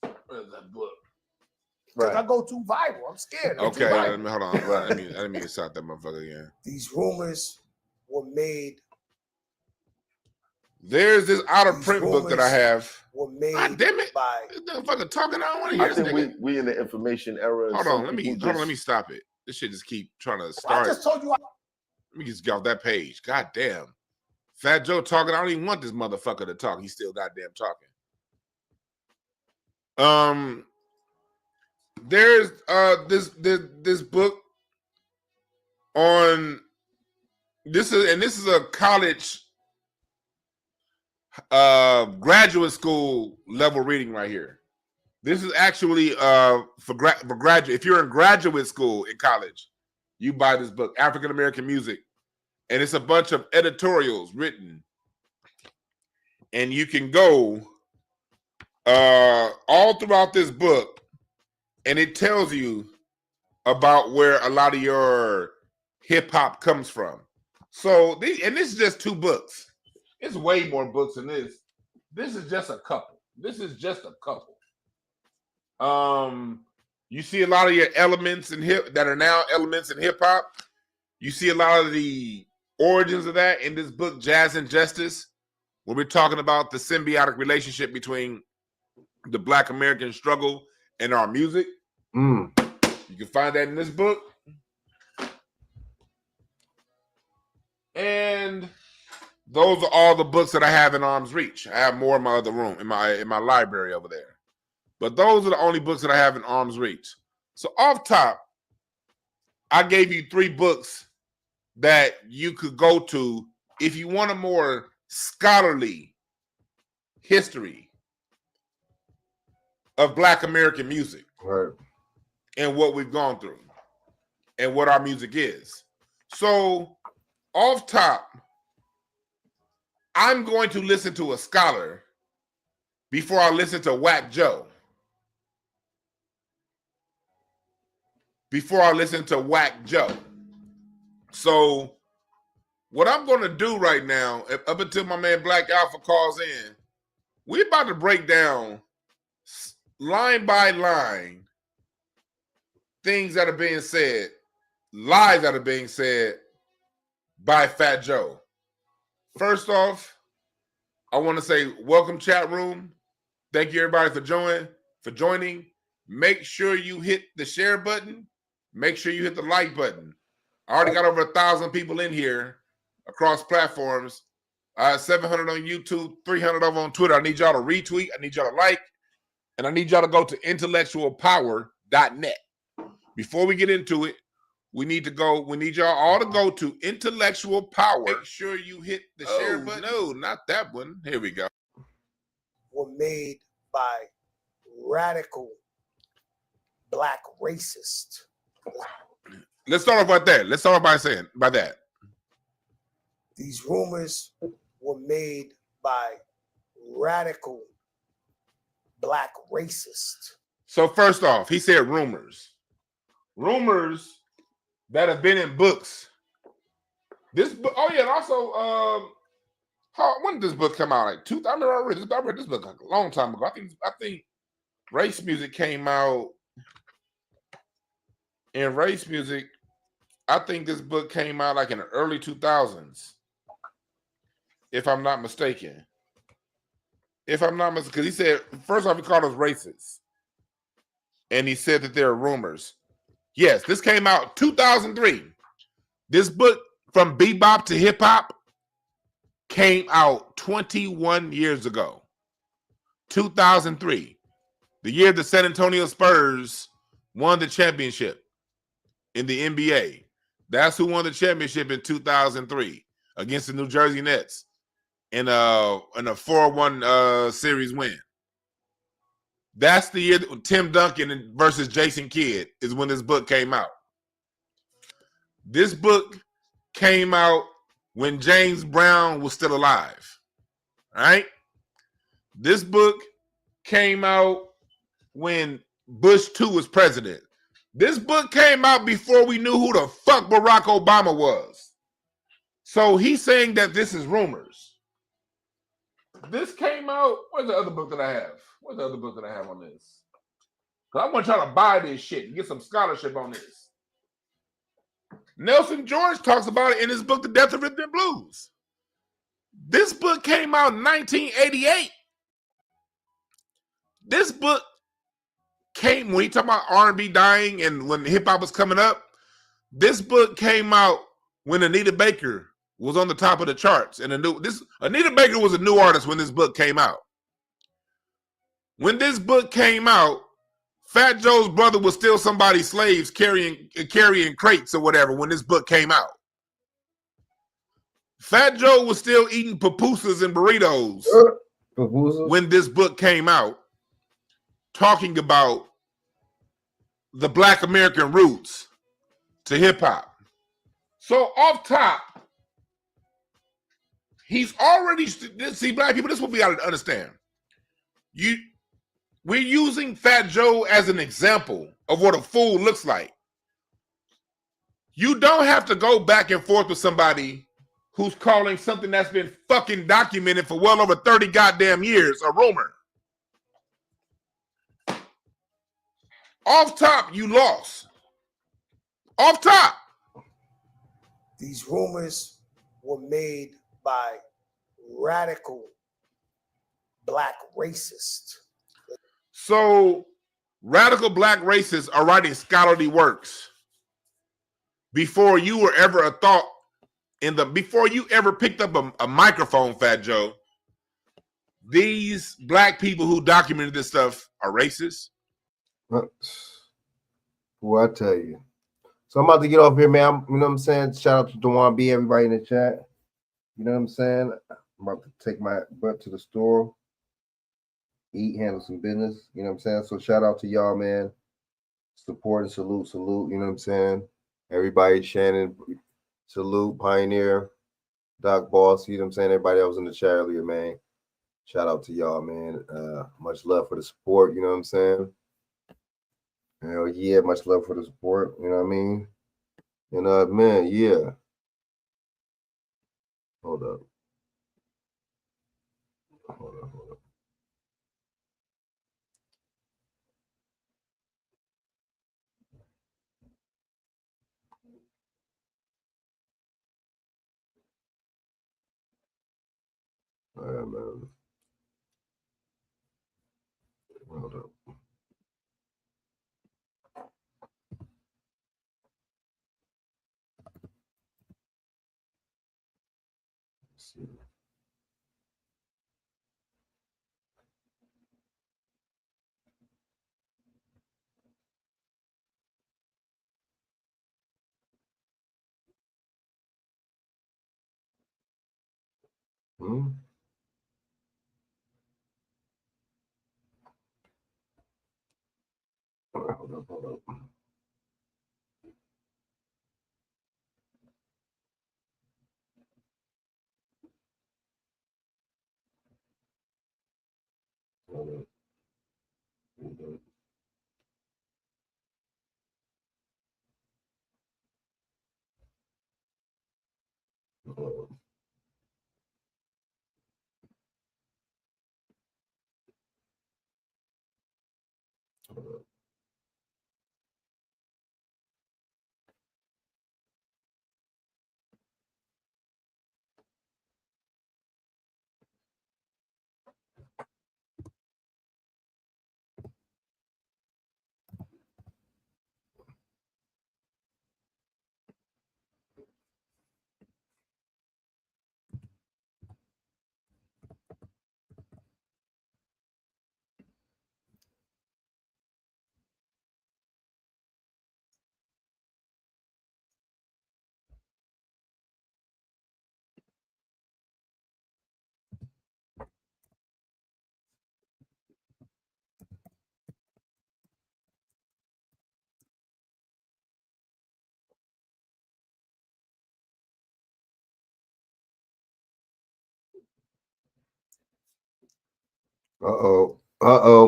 Where's that book? Because Right. I go too viral. I'm scared. I'm too Okay, viral. hold on. Let me stop that motherfucker again. These rumors were made. There's this out of These print book that I rumors have. were made God damn it! by. This motherfucker talking. I don't want to hear I this think nigga. we in the information era. and Hold some on, let people me stop it. This shit just keep trying to I start. just told you. Let me just get off that page. God damn. Fat Joe talking. I don't even want this motherfucker to talk. He's still goddamn talking. There's this book on this is a college graduate school level reading right here. This is actually for graduate. If you're in graduate school in college, you buy this book, African American Music, and it's a bunch of editorials written, and you can go all throughout this book, and it tells you about where a lot of your hip hop comes from. So this is just 2 books. It's way more books than this. This is just a couple. You see a lot of your elements in that are now elements in hip hop. You see a lot of the origins of that in this book, Jazz and Justice, when we're talking about the symbiotic relationship between the Black American struggle and our music. You can find that in this book. And those are all the books that I have in arm's reach. I have more in my other room, in my library over there. But those are the only books that I have in arm's reach. So off top, I gave you 3 books that you could go to if you want a more scholarly history of Black American music. Right. And what we've gone through and what our music is. So off top, I'm going to listen to a scholar before I listen to Whack Joe. So what I'm going to do right now, up until my man Black Alpha calls in, we're about to break down line by line things that are being said, lies that are being said by Fat Joe. First off, I want to say welcome, chat room. Thank you everybody for joining. Make sure you hit the share button. Make sure you hit the like button. I already got over 1,000 people in here across platforms. 700 on YouTube, 300 over on Twitter. I need y'all to retweet. I need y'all to like. And I need y'all to go to intellectualpower.net. Before we get into it, we need y'all all to go to Intellectual Power. Make sure you hit the share button. No, not that one. Here we go. Were made by radical Black racists. Let's start off by that. Let's start off by saying by that. These rumors were made by radical Black racists. So first off, he said rumors. Rumors that have been in books. This book, oh yeah, and also when did this book come out? Like I read this book like a long time ago. I think Race Music came out. In Race Music, I think this book came out like in the early 2000s, if I'm not mistaken. Because he said, first off, he called us racist. And he said that there are rumors. Yes, this came out 2003. This book, From Bebop to Hip Hop, came out 21 years ago. 2003. The year the San Antonio Spurs won the championship in the NBA. That's who won the championship in 2003 against the New Jersey Nets in a 4-1 series win. That's the year that Tim Duncan versus Jason Kidd is when this book came out. This book came out when James Brown was still alive. All right? This book came out when Bush II was president. This book came out before we knew who the fuck Barack Obama was. So he's saying that this is rumors. This came out. Where's the other book that I have? What's the other book that I have on this? Because I want y'all to buy this shit and get some scholarship on this. Nelson George talks about it in his book, The Death of Rhythm and Blues. This book came out in 1988. This book came when he talked about R&B dying and when hip hop was coming up. This book came out when Anita Baker was on the top of the charts. And Anita Baker was a new artist when this book came out. When this book came out, Fat Joe's brother was still somebody's slaves carrying crates or whatever when this book came out. Fat Joe was still eating pupusas and burritos when this book came out, talking about the Black American roots to hip hop. So off top, he's already, see, black people, this is what we got to understand. We're using Fat Joe as an example of what a fool looks like. You don't have to go back and forth with somebody who's calling something that's been fucking documented for well over 30 goddamn years a rumor. Off top, you lost. Off top. These rumors were made by radical black racists. So radical black racists are writing scholarly works before you were ever a thought before you ever picked up a microphone, Fat Joe. These black people who documented this stuff are racist. Well, I tell you. So I'm about to get off here, man. You know what I'm saying? Shout out to Dewan B, everybody in the chat. You know what I'm saying? I'm about to take my butt to the store, eat, handle some business. You know what I'm saying? So shout out to y'all, man. Support and salute. You know what I'm saying? Everybody, Shannon, salute, Pioneer, Doc Boss. You know what I'm saying? Everybody that was in the chat earlier, man. Shout out to y'all, man. Much love for the support. You know what I'm saying? Hell yeah, much love for the support. You know what I mean? And man, yeah. Hold up. All right, man. Hold up. Let's see. All right, hold up.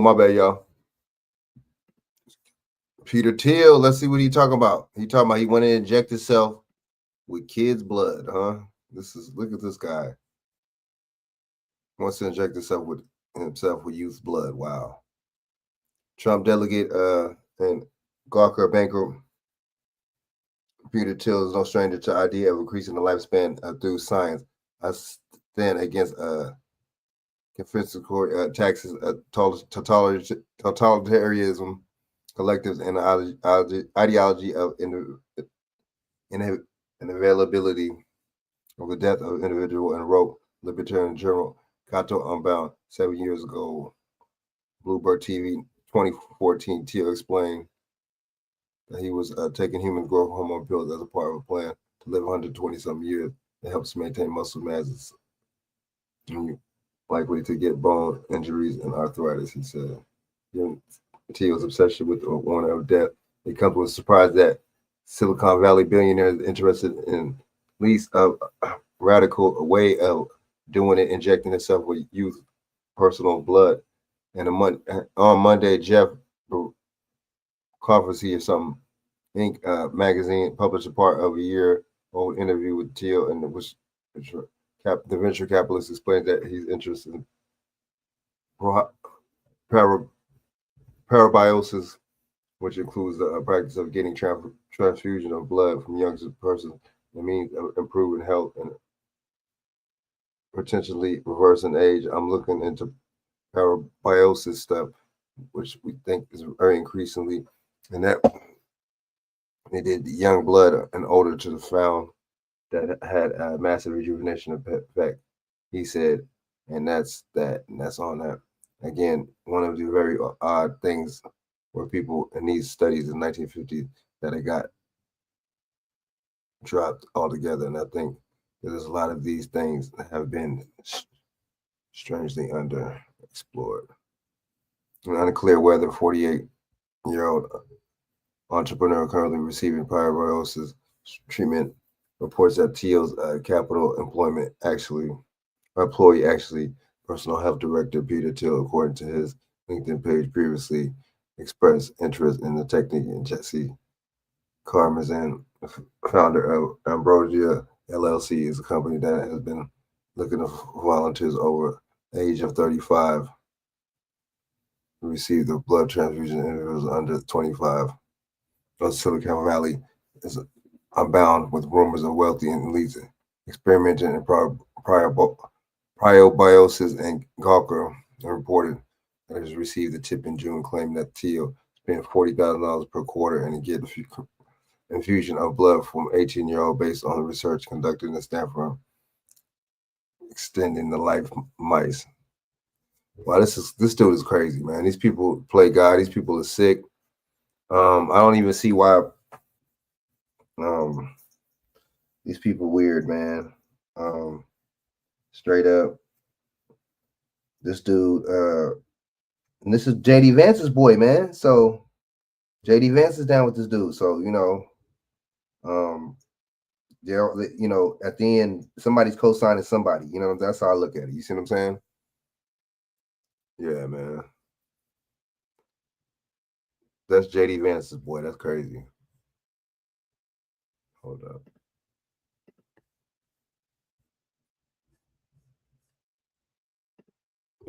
My bad, y'all. Peter Thiel, let's see what he talking about. He talking about he want to inject himself with kids' blood, huh? Look at this guy. Wants to inject himself with youth blood. Wow. Trump delegate and Gawker banker Peter Thiel is no stranger to the idea of increasing the lifespan through science. I stand against confiscatory taxes, totalitarianism, collectives, and the ideology of inavailability of the death of an individual, and wrote Libertarian Journal Cato Unbound 7 years ago. Bloomberg TV 2014, Thiel explained that he was taking human growth hormone pills as a part of a plan to live 120-some years that helps maintain muscle mass, and likely to get bone injuries and arthritis, he said. Thiel's obsession with the warning of death, it comes with a surprise that Silicon Valley billionaires interested in at least a radical way of doing it, injecting himself with youth personal blood. And on Monday, Jeff Conference or something, Inc. Magazine published a part of a year-old interview with Thiel, and which the venture capitalist explained that he's interested in parabiosis, which includes the practice of getting transfusion of blood from young persons, the means of improving health and potentially reversing age. I'm looking into parabiosis stuff, which we think is very increasingly, and that they did young blood and older to the found that had a massive rejuvenation effect, he said, and that's on that. Again, one of the very odd things where people in these studies in 1950 that it got dropped altogether, and I think there's a lot of these things that have been strangely underexplored. And unclear whether 48-year-old entrepreneur currently receiving parabiosis treatment reports that Thiel's capital employee personal health director Peter Thiel, according to his LinkedIn page, previously expressed interest in the technique. And Jesse Karmazin, founder of Ambrosia LLC, is a company that has been looking for volunteers over the age of 35 to receive the blood transfusion in individuals under 25. Silicon Valley is abound with rumors of wealthy and elites experimenting in parabiosis, and Gawker reported that has received a tip in June claiming that Thiel spent $40,000 per quarter and get infusion of blood from 18-year-old based on the research conducted in Stanford, extending the life of mice. Wow, this dude is crazy, man. These people play God. These people are sick. I don't even see why these people weird, man. Straight up. This dude, and this is JD Vance's boy, man. So JD Vance is down with this dude. So, at the end, somebody's co-signing somebody. That's how I look at it. You see what I'm saying? Yeah, man. That's JD Vance's boy. That's crazy. Hold up.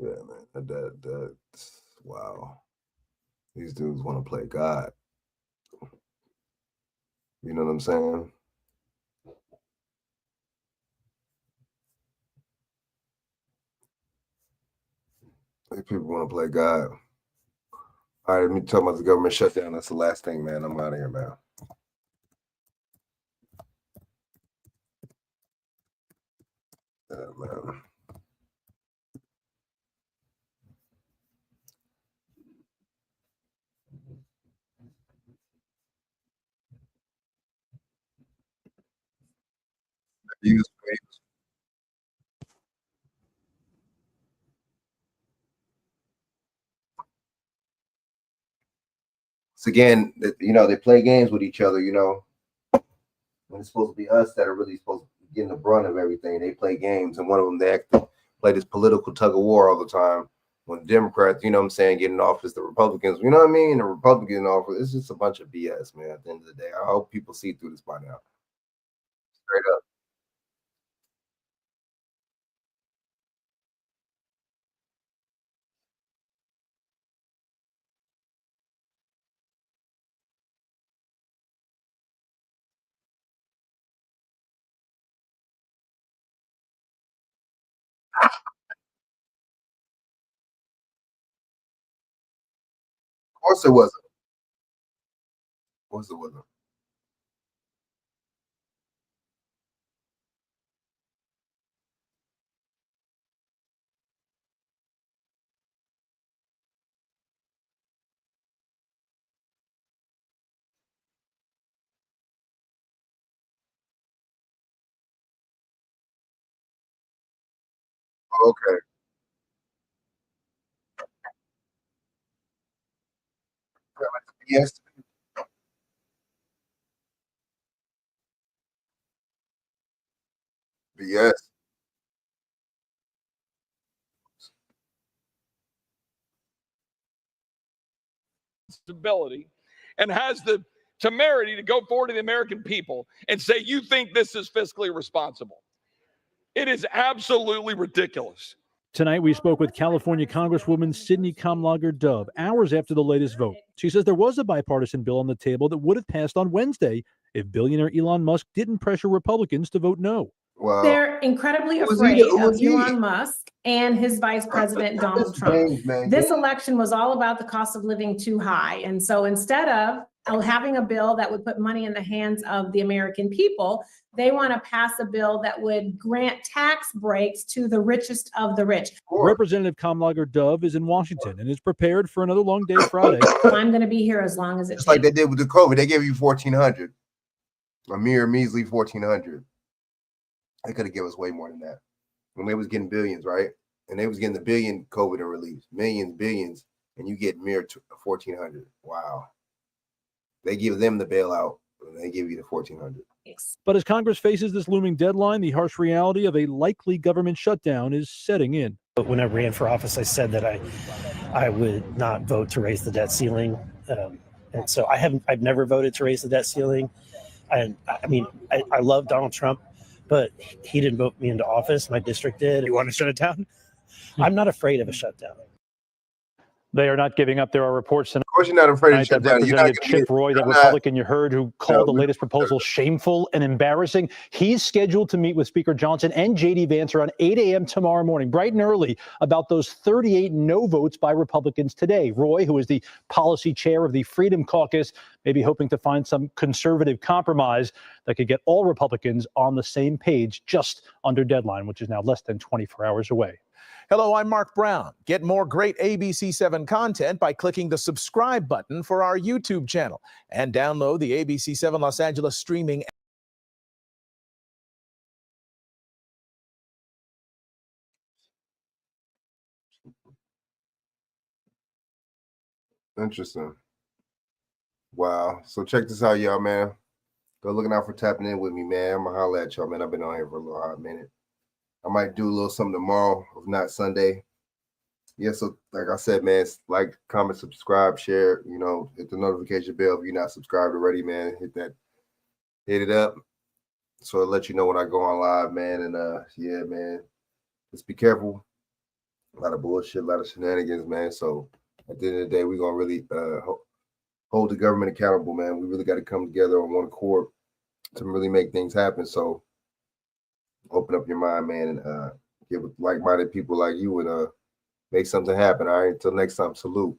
Yeah, man. That's wow. These dudes want to play God. You know what I'm saying? These people want to play God. All right, let me talk about the government shutdown. That's the last thing, man. I'm out of here, man. Yeah, man. So again, they play games with each other, when it's supposed to be us that are really supposed to be getting the brunt of everything. They play games, and one of them, they play this political tug of war all the time. When the Democrats, get in office, the Republicans, the Republicans in office, it's just a bunch of BS, man, at the end of the day. I hope people see through this by now. Straight up. Of course it wasn't. Of course it wasn't. Okay. Yes. Yes. Ability and has the temerity to go forward to the American people and say, you think this is fiscally responsible. It is absolutely ridiculous. Tonight, we spoke with California Congresswoman Sidney Kamlager-Dove hours after the latest vote. She says there was a bipartisan bill on the table that would have passed on Wednesday if billionaire Elon Musk didn't pressure Republicans to vote no. Wow. They're incredibly Who's afraid he? Who's of he? Elon Musk and his vice president, Donald Trump. James, man. This election was all about the cost of living too high. And so instead of having a bill that would put money in the hands of the American people, they want to pass a bill that would grant tax breaks to the richest of the rich. Representative Kamlager-Dove is in Washington and is prepared for another long day Friday. I'm going to be here as long as it Just like they did with the COVID. They gave you $1,400. A mere measly $1,400. They could have given us way more than that. When they was getting billions, right? And they was getting the billion COVID relief, millions, billions, and you get mere $1,400. Wow. They give them the bailout, and they give you the $1,400. But as Congress faces this looming deadline, the harsh reality of a likely government shutdown is setting in. But when I ran for office, I said that I would not vote to raise the debt ceiling, and so I've never voted to raise the debt ceiling. And I mean, I love Donald Trump, but he didn't vote me into office. My district did. You want to shut it down? I'm not afraid of a shutdown. They are not giving up. There are reports tonight. Of course, you're not afraid to shut that down. You're not Representative Chip Roy, that I'm not- Republican you heard, who called No, the latest proposal shameful and embarrassing. He's scheduled to meet with Speaker Johnson and J.D. Vance around 8 a.m. tomorrow morning, bright and early, about those 38 no votes by Republicans today. Roy, who is the policy chair of the Freedom Caucus, may be hoping to find some conservative compromise that could get all Republicans on the same page just under deadline, which is now less than 24 hours away. Hello, I'm Mark Brown. Get more great ABC7 content by clicking the subscribe button for our YouTube channel and download the ABC7 Los Angeles streaming. Interesting. Wow. So check this out, y'all, man. Go looking out for tapping in with me, man. I'm going to holler at y'all, man. I've been on here for a little hot minute. I might do a little something tomorrow, if not Sunday. Yeah, so like I said, man, like, comment, subscribe, share, you know, hit the notification bell if you're not subscribed already, man. Hit it up. So it'll let you know when I go on live, man. And yeah, man, just be careful. A lot of bullshit, a lot of shenanigans, man. So at the end of the day, we're gonna really hold the government accountable, man. We really got to come together on one accord to really make things happen. So open up your mind, man, and get with like-minded people like you and make something happen. All right. Until next time, salute.